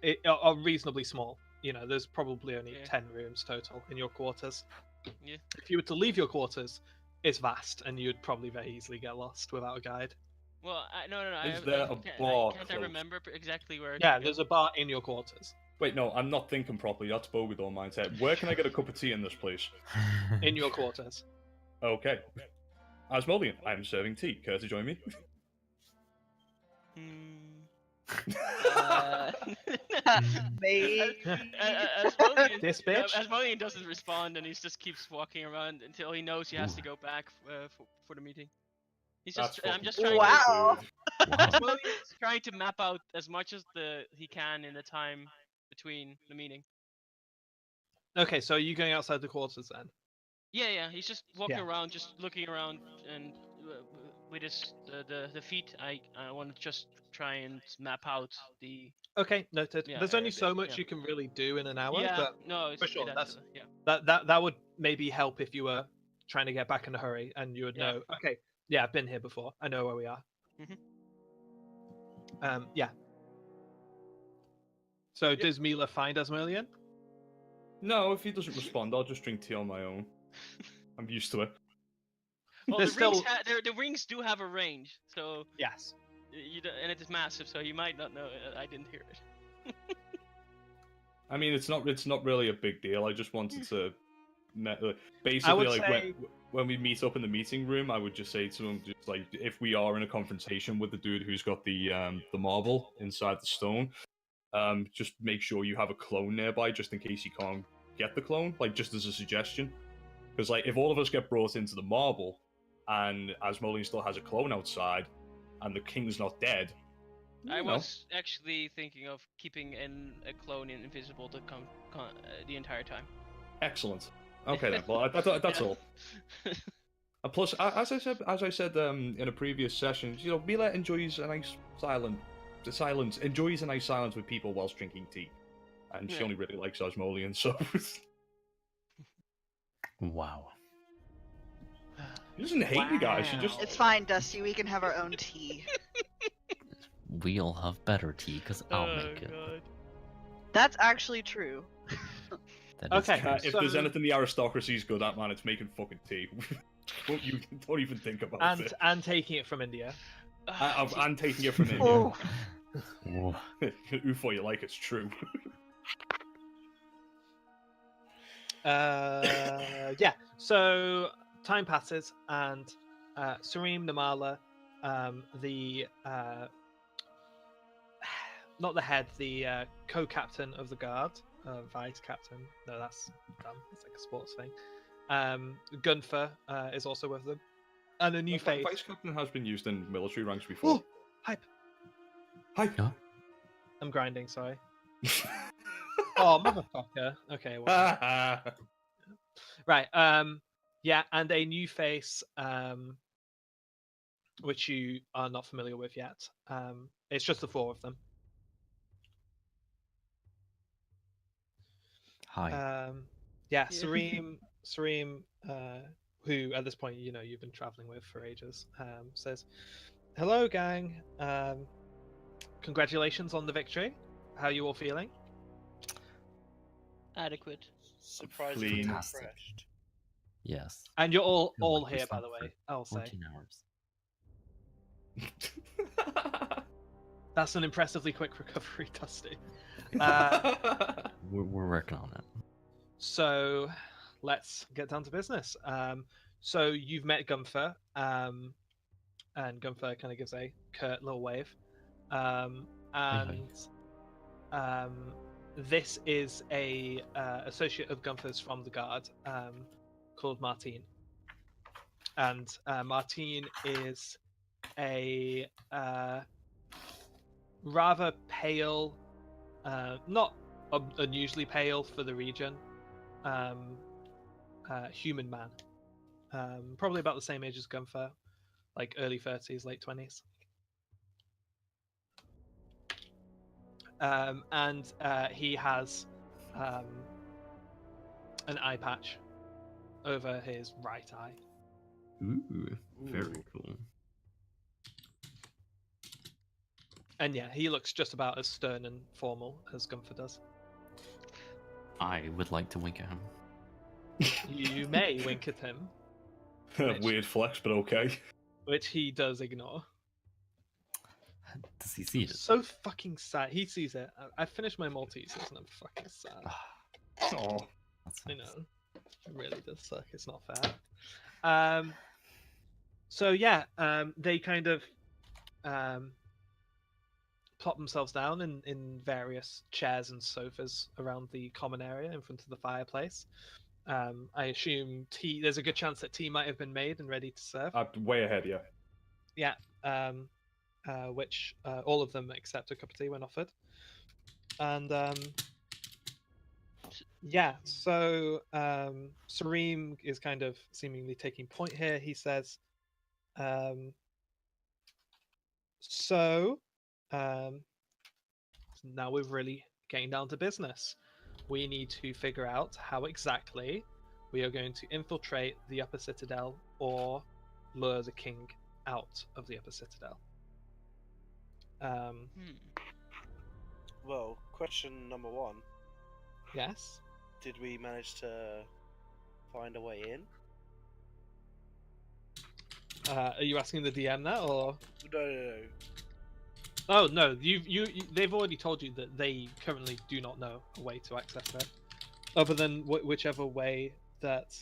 it are reasonably small. You know, there's probably only 10 rooms total in your quarters. Yeah. If you were to leave your quarters, it's vast, and you'd probably very easily get lost without a guide. Well, no. Is there a bar Can't I close? remember exactly where? Yeah, there's a bar in your quarters. Wait, no, I'm not thinking properly. That's Bogador mindset. Where can I get a cup of tea in this place? In your quarters. Okay. Asmodean, I am serving tea. Care to join me? Maybe. Asmodean doesn't respond, and he just keeps walking around until he knows he has to go back for the meeting. He's just. I'm just trying. Wow. Asmodean's trying to map out as much as he can in the time between the meeting. Okay, so are you going outside the quarters then? Yeah. He's just walking around, just looking around, and with his the feet, I want to just try and map out the. Okay, noted. Yeah, There's only so much you can really do in an hour, but for sure, that would maybe help if you were trying to get back in a hurry and you would know. Okay, yeah, I've been here before. I know where we are. Yeah. So does Mila find Asmodean? No, if he doesn't respond, I'll just drink tea on my own. I'm used to it. Well, the rings do have a range, so yes, and it is massive, so you might not know. I didn't hear it. I mean, it's not really a big deal. I just wanted to basically like when we meet up in the meeting room, I would just say to him, just like if we are in a confrontation with the dude who's got the marble inside the stone, just make sure you have a clone nearby just in case you can't get the clone, like just as a suggestion. Because like if all of us get brought into the marble and Asmodean still has a clone outside and the king's not dead, I was actually thinking of keeping a clone invisible to the entire time. Excellent. Okay then. Well, that's all. And plus, as I said in a previous session, you know, Mila enjoys a nice enjoys a nice silence with people whilst drinking tea, and she only really likes Asmodean, so. Wow. She doesn't hate you guys. She just. It's fine, Dusty. We can have our own tea. We'll have better tea because I'll make it. God. That's actually true. Okay. If there's anything the aristocracy's good at, man, it's making fucking tea. don't even think about it. And taking it from India. And taking it from India. Oh. Ufo, you like it's true. Yeah. So time passes, and Sareem Namala, the not the head, the co-captain of the guard, vice captain. No, that's dumb. It's like a sports thing. Gunther is also with them, and a new face. Vice captain has been used in military ranks before. Oh, hype. Huh? I'm grinding. Sorry. Oh, motherfucker. Okay. Well, right. Yeah, and a new face, which you are not familiar with yet. It's just the four of them. Hi. Yeah, Sareem, who at this point you've been traveling with for ages, says, "Hello, gang. Congratulations on the victory. How are you all feeling?" Adequate. Surprisingly Fantastic. refreshed. Yes. And you're all Like we here, by slept the way. for I'll say 14 hours. that's an impressively quick recovery, Dusty. We're working on it. So let's get down to business. So you've met Gunther, and Gunther kind of gives a curt little wave. This is a associate of Gunther's from the guard, called Martine. And Martine is a rather pale, not unusually pale for the region, human man. Probably about the same age as Gunther, like early 30s, late 20s. And he has an eye patch over his right eye. Ooh, very cool. And yeah, he looks just about as stern and formal as Gunther does. I would like to wink at him. You may wink at him. Weird flex, but okay. Which he does ignore. Does he see it? So fucking sad. He sees it. I finished my Maltesers and I'm fucking sad. Oh, I know. It really does suck. It's not fair. So yeah, they kind of plop themselves down in various chairs and sofas around the common area in front of the fireplace. I assume tea. There's a good chance that tea might have been made and ready to serve. way ahead, yeah. Yeah. Which all of them accept a cup of tea when offered. And yeah, so Sareem is kind of seemingly taking point here. He says, so now we're really getting down to business. We need to figure out how exactly we are going to infiltrate the Upper Citadel or lure the king out of the Upper Citadel. Well, question number one. Yes? Did we manage to find a way in? Are you asking the DM that, or? No. Oh no, they've already told you that they currently do not know a way to access it, other than whichever way that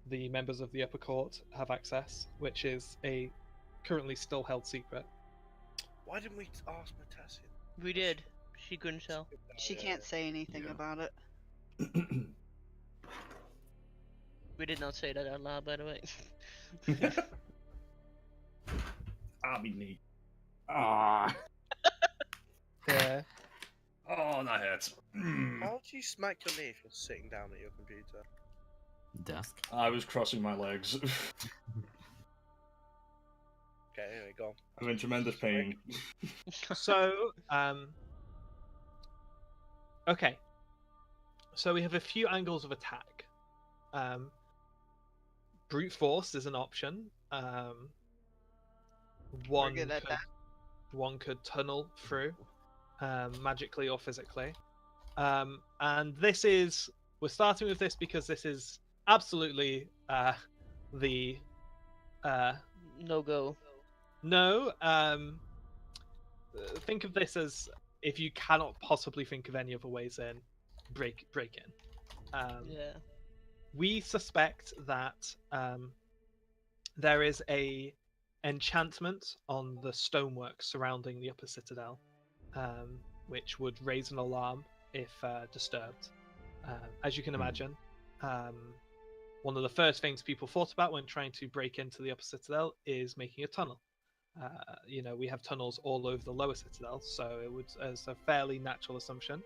the members of the upper court have access, which is a currently still held secret. Why didn't we ask Matassia? We did. She couldn't tell. She can't say anything about it. We did not say that out loud, by the way. I'll be neat. Ah. Yeah. Oh, that hurts. How do you smack your knee if you're sitting down at your computer? Desk. I was crossing my legs. Okay, anyway, go on. I'm in tremendous pain. So, okay. So we have a few angles of attack. Brute force is an option. One could tunnel through, magically or physically. And we're starting with this because this is absolutely the no-go. No, think of this as if you cannot possibly think of any other ways in, break in. Yeah. We suspect that there is a enchantment on the stonework surrounding the Upper Citadel, which would raise an alarm if disturbed. As you can imagine, one of the first things people thought about when trying to break into the Upper Citadel is making a tunnel. We have tunnels all over the Lower Citadel, so it would, as a fairly natural assumption,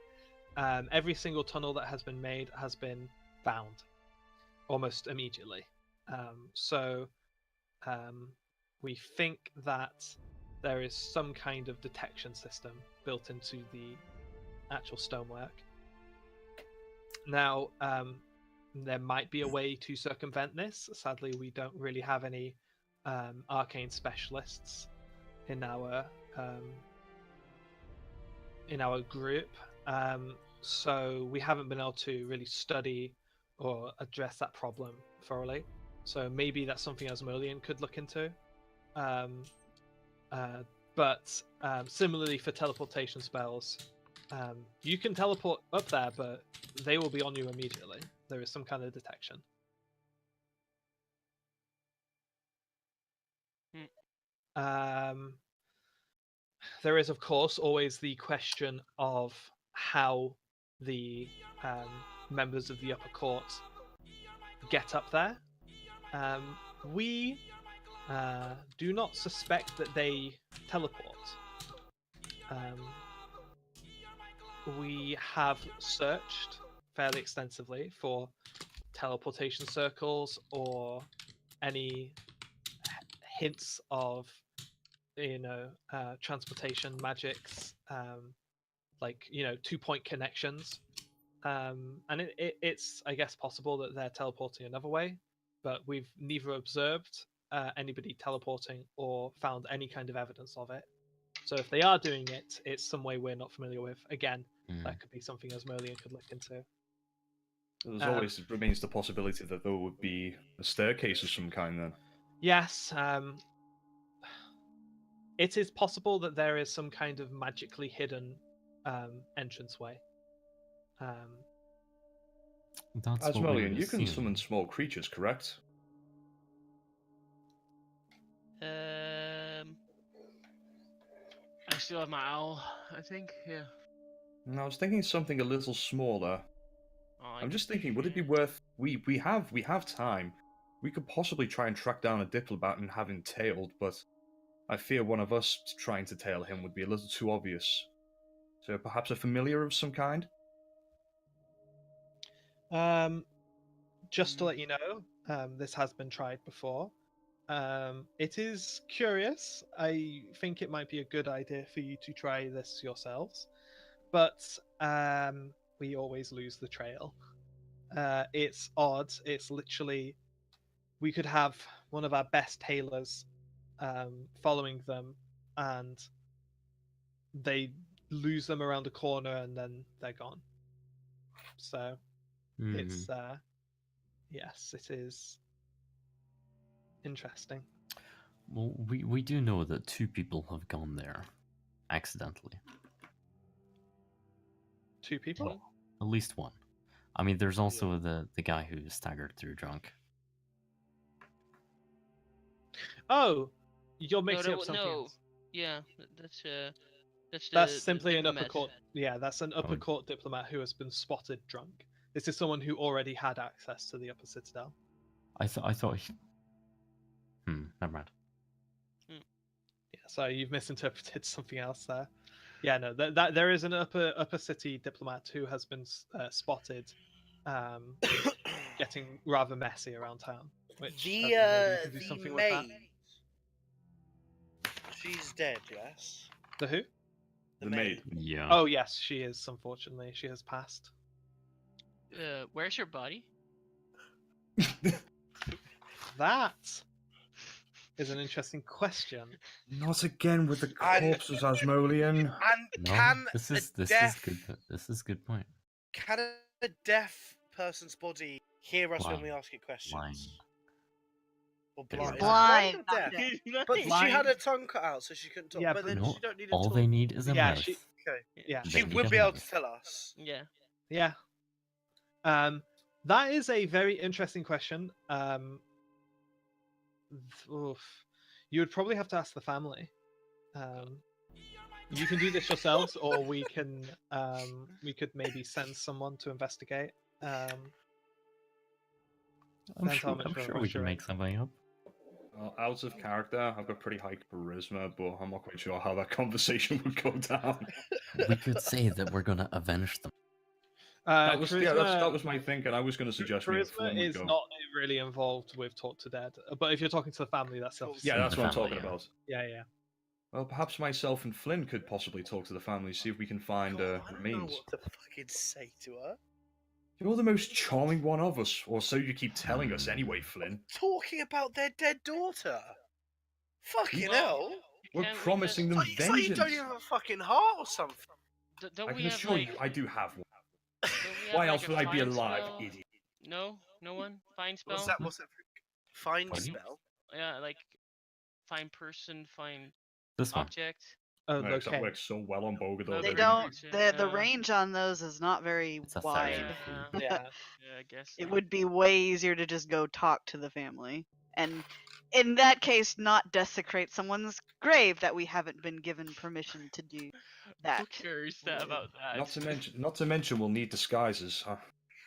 every single tunnel that has been made has been found almost immediately. We think that there is some kind of detection system built into the actual stonework. Now, there might be a way to circumvent this. Sadly, we don't really have any arcane specialists in our group, so we haven't been able to really study or address that problem thoroughly. So maybe that's something Asmodean could look into. But similarly for teleportation spells, you can teleport up there, but they will be on you immediately. There is some kind of detection. There is, of course, always the question of how the members of the upper court get up there. We do not suspect that they teleport. We have searched fairly extensively for teleportation circles or any hints of transportation magics, like 2-point connections, and it's I guess possible that they're teleporting another way, but we've neither observed anybody teleporting or found any kind of evidence of it. So if they are doing it, it's some way we're not familiar with. Again, that could be something Asmodean could look into. There's always remains the possibility that there would be a staircase of some kind then. Yes. It is possible that there is some kind of magically hidden entranceway. That's what we Asmolian, you can assume. summon small creatures, correct? I still have my owl, I think. Yeah. And I was thinking something a little smaller. Oh, I'm just thinking, would it be worth? We have time. We could possibly try and track down a diplomat and have him tailed, but I fear one of us trying to tail him would be a little too obvious. So perhaps a familiar of some kind? Just to let you know, this has been tried before. It is curious. I think it might be a good idea for you to try this yourselves, but we always lose the trail. It's odd. It's literally, we could have one of our best tailors following them, and they lose them around the corner, and then they're gone. So it's yes, it is interesting. Well, we do know that 2 people have gone there accidentally. 2 people? Well, at least one. I mean, there's also the guy who staggered through drunk. Oh, you're mixing up something else. Yeah, That's simply an diplomat. upper court. Yeah, that's an upper court diplomat who has been spotted drunk. This is someone who already had access to the upper citadel. I thought he... never mind. Yeah, so you've misinterpreted something else there. Yeah, no, that there is an upper city diplomat who has been spotted getting rather messy around town. Which maybe you can do something with that. She's dead, yes. The who? The maid. Yeah. Oh yes, she is. Unfortunately, she has passed. Where's your body? That is an interesting question. Not again with the corpses, Asmolian. And No, can this is good. This is a good point. Can a deaf person's body hear us when Blind. we ask it questions? Blind. Or They're blind? blind. Is it blind or deaf? But Blind. she had her tongue cut out, so she couldn't talk. Yeah, but then No, she don't need to all talk. they need is a Yeah, mouth. she- Okay. Yeah, They She need would a be able to mouth. tell us. Yeah. yeah. That is a very interesting question. You would probably have to ask the family. You can do this yourselves, or we could maybe send someone to investigate. I'm Depends how sure, much I'm of a sure we rush can you're make in. something up. Out of character, I've got pretty high charisma, but I'm not quite sure how that conversation would go down. We could say that we're gonna avenge them. that Charisma, was my thinking. I was going to suggest me and charisma Flynn would is go. not really involved with Talk to Dead, but if you're talking to the family, that's self. Yeah, that's The what I'm family, talking yeah. about. Yeah. Well, perhaps myself and Flynn could possibly talk to the family, see if we can find God, I don't know remains. what to fucking say to her. You're the most charming one of us, or so you keep telling us anyway, Flynn. Talking about their dead daughter. Fucking hell. We're Can't we promising them It's like you vengeance. don't even have a fucking heart or something. Don't I we can have assure like? you, I do have one. Don't we have, Why like, else a would I be find alive, spell? idiot? No one. Find spell. What's that? Find Pardon? spell? Yeah, like find person, find This one. object. Oh, That okay. works so well on Bogador. No, They They don't. do. The range on those is not very It's a wide. thousand feet. Yeah. Yeah, I guess. It so. would be way easier to just go talk to the family, and in that case, not desecrate someone's grave that we haven't been given permission to do that. Who cares about that? Not to mention, we'll need disguises.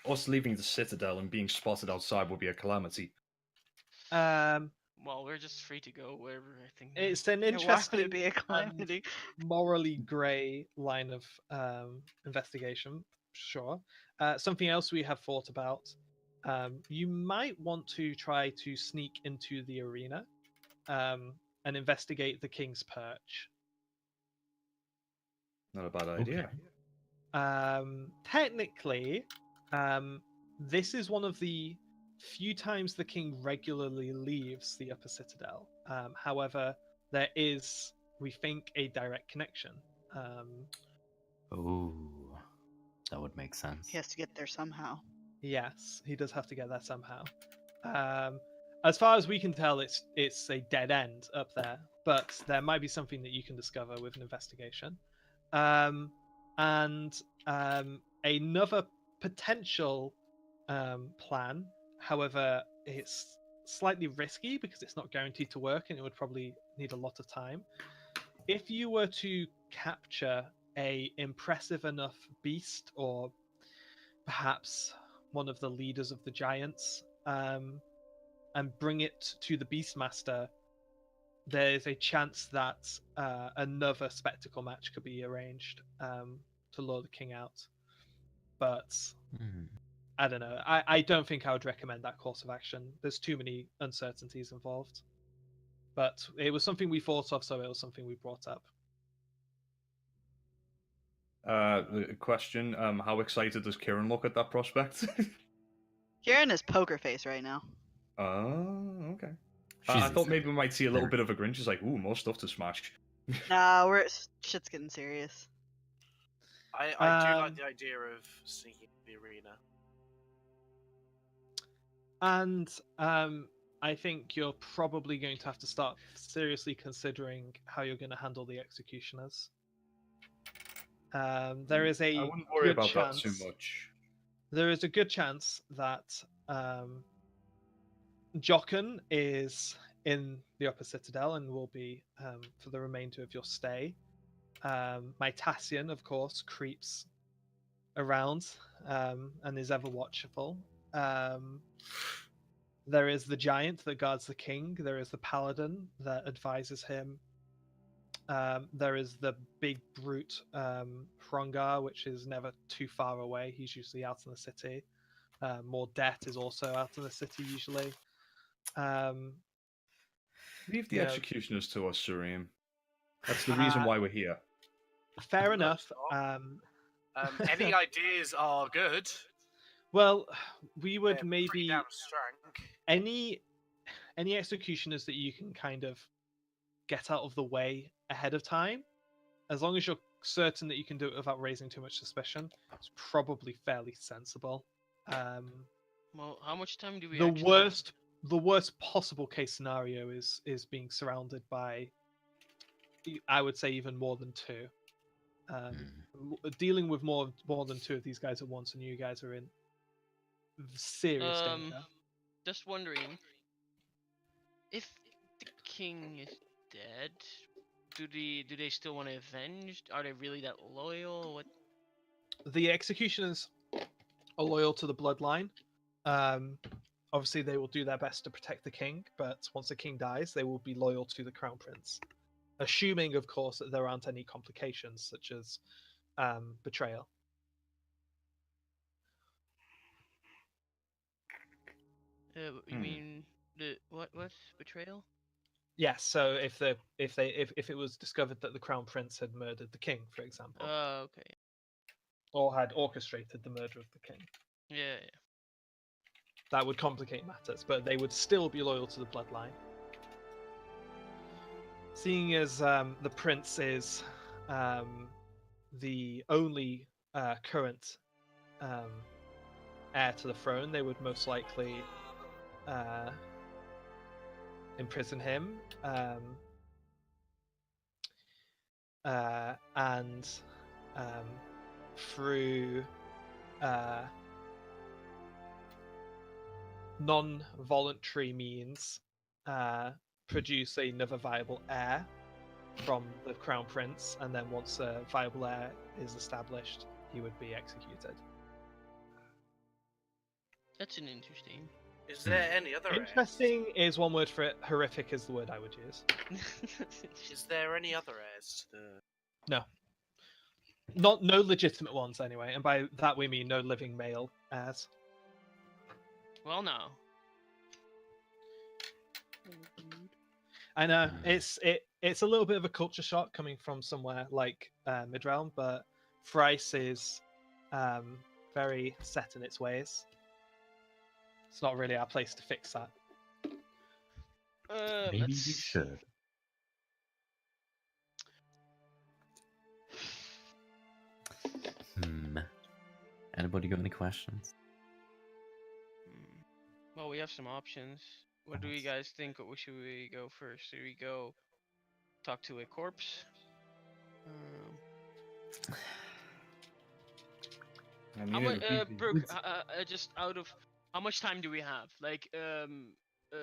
Us leaving the citadel and being spotted outside will be a calamity. Well, we're just free to go wherever I think. It's an Yeah, why would interesting it be a and calamity? morally grey line of investigation. Sure. Something else we have thought about. You might want to try to sneak into the arena and investigate the King's Perch. Not a bad idea. Technically, this is one of the few times the king regularly leaves the upper citadel. However, there is, we think, a direct connection. Oh, that would make sense. He has to get there somehow. Yes, he does have to get there somehow. as far as we can tell, it's a dead end up there, but there might be something that you can discover with an investigation. And another potential plan, however, it's slightly risky because it's not guaranteed to work and it would probably need a lot of time. If you were to capture a impressive enough beast, or perhaps one of the leaders of the giants, and bring it to the Beastmaster, there is a chance that another spectacle match could be arranged to lure the king out. But I don't know. I don't think I would recommend that course of action. There's too many uncertainties involved. But it was something we thought of, so it was something we brought up. Question: how excited does Kieran look at that prospect? Kieran is poker face right now. Oh, okay. I thought maybe we might see a little bit of a grin. She's like, "Ooh, more stuff to smash." Nah, shit's getting serious. I do like the idea of sneaking the arena. And I think you're probably going to have to start seriously considering how you're going to handle the executioners. There is a I wouldn't worry about chance, that too much. There is a good chance that Jockin is in the Upper Citadel and will be for the remainder of your stay. Mytasian, of course, creeps around and is ever watchful. There is the giant that guards the king. There is the paladin that advises him. There is the big brute Hrongar, which is never too far away. He's usually out in the city. Mordet is also out in the city usually. Leave the executioners to us, Surim. That's the reason why we're here. Fair enough. Any ideas are good. Well, we would They're maybe pretty damn strong. any executioners that you can kind of get out of the way ahead of time, as long as you're certain that you can do it without raising too much suspicion, it's probably fairly sensible. Well, how much time do we? The worst possible case scenario is being surrounded by, I would say, even more than two. Dealing with more than two of these guys at once, and you guys are in serious danger. Just wondering, if the king is dead, do they still want to avenge? Are they really that loyal? What? The executioners are loyal to the bloodline. Obviously, they will do their best to protect the king, but once the king dies, they will be loyal to the crown prince, assuming, of course, that there aren't any complications such as betrayal. You mean the what's betrayal? Yes. So if it was discovered that the crown prince had murdered the king, for example, okay, or had orchestrated the murder of the king, yeah. that would complicate matters. But they would still be loyal to the bloodline. Seeing as the prince is the only current heir to the throne, they would most likely imprison him and through non-voluntary means produce another viable heir from the crown prince, and then once a viable heir is established, he would be executed. That's an interesting. Is there any other Interesting is one word for it. Horrific is the word I would use. Is there any other heirs to the... No. No legitimate ones, anyway. And by that we mean no living male heirs. Well, no. I know it's a little bit of a culture shock coming from somewhere like Midrealm, but Thrice is very set in its ways. It's not really our place to fix that. Maybe we should. Anybody got any questions? Well, we have some options. What do you guys think? Or should we go first? Should we go talk to a corpse? I How mean, much, it would be Brooke? Just out of how much time do we have? Like,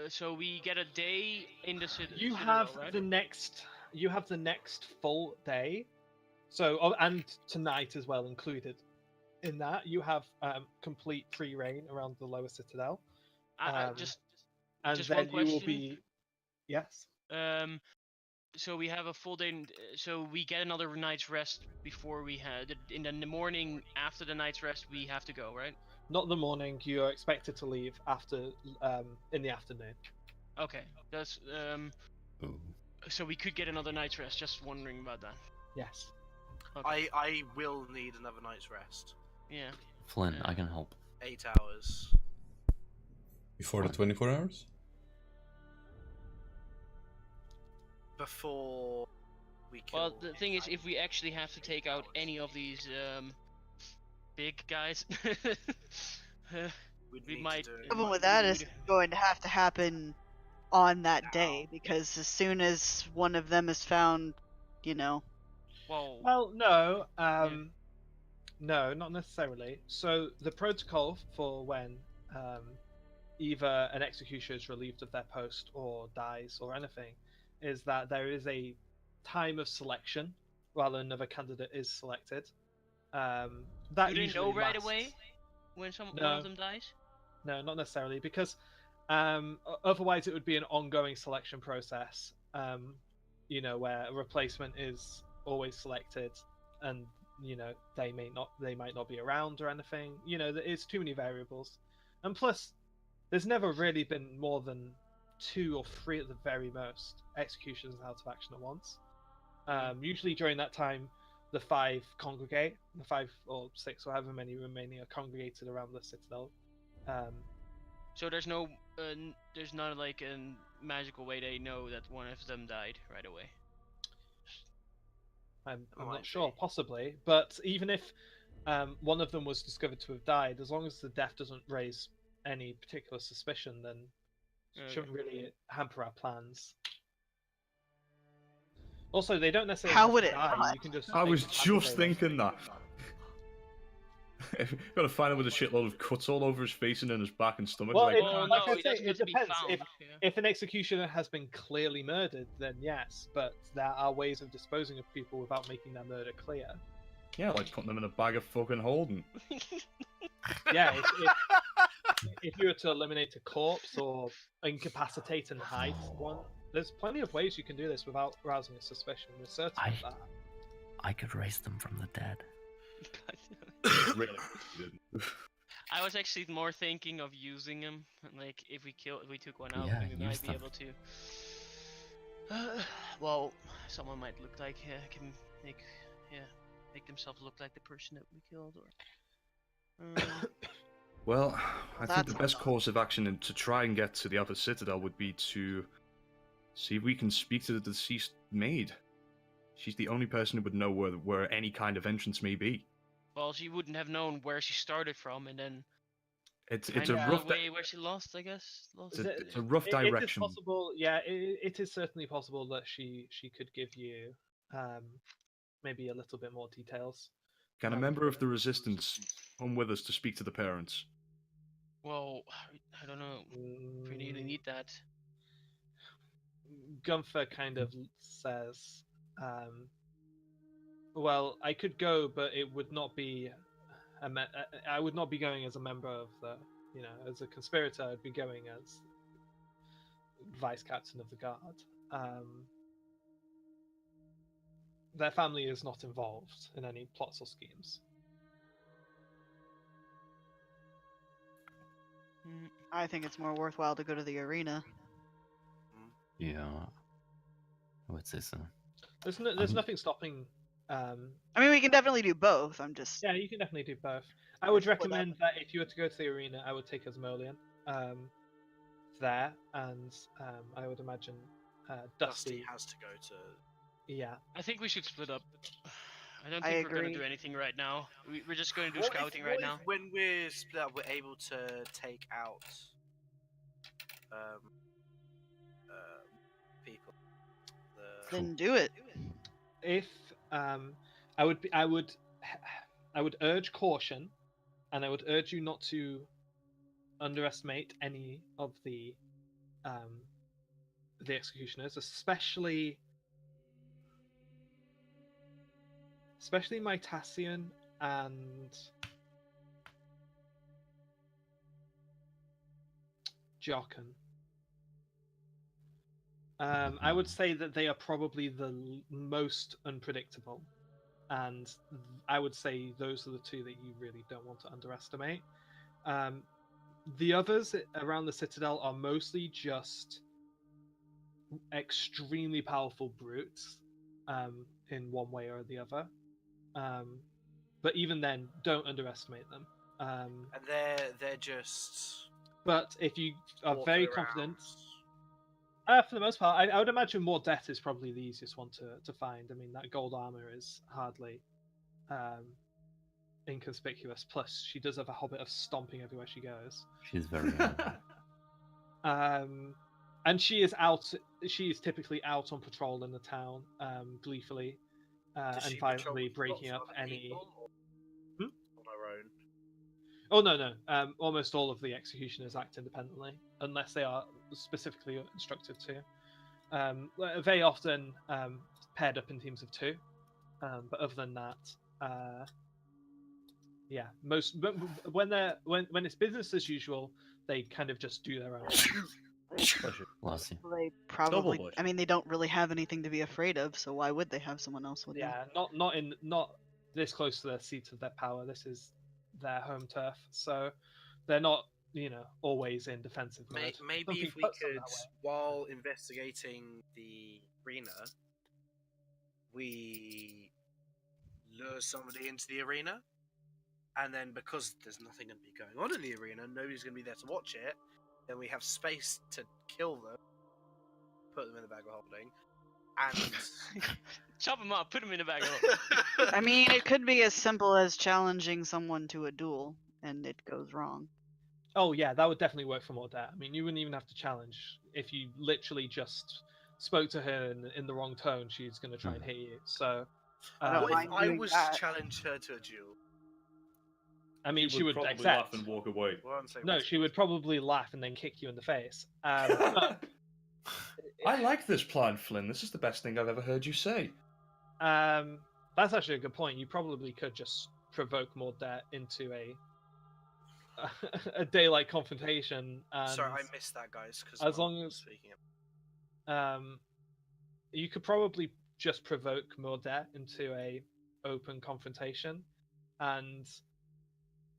so we get a day in the You citadel, have right? the next. You have the next full day. So and tonight as well included. In that, you have complete free reign around the lower citadel. Just and just then one question. you will be. Yes. So we have a full day. So we get another night's rest before we had. In the morning after the night's rest, we have to go, right? Not the morning. You are expected to leave after in the afternoon. Okay, that's So we could get another night's rest. Just wondering about that. Yes. Okay. I will need another night's rest. Yeah. Flynn, I can help. 8 hours. Before the 24 hours? Before we kill. Well, the thing is, if we actually have to take out any of these big guys, we might. The problem with that is going to happen on that day, because as soon as one of them is found, you know. Well, no. No, not necessarily. So the protocol for when either an executioner is relieved of their post or dies or anything is that there is a time of selection while another candidate is selected. That Do they know right away when one of them dies? No, not necessarily, because otherwise it would be an ongoing selection process. Where a replacement is always selected, and they might not be around or anything. It's too many variables, and plus, there's never really been more than 2 or 3 at the very most executions out of action at once. Usually during that time, the 5 congregate, the 5 or 6 or however many remaining are congregated around the citadel. So there's not like a magical way they know that one of them died right away. I'm not sure, possibly, but even if one of them was discovered to have died, as long as the death doesn't raise any particular suspicion, then it shouldn't really hamper our plans. Also, they don't necessarily How have would to it die. not? You can just I was take just them. thinking that. Gotta find him with a shitload of cuts all over his face and in his back and stomach. Well, like, like I he say, doesn't it have to be depends. found, If an executioner has been clearly murdered, then yes, but there are ways of disposing of people without making their murder clear. yeah, like putting them in a bag of fucking holding. Yeah, if you were to eliminate a corpse or incapacitate and hide one, there's plenty of ways you can do this without rousing a suspicion. We're certain of that. I could raise them from the dead. Really? I was actually more thinking of using him. Like, if we took one out, Yeah, we might use be them. able to. Well, someone might look like can make themselves look like the person that we killed, or. Well, I think the That's best course of action to try and get to the other citadel would be to see if we can speak to the deceased maid. She's the only person who would know where any kind of entrance may be. Well, she wouldn't have known where she started from, and then It's a kinda rough the way where she lost, I guess. it's a rough It direction. is possible. Yeah, it is certainly possible that she could give you maybe a little bit more details. Can a member of the resistance come with us to speak to the parents? Well, I don't know. If we really need that. Gunther kind of says, "Well, I could go, but it would not be. I would not be going as a member of the, as a conspirator. I'd be going as vice captain of the guard. Their family is not involved in any plots or schemes." I think it's more worthwhile to go to the arena. Yeah. I would say so. There's nothing stopping. I mean, we can definitely do both. I'm just. Yeah, you can definitely do both. I would Split up. recommend that if you were to go to the arena, I would take Asmodean there, and I would imagine Dusty. has to go to. Yeah. I think we should split up. I don't I think we're gonna agree. do anything right now. We're just gonna do What if- scouting what right if now. When we're split up, we're able to take out Then do it. If I would urge caution, and I would urge you not to underestimate any of the executioners, especially Mytasian and Jockin. I would say that they are probably the most unpredictable, and I would say those are the two that you really don't want to underestimate. The others around the Citadel are mostly just extremely powerful brutes, in one way or the other. But even then, don't underestimate them. And they're just. But if you are very confident, for the most part, I would imagine more death is probably the easiest one to find. I mean, that gold armor is hardly inconspicuous. Plus, she does have a habit of stomping everywhere she goes. She's very. And she is out. She is typically out on patrol in the town, gleefully and violently breaking up any. On her own. Oh no. Almost all of the executioners act independently, unless they are specifically instructed to. Very often paired up in teams of two, but other than that, yeah, when it's business as usual, they kind of just do their own. They probably. I mean, they don't really have anything to be afraid of, so why would they have someone else with them? Yeah, not this close to the seat of their power. This is their home turf, so they're not, always in defensive mode. Maybe if we could, while investigating the arena, we lure somebody into the arena, and then because there's nothing going to be going on in the arena, nobody's going to be there to watch it, then we have space to kill them, put them in the bag of holding, and chop them up, put them in a bag of holding. I mean, it could be as simple as challenging someone to a duel, and it goes wrong. Oh yeah, that would definitely work for Mordet. I mean, you wouldn't even have to challenge. If you literally just spoke to her in the wrong tone, she's going to try and hit you. So, what if I was to challenge her to a duel? I mean, she would probably accept. laugh and walk away. No, she would probably laugh and then kick you in the face. I like this plan, Flynn. This is the best thing I've ever heard you say. That's actually a good point. You probably could just provoke Mordet into a daylight confrontation. And sorry, I missed that, guys. As long as you could probably just provoke Mordet into a open confrontation, and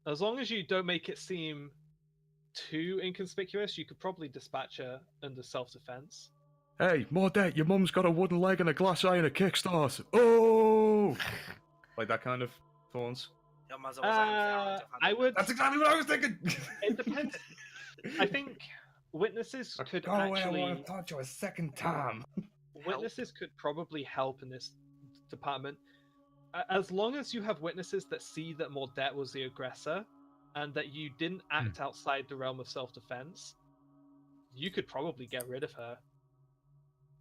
as long as you don't make it seem too inconspicuous, you could probably dispatch her under self-defense. Hey, Mordet, your mum's got a wooden leg and a glass eye and a kickstart. Oh! Like that kind of taunts. I would. That's exactly what I was thinking! It depends. I think witnesses could Go away, actually. I want to touch you a second time. Witnesses could probably help in this department. As long as you have witnesses that see that Mordet was the aggressor and that you didn't act outside the realm of self-defense, you could probably get rid of her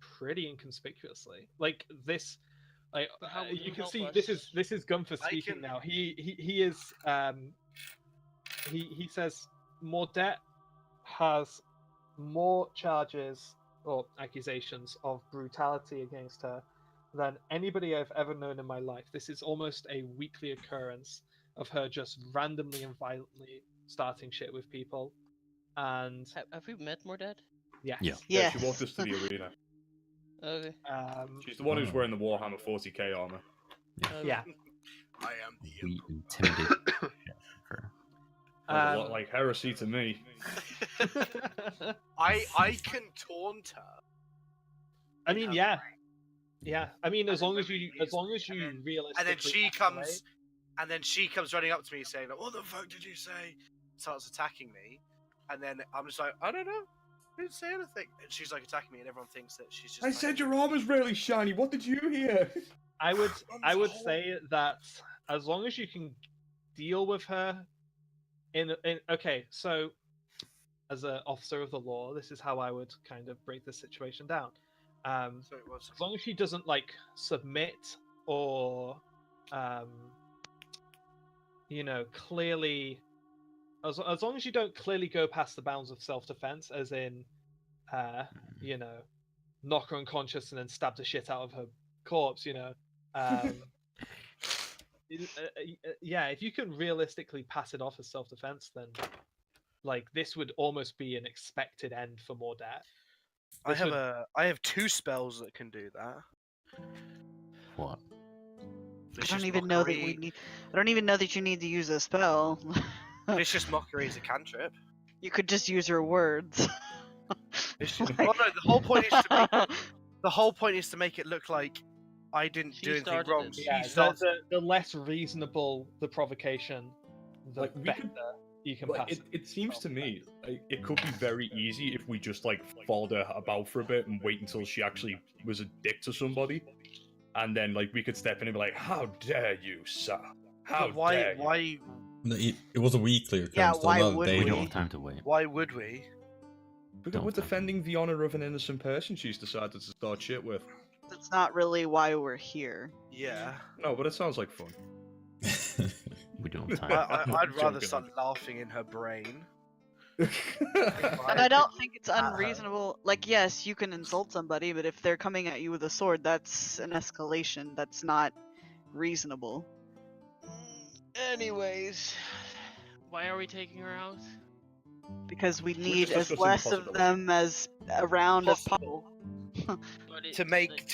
pretty inconspicuously. Like this, you can see this is Gunther speaking now. He is he says Mordet has more charges or accusations of brutality against her than anybody I've ever known in my life. This is almost a weekly occurrence of her just randomly and violently starting shit with people. And have we met Mordet? Yes. Yeah, she walked us to the arena. Okay. She's the one who's wearing the Warhammer 40k armor. Yeah. I am the We intimidate her. Sounds a lot like heresy to me. I can taunt her. I mean, yeah. Yeah, I mean, as long as you realistically. And then she comes running up to me saying, "What the fuck did you say?" Starts attacking me, and then I'm just like, "I don't know, I didn't say anything." And she's like attacking me, and everyone thinks that she's just. I said your armor's really shiny. What did you hear? I would say that as long as you can deal with her, okay, so as an officer of the law, this is how I would kind of break the situation down. So it was. As long as she doesn't like submit or, clearly, as long as you don't clearly go past the bounds of self-defense, as in, knock her unconscious and then stab the shit out of her corpse, if you can realistically pass it off as self-defense, then like this would almost be an expected end for Mordet. I have 2 spells that can do that. What? I don't even know that I don't even know that you need to use a spell. Vicious Mockery is a cantrip. You could just use your words. Well, no, the whole point is to make the whole point is to make it look like I didn't do anything wrong. Yeah, the less reasonable the provocation, the better you can pass it seems to me like, it could be very easy if we just like followed her about for a bit and wait until she actually was a dick to somebody, and then like we could step in and be like, "How dare you, sir? How dare you?" Why? It was a weekly occurrence. Yeah, why not a would daily. We don't have time to wait. Why would we? Because we're defending the honor of an innocent person she's decided to start shit with. That's not really why we're here. Yeah. No, but it sounds like fun. We don't have time. I'd rather start laughing in her brain. And I don't think it's unreasonable. Like, yes, you can insult somebody, but if they're coming at you with a sword, that's an escalation. That's not reasonable. Anyways, why are we taking her out? Because we just need as discussing less of possibilities. them as around as possible. To make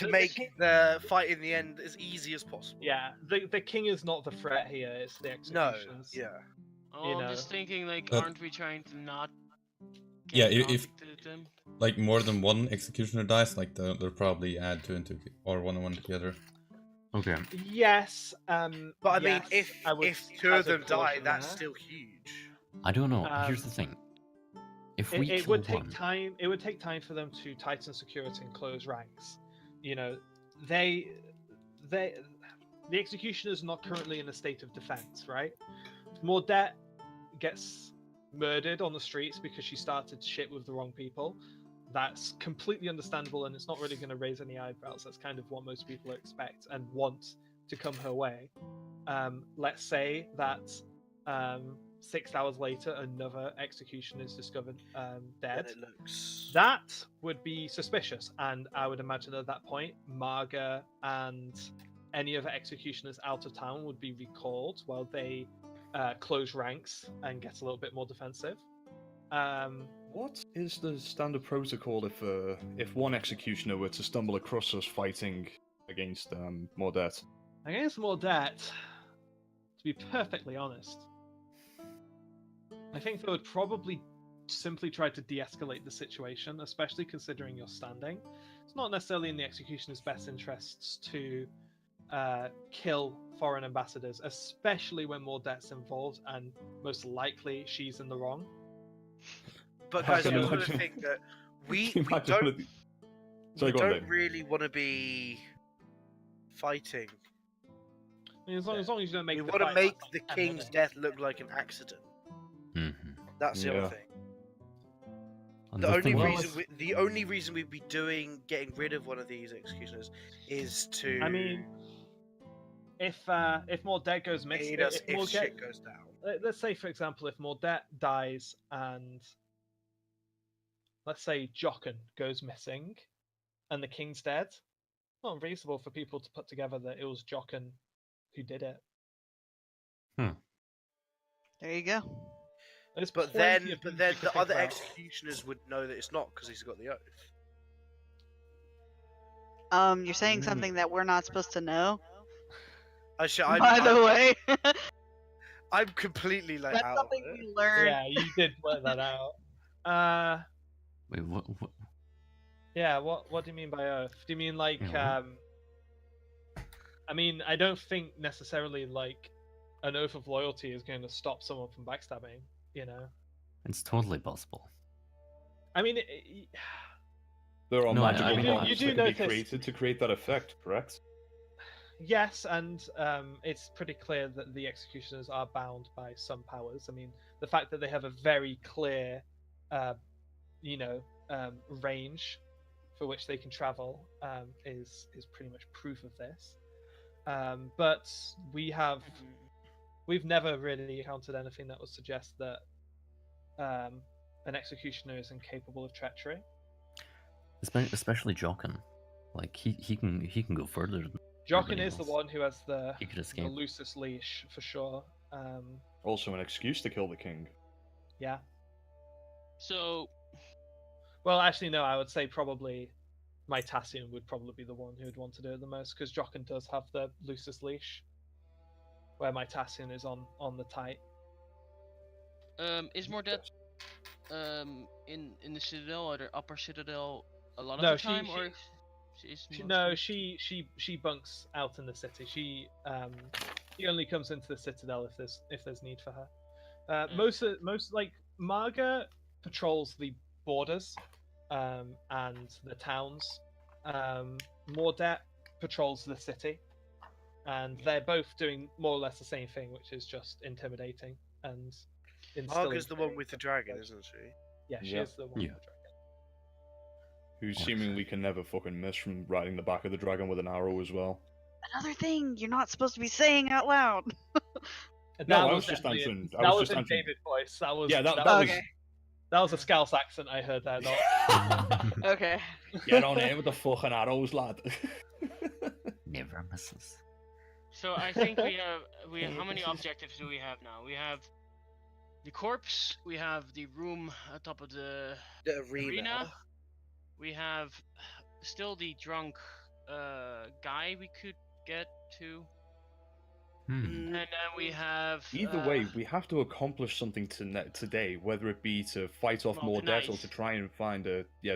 the fight in the end as easy as possible. Yeah, the king is not the threat here; it's the No. executioners. Yeah. Oh, I'm just thinking, like, But- aren't we trying to not Yeah, get if to them? like more than one executioner dies, like they'll probably add 2 and 2 or 1 and 1 together. Okay. Yes, But I mean, yes, I would if 2 of hazard them die, caution that's there. still huge. I don't know. Here's the thing. If we It kill would take one, time. It would take time for them to tighten security and close ranks. The executioner's not currently in a state of defense, right? If Mordet gets murdered on the streets because she started shit with the wrong people, that's completely understandable, and it's not really going to raise any eyebrows. That's kind of what most people expect and want to come her way. Let's say that 6 hours later, another executioner is discovered dead. Then it looks. That would be suspicious, and I would imagine at that point, Marga and any other executioners out of town would be recalled while they close ranks and get a little bit more defensive. What is the standard protocol if one executioner were to stumble across us fighting against Mordet? Against Mordet, to be perfectly honest, I think they would probably simply try to de-escalate the situation, especially considering your standing. It's not necessarily in the executioner's best interests to kill foreign ambassadors, especially when Mordet's involved, and most likely she's in the wrong. But guys, I you can also imagine- think that we Can you imagine one of don't, the- Sorry, go on, Dave. really want to be fighting. I mean, as long as you don't make We the want to fight make last the 10 king's minutes. death look like an accident. That's the Yeah. other thing. And The only thing reason is- the only reason we'd be getting rid of one of these executioners is to. I mean, if Mordet goes missing, aid us if if Mordet, shit goes down. let's say for example, if Mordet dies and let's say Jockin goes missing and the king's dead, it's not unreasonable for people to put together that it was Jockin who did it. There you go. There's But plenty then of things you could the other figure out. executioners would know that it's not because he's got the oath. You're saying something that we're not supposed to know. I'm, By the way, I'm completely like that's out. something of it. we learned. Yeah, you did work that out. Wait, what? Yeah, what do you mean by oath? Do you mean like Yeah, I mean, I don't think necessarily like an oath of loyalty is going to stop someone from backstabbing, you know. It's totally possible. I mean, There are No, I magical mean, bonds you do that can be notice- created to create that effect, correct? yes, and it's pretty clear that the executioners are bound by some powers. I mean, the fact that they have a very clear, range for which they can travel is pretty much proof of this. But we've never really encountered anything that would suggest that an executioner is incapable of treachery. Especially Jochen. Like he can go further. Jochen is the one who has the escape. loosest leash for sure. Also an excuse to kill the king. Yeah. So, well, actually, no. I would say probably my Tassian would probably be the one who would want to do it the most, because Jochen does have the loosest leash, where my Tassian is on the tight. is Mordet in the Citadel or the Upper Citadel a lot of the time, or she bunks out in the city. She only comes into the Citadel if there's need for her. Most like Marga patrols the borders and the towns. Mordet patrols the city, and they're both doing more or less the same thing, which is just intimidating and instilling. Marga's the one with the dragon, isn't she? Yeah, she is the one with the dragon. Who seemingly can never fucking miss from riding the back of the dragon with an arrow as well. Another thing you're not supposed to be saying out loud. No, I was just answering. That was in David's voice. That was okay. That was a Scouse accent I heard there. Not... Okay. Get on in with the fucking arrows, lad. Never misses. So I think we have how many objectives do we have now? We have the corpse, we have the room atop of the arena. We have still the drunk guy we could get to. And then we have... Either way, we have to accomplish something today, whether it be to fight off Mordet or to try and find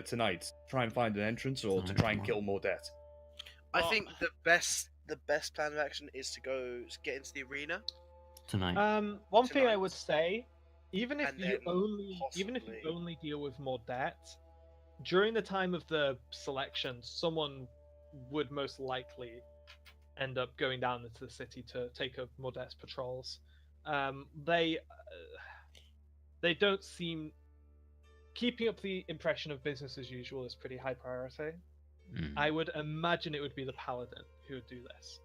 tonight. Try and find an entrance or to try and kill Mordet. I think the best plan of action is to go get into the arena tonight. One thing I would say, even if you only deal with Mordet, during the time of the selection, someone would most likely end up going down into the city to take up Mordet's patrols. They don't seem... Keeping up the impression of business as usual is pretty high priority. I would imagine it would be the Paladin who would do this.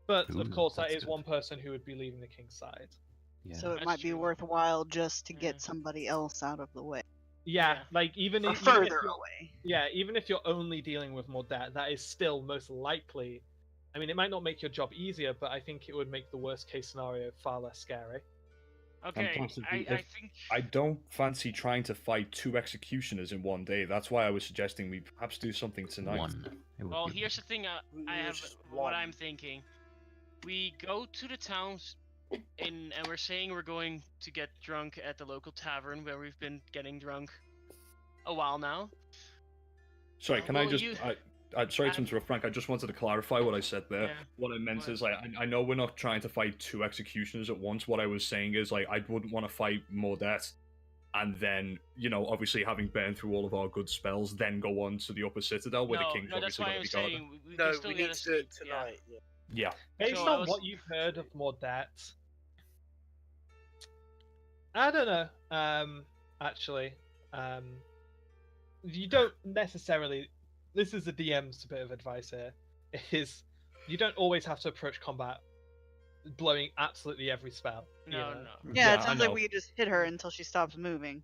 But, of course, that is one person who would be leaving the king's side. Yeah. So it might be worthwhile just to get somebody else out of the way. Yeah, like even if further away. Yeah, even if you're only dealing with Mordet, that is still most likely... I mean, it might not make your job easier, but I think it would make the worst case scenario far less scary. Okay, I think... I don't fancy trying to fight 2 executioners in one day. That's why I was suggesting we perhaps do something tonight. Well, here's the thing I have, what I'm thinking. We go to the towns, and we're saying we're going to get drunk at the local tavern where we've been getting drunk a while now. Sorry, can I just... sorry to interrupt, Frank. I just wanted to clarify what I said there. Yeah. What I meant is, like, I know we're not trying to fight 2 executioners at once. What I was saying is, like, I wouldn't want to fight Mordet, and then, you know, obviously having burned through all of our good spells, then go on to the Upper Citadel where the king's obviously going to be guarded. We need to do it tonight. Yeah. Based on what you've heard of Mordet, I don't know. Actually, you don't necessarily. This is the DM's bit of advice here. Is you don't always have to approach combat blowing absolutely every spell. No. Yeah, it sounds like we just hit her until she stops moving.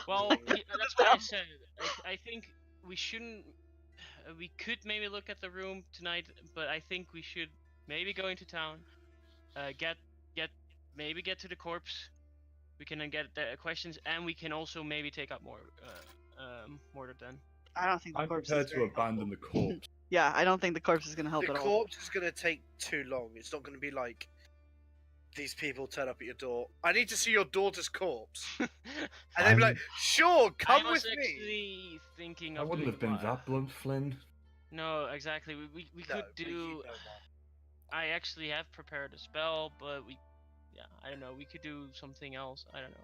Well, that's what I said. I think we shouldn't. We could maybe look at the room tonight, but I think we should maybe go into town, get to the corpse. We can then get the questions, and we can also maybe take up more then. I don't think the corpse I'm prepared to abandon the corpse. Yeah, I don't think the corpse is going to help at all. The corpse is going to take too long. It's not going to be like these people turn up at your door. I need to see your daughter's corpse, and they'd be like, "Sure, come with me." Thinking I of wouldn't have been that blunt, Flynn. No, exactly. We could do. I actually have prepared a spell, but I don't know. We could do something else. I don't know.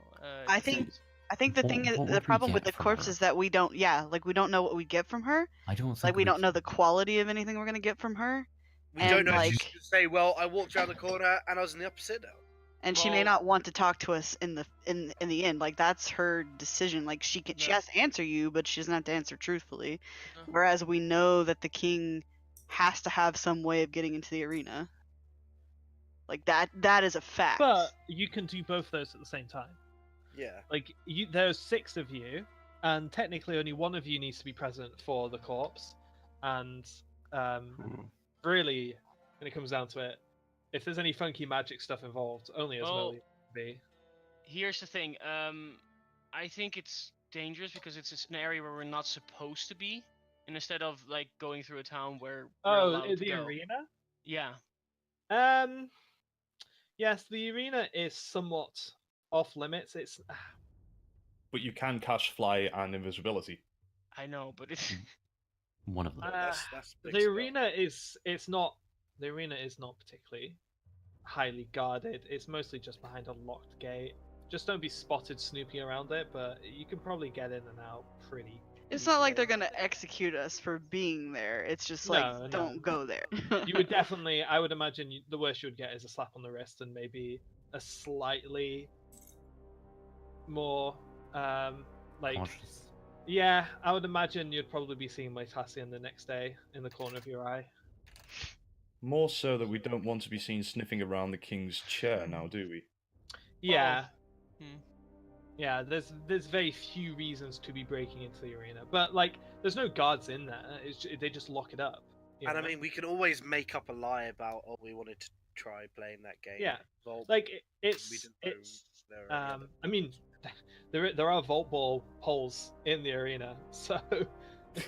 I think the thing is, the problem with the corpse is that we don't know what we get from her. I don't think like we don't know the quality of anything we're gonna get from her. We don't know if she's gonna say, "Well, I walked around the corner and I was in the Upper Citadel." And she may not want to talk to us in the end. Like, that's her decision. Like, she has to answer you, but she doesn't have to answer truthfully. Whereas we know that the king has to have some way of getting into the arena. Like, that is a fact. But you can do both those at the same time. Yeah. Like, there's 6 of you, and technically only one of you needs to be present for the corpse. And really, when it comes down to it, if there's any funky magic stuff involved, only Asmodee can be. Here's the thing. I think it's dangerous because it's an area where we're not supposed to be, and instead of like going through a town where we're allowed to go. Arena? Yeah. Yes, the arena is somewhat off limits. It's. But you can cast fly and invisibility. I know, but it's one of them. That's the arena is. It's not. The arena is not particularly highly guarded. It's mostly just behind a locked gate. Just don't be spotted snooping around it, but you can probably get in and out pretty. It's not like they're gonna execute us for being there. It's just like, don't go there. You would definitely. I would imagine the worst you would get is a slap on the wrist and maybe a slightly more like. Cautious. Yeah, I would imagine you'd probably be seeing my Tassian the next day in the corner of your eye. More so that we don't want to be seen sniffing around the king's chair now, do we? Yeah. Yeah, there's very few reasons to be breaking into the arena, but like, there's no guards in there. They just lock it up. And I mean, we can always make up a lie about, we wanted to try playing that game. Yeah, Vault. like it's. I mean, there are vault ball holes in the arena, so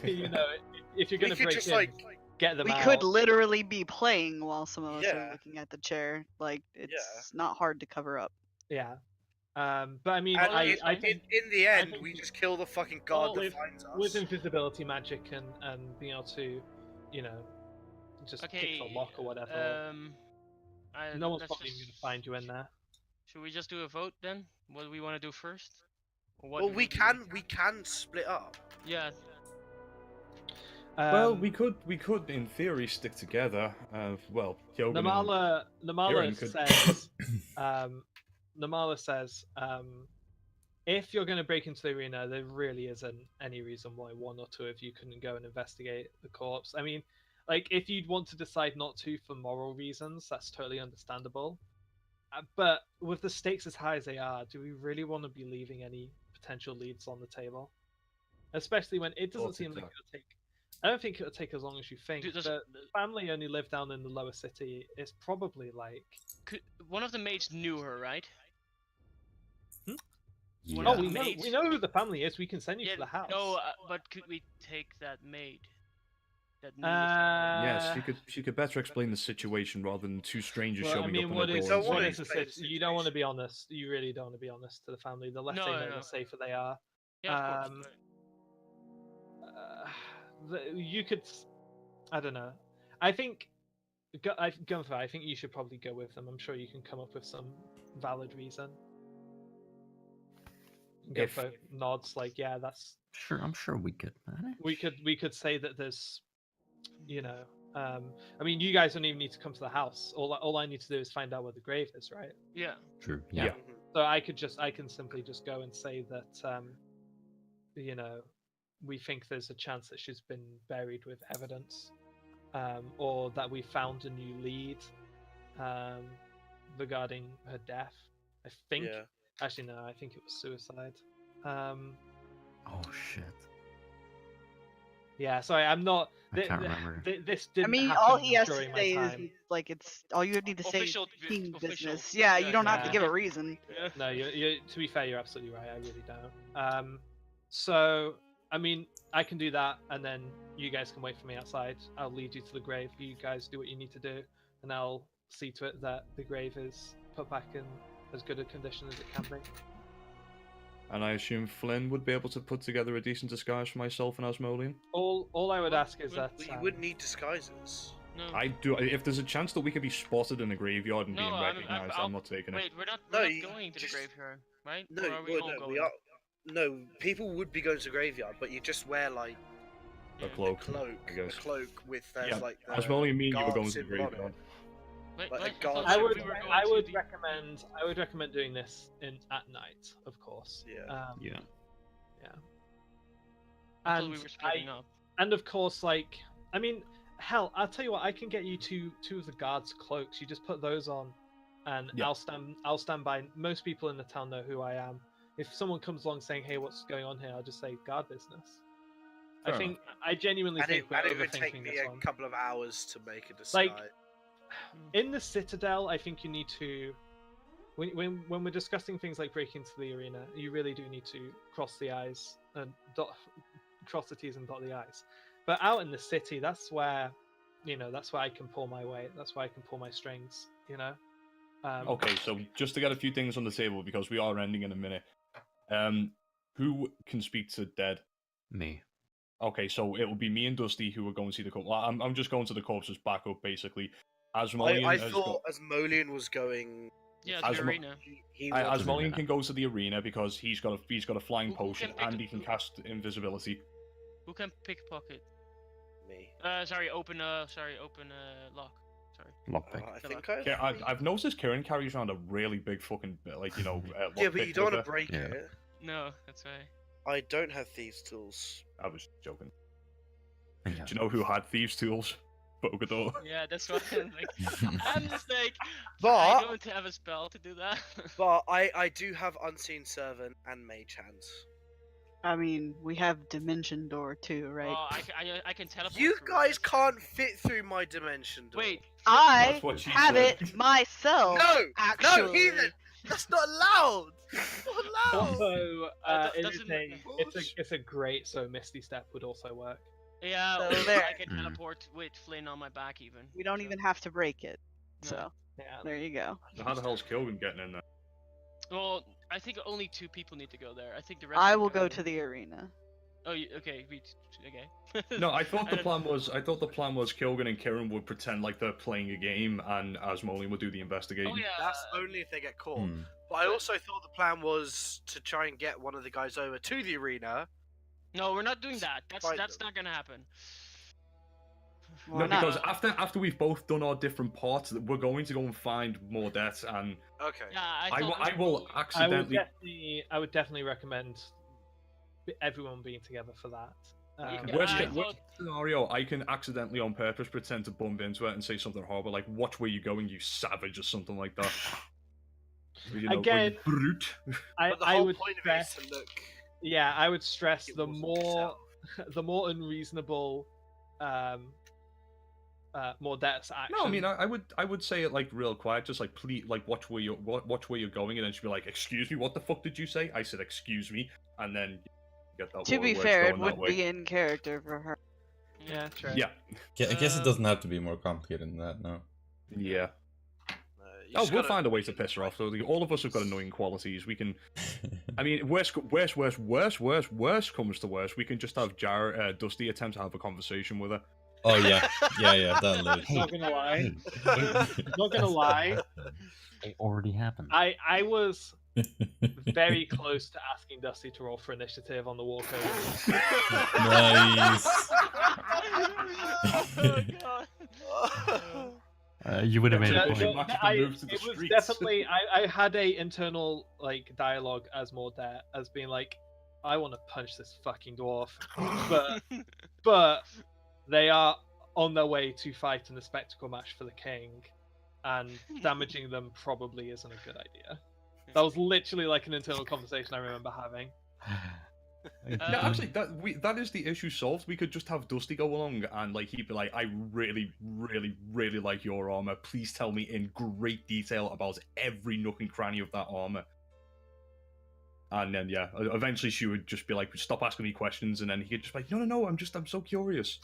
you know, if you're gonna break in, get them out. We could literally be playing while some of us are looking at the chair. Like, it's not hard to cover up. Yeah. But I mean, I think in the end, we just kill the fucking guard that finds us. With invisibility magic and being able to, you know, just pick the lock or whatever. No one's probably going to find you in there. Should we just do a vote then? What do we want to do first? Well, we can split up. Yeah. Well, we could in theory stick together. Well, Namala says. Namala says, if you're going to break into the arena, there really isn't any reason why 1 or 2 of you couldn't go and investigate the corpse. I mean, like, if you'd want to decide not to for moral reasons, that's totally understandable. But with the stakes as high as they are, do we really want to be leaving any potential leads on the table? Especially when it doesn't seem like it'll take... I don't think it'll take as long as you think. The family only live down in the lower city. It's probably like... One of the maids knew her, right? Yeah. Oh, we know who the family is. We can send you to the house. No, but could we take that maid? That yes, she could better explain the situation rather than 2 strangers showing up on the door. What is the situation? You don't want to be honest. You really don't want to be honest to the family. The less they know, the safer they are. Yeah, of course. You could. I don't know. I think. Gunther, I think you should probably go with them. I'm sure you can come up with some valid reason. Gunther nods like, yeah, that's. Sure, I'm sure we could manage. We could say that there's, you know, I mean, you guys don't even need to come to the house. All I need to do is find out where the grave is, right? Yeah. True. Yeah. So I can simply just go and say that, you know, we think there's a chance that she's been buried with evidence, or that we found a new lead, regarding her death. I think. Yeah. Actually, no. I think it was suicide. Oh shit. Yeah, sorry, I'm not. I can't remember. This didn't. I mean, happen all he has to during my say time. is like, it's all you need to say. Official business. Yeah, you don't have to Yeah. give a reason. No, you. To be fair, you're absolutely right. I really don't. So I mean, I can do that, and then you guys can wait for me outside. I'll lead you to the grave. You guys do what you need to do, and I'll see to it that the grave is put back in as good a condition as it can be. And I assume Flynn would be able to put together a decent disguise for myself and Asmodean? All I would ask is that... You would need disguises. No. I do. If there's a chance that we could be spotted in the graveyard and being recognized, I'm not taking it. Wait, we're not going to the graveyard, right? No, or are we all going? No, people would be going to the graveyard, but you just wear like A cloak, a cloak with yeah, like. Asmodean and me, you were going guards to the symbol on graveyard. Wait, Like a what? guard I thought would we were going I to would the- recommend doing this at night, of course. Yeah. Yeah. I thought And we were splitting up. and of course, like, I mean, hell, I'll tell you what, I can get you two of the guards' cloaks. You just put those on, and Yeah. I'll stand by. Most people in the town know who I am. If someone comes along saying, "Hey, what's going on here?" I'll just say guard business. Fair I genuinely And think we're it would take overthinking me this a one. couple of hours to make a Like, decide. in the Citadel, I think you need to, when we're discussing things like breaking into the arena, you really do need to cross the I's and cross the T's and dot the I's. But out in the city, that's where I can pull my weight. That's where I can pull my strings. Okay, so just to get a few things on the table because we are ending in a minute. Who can speak to dead? Me. Okay, so it will be me and Dusty who are going to see the corpse. I'm just going to the corpse's backup, basically. I Asmoleon has thought Asmoleon was going. Yeah, As the mo- arena. He wanted- Asmoleon can go to the arena because he's got a flying Who potion can pick and up he can who? cast invisibility. Who can pickpocket? me. Open lock. Sorry. Lockpick. I Good think luck. Yeah, I've noticed Kieran carries around a really big fucking Yeah, lockpick but you don't want with to her. break Yeah. it. No, that's right. I don't have thieves' tools. I was joking. Yeah. Do you know who had thieves' tools? Bogador. Yeah, that's why I'm like, I'm just like, I But don't have a spell to do that. I do have unseen servant and mage hands. I mean, we have dimension door too, right? Oh, I can teleport. You through guys it. can't fit through my dimension door. Wait. I That's what she have said. it myself. No, actually. no, heathen. That's not allowed. It's not allowed. Also, doesn't- it's a great Misty Step would also work. Yeah, So or there. I can Mm. teleport with Flynn on my back even. We don't so- even have to break it. No. So Yeah. there you go. So how the hell's Kilgan getting in there? Well, I think only 2 people need to go there. I think the rest. I can will go to the arena. Oh, okay. Okay. No, I thought the don't- plan was Kilgan and Kieran would pretend like they're playing a game and Asmoleon would do the investigating. Oh yeah. That's only if they get caught. Hmm. But I also thought the plan was to try and get one of the guys over to the arena. No, we're not doing that. That's Fight that's them. not gonna happen. No, Why not? because after we've both done our different parts, we're going to go and find more deaths, and Okay. Yeah, I will I accidentally. would definitely recommend everyone being together for that. Yeah, Worst, I worst thought- scenario, I can accidentally on purpose pretend to bump into it and say something horrible, like "Watch where you're going, you savage," or something like that. You know, Again, you brute. But the I whole would point of it is stress, to look. yeah, I would stress It the wasn't more yourself. the more unreasonable, more deaths action. No, I mean, I would say it like real quiet, just like please, like watch where you're going, and then she'd be like, "Excuse me, what the fuck did you say?" I said, "Excuse me," and then you get that. To be words fair, it going that would way. be in character for her. Yeah, true. Yeah, I guess it doesn't have to be more complicated than that, no. yeah. You Oh, just we'll gotta- find a way to piss her off. So all of us have got annoying qualities. We can. I mean, worst comes to worst. We can just have Dusty attempt to have a conversation with her. Oh yeah, definitely. Not gonna lie. Hey, Not gonna lie. it already happened. I was very close to asking Dusty to roll for initiative on the walkover. Nice. Oh god. You would have made Yeah, a no, point. Max can I, move to the it was streets. definitely I had a internal like dialogue as Mordet as being like, I want to punch this fucking dwarf, but they are on their way to fight in a spectacle match for the king, and damaging them probably isn't a good idea. That was literally like an internal conversation I remember having. No, actually, that is the issue solved. We could just have Dusty go along and like he'd be like, "I really, really, really like your armor. Please tell me in great detail about every nook and cranny of that armor." And then yeah, eventually she would just be like, "Stop asking me questions," and then he could just be like, "No, I'm so curious."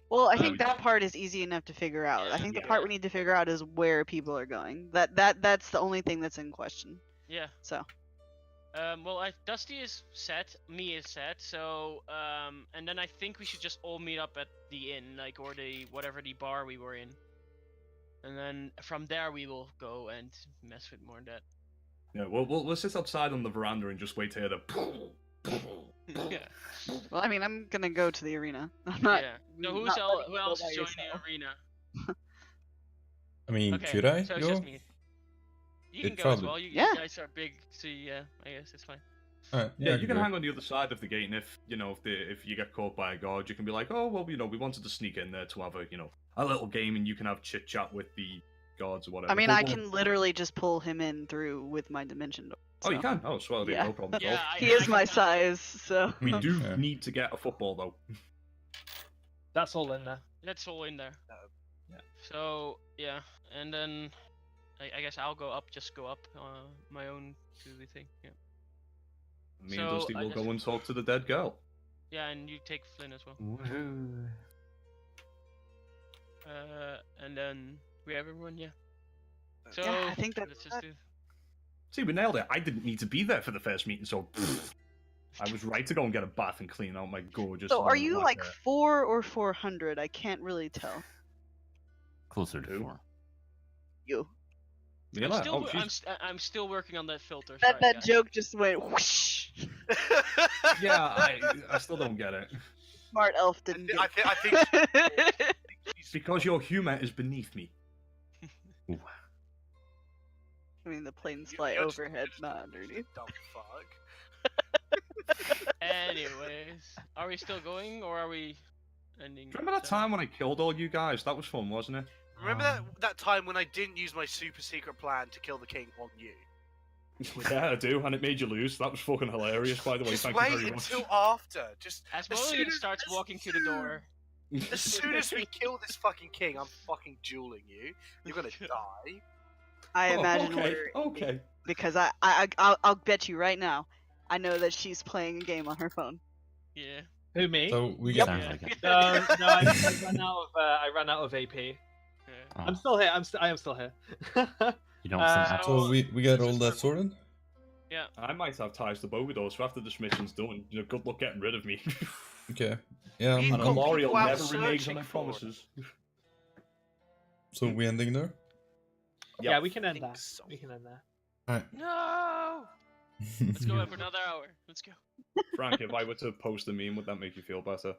Well, I No, think that part is easy enough to figure out. I think the Yeah. part we need to figure out is where people are going. That's the only thing that's in question. Yeah. So Well, Dusty is set, me is set, so and then I think we should just all meet up at the inn, like, or the whatever the bar we were in, and then from there we will go and mess with more of that. Yeah, we'll sit outside on the veranda and just wait to hear the. Yeah. well, I mean, I'm gonna go to the arena. I'm not. Yeah. So not letting who you go else by is joining the yourself. arena? I mean, Okay, could I so it's go? just me. You can It go probably- as well. You Yeah. guys are big, so yeah, I guess it's fine. Alright, Yeah, I you can go. hang on the other side of the gate, and if you get caught by a guard, you can be like, oh well, we wanted to sneak in there to have a little game, and you can have chit chat with the guards or whatever. I mean, But I we'll- can literally just pull him in through with my dimension door. Oh, you so. can. Oh, swell, Yeah. no problem at Yeah, all. He is my size, so. We do Yeah. need to get a football though. That's all in there. That's all in there. Yeah. So yeah, and then I guess I'll go up. Just go up my own to the thing. Yeah. Me So, and Dusty I will guess- go and talk to the dead girl. Yeah, and you take Flynn as well. Woohoo. And then we have everyone. Yeah. So Yeah, I think that's let's just that. do. See, we nailed it. I didn't need to be there for the first meeting, so I was right to go and get a bath and clean out my gorgeous. So are long you black like hair. 4 or 400? I can't really tell. Closer to Who? 4. You. Mila? I'm still, Oh, she's... I'm still working on that filter. That sorry, that guys. joke just went whoosh. Yeah, I still don't get it. Smart elf didn't get I think it. Because your humor is beneath me. I mean, the planes fly You're just- overhead, not underneath. Dumb fuck. Anyways, are we still going or are we ending? Remember that time when I killed all you guys? That was fun, wasn't it? Remember that time when I didn't use my super secret plan to kill the king on you? Yeah, I do, and it made you lose. That was fucking hilarious, by the way. Just Thank wait you very much. until after. Just As as soon Molian as- starts walking to the door. as soon as we kill this fucking king, I'm fucking dueling you. You're gonna die. I imagine okay, we're okay. because I'll bet you right now. I know that she's playing a game on her phone. Yeah. Who, me? So we get. Sounds like it. No, I ran out of AP. Yeah. Oh, I'm still here. I am still here. you don't have some apps? So we get all that sorted. Yeah. I might have ties to both of those, so after this mission's done, good luck getting rid of me. Okay. Yeah. We've And got Amari people will out never renege searching on their for promises. So we ending there. Yeah, we can end think that. so. We can end there. Alright. No. Let's go for another hour. Let's go. Frank, if I were to post a meme, would that make you feel better?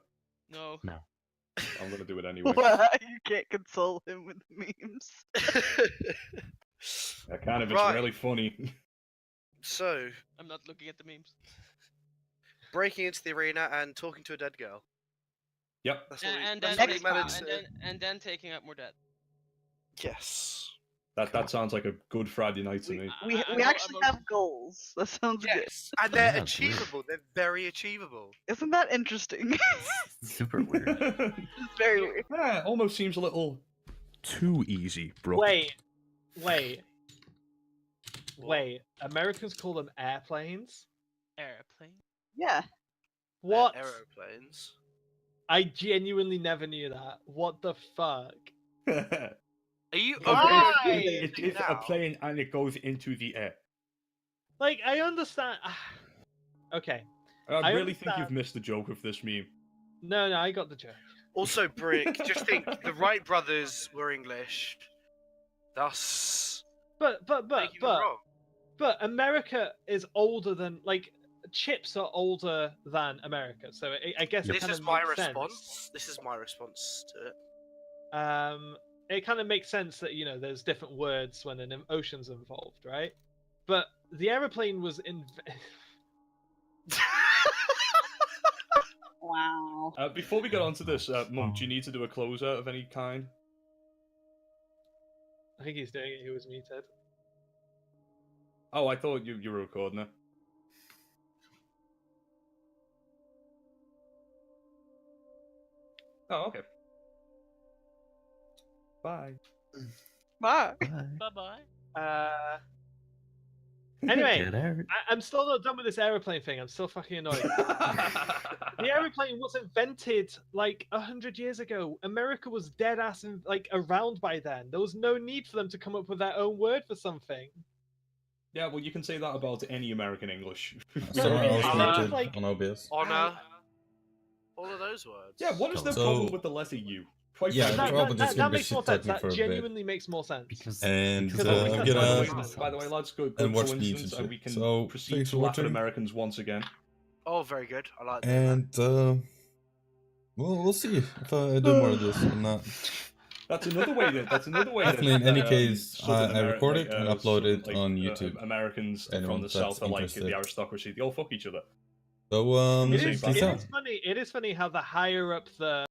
No. I'm gonna do it anyway. You can't console him with memes. Yeah, kind of. It's Right. really funny. So, I'm not looking at the memes. breaking into the arena and talking to a dead girl. Yep. That's what we, And that's then what we taking, managed to... and then taking up more debt. Yes. That sounds like a good Friday night to me. We I'm we o- actually I'm o- have goals. That sounds good. Yes. And they're Yeah, that's weird. achievable. They're very achievable. Isn't that interesting? Super weird. It's very weird. Yeah, it almost seems a little too easy, bro. Wait. Americans call them airplanes. Airplane. Yeah. What? Aeroplanes. I genuinely never knew that. What the fuck? Are you... Why? It is a plane and it goes into the air. Like, I understand. Okay. I I really think understand. you've missed the joke of this meme. No, I got the joke. Also, Brick, just think, the Wright brothers were English. Thus... But making them wrong. America is older than, like, chips are older than America, so I guess it This kind is of my makes response. This is my response to it. sense. It kind of makes sense that, you know, there's different words when an ocean's involved, right? But the aeroplane was in. Wow. Before we get on to this, Mum, do you need to do a closer of any kind? I think he's doing it. He was muted. Oh, I thought you were recording it. Oh, okay. Bye. Bye. Bye bye. Anyway, Get out. I'm still not done with this aeroplane thing. I'm still fucking annoyed. The aeroplane was invented like 100 years ago. America was dead ass and like around by then. There was no need for them to come up with their own word for something. Yeah, well, you can say that about any American English. Someone else Honor, muted like- on OBS. Honor. All of those words. Yeah, what is the So- problem with the letter U? Quite Yeah, frankly. Robert is gonna be makes more shit sense. talking That for a bit. genuinely makes more sense. Because And because I'm always gonna- By the way, lads, good And watch coincidence, memes and and we shit. can So, proceed thanks to for laugh watching. at Americans once again. Oh, very good. I like that. And we'll see if I do more of this or not. That's another way. Definitely. In any case, Southern I record it like, and upload it like, on YouTube. Americans Anyone from the that's South are like interested. the aristocracy. They all fuck each other. So It peace is out. funny. It is funny how the higher up the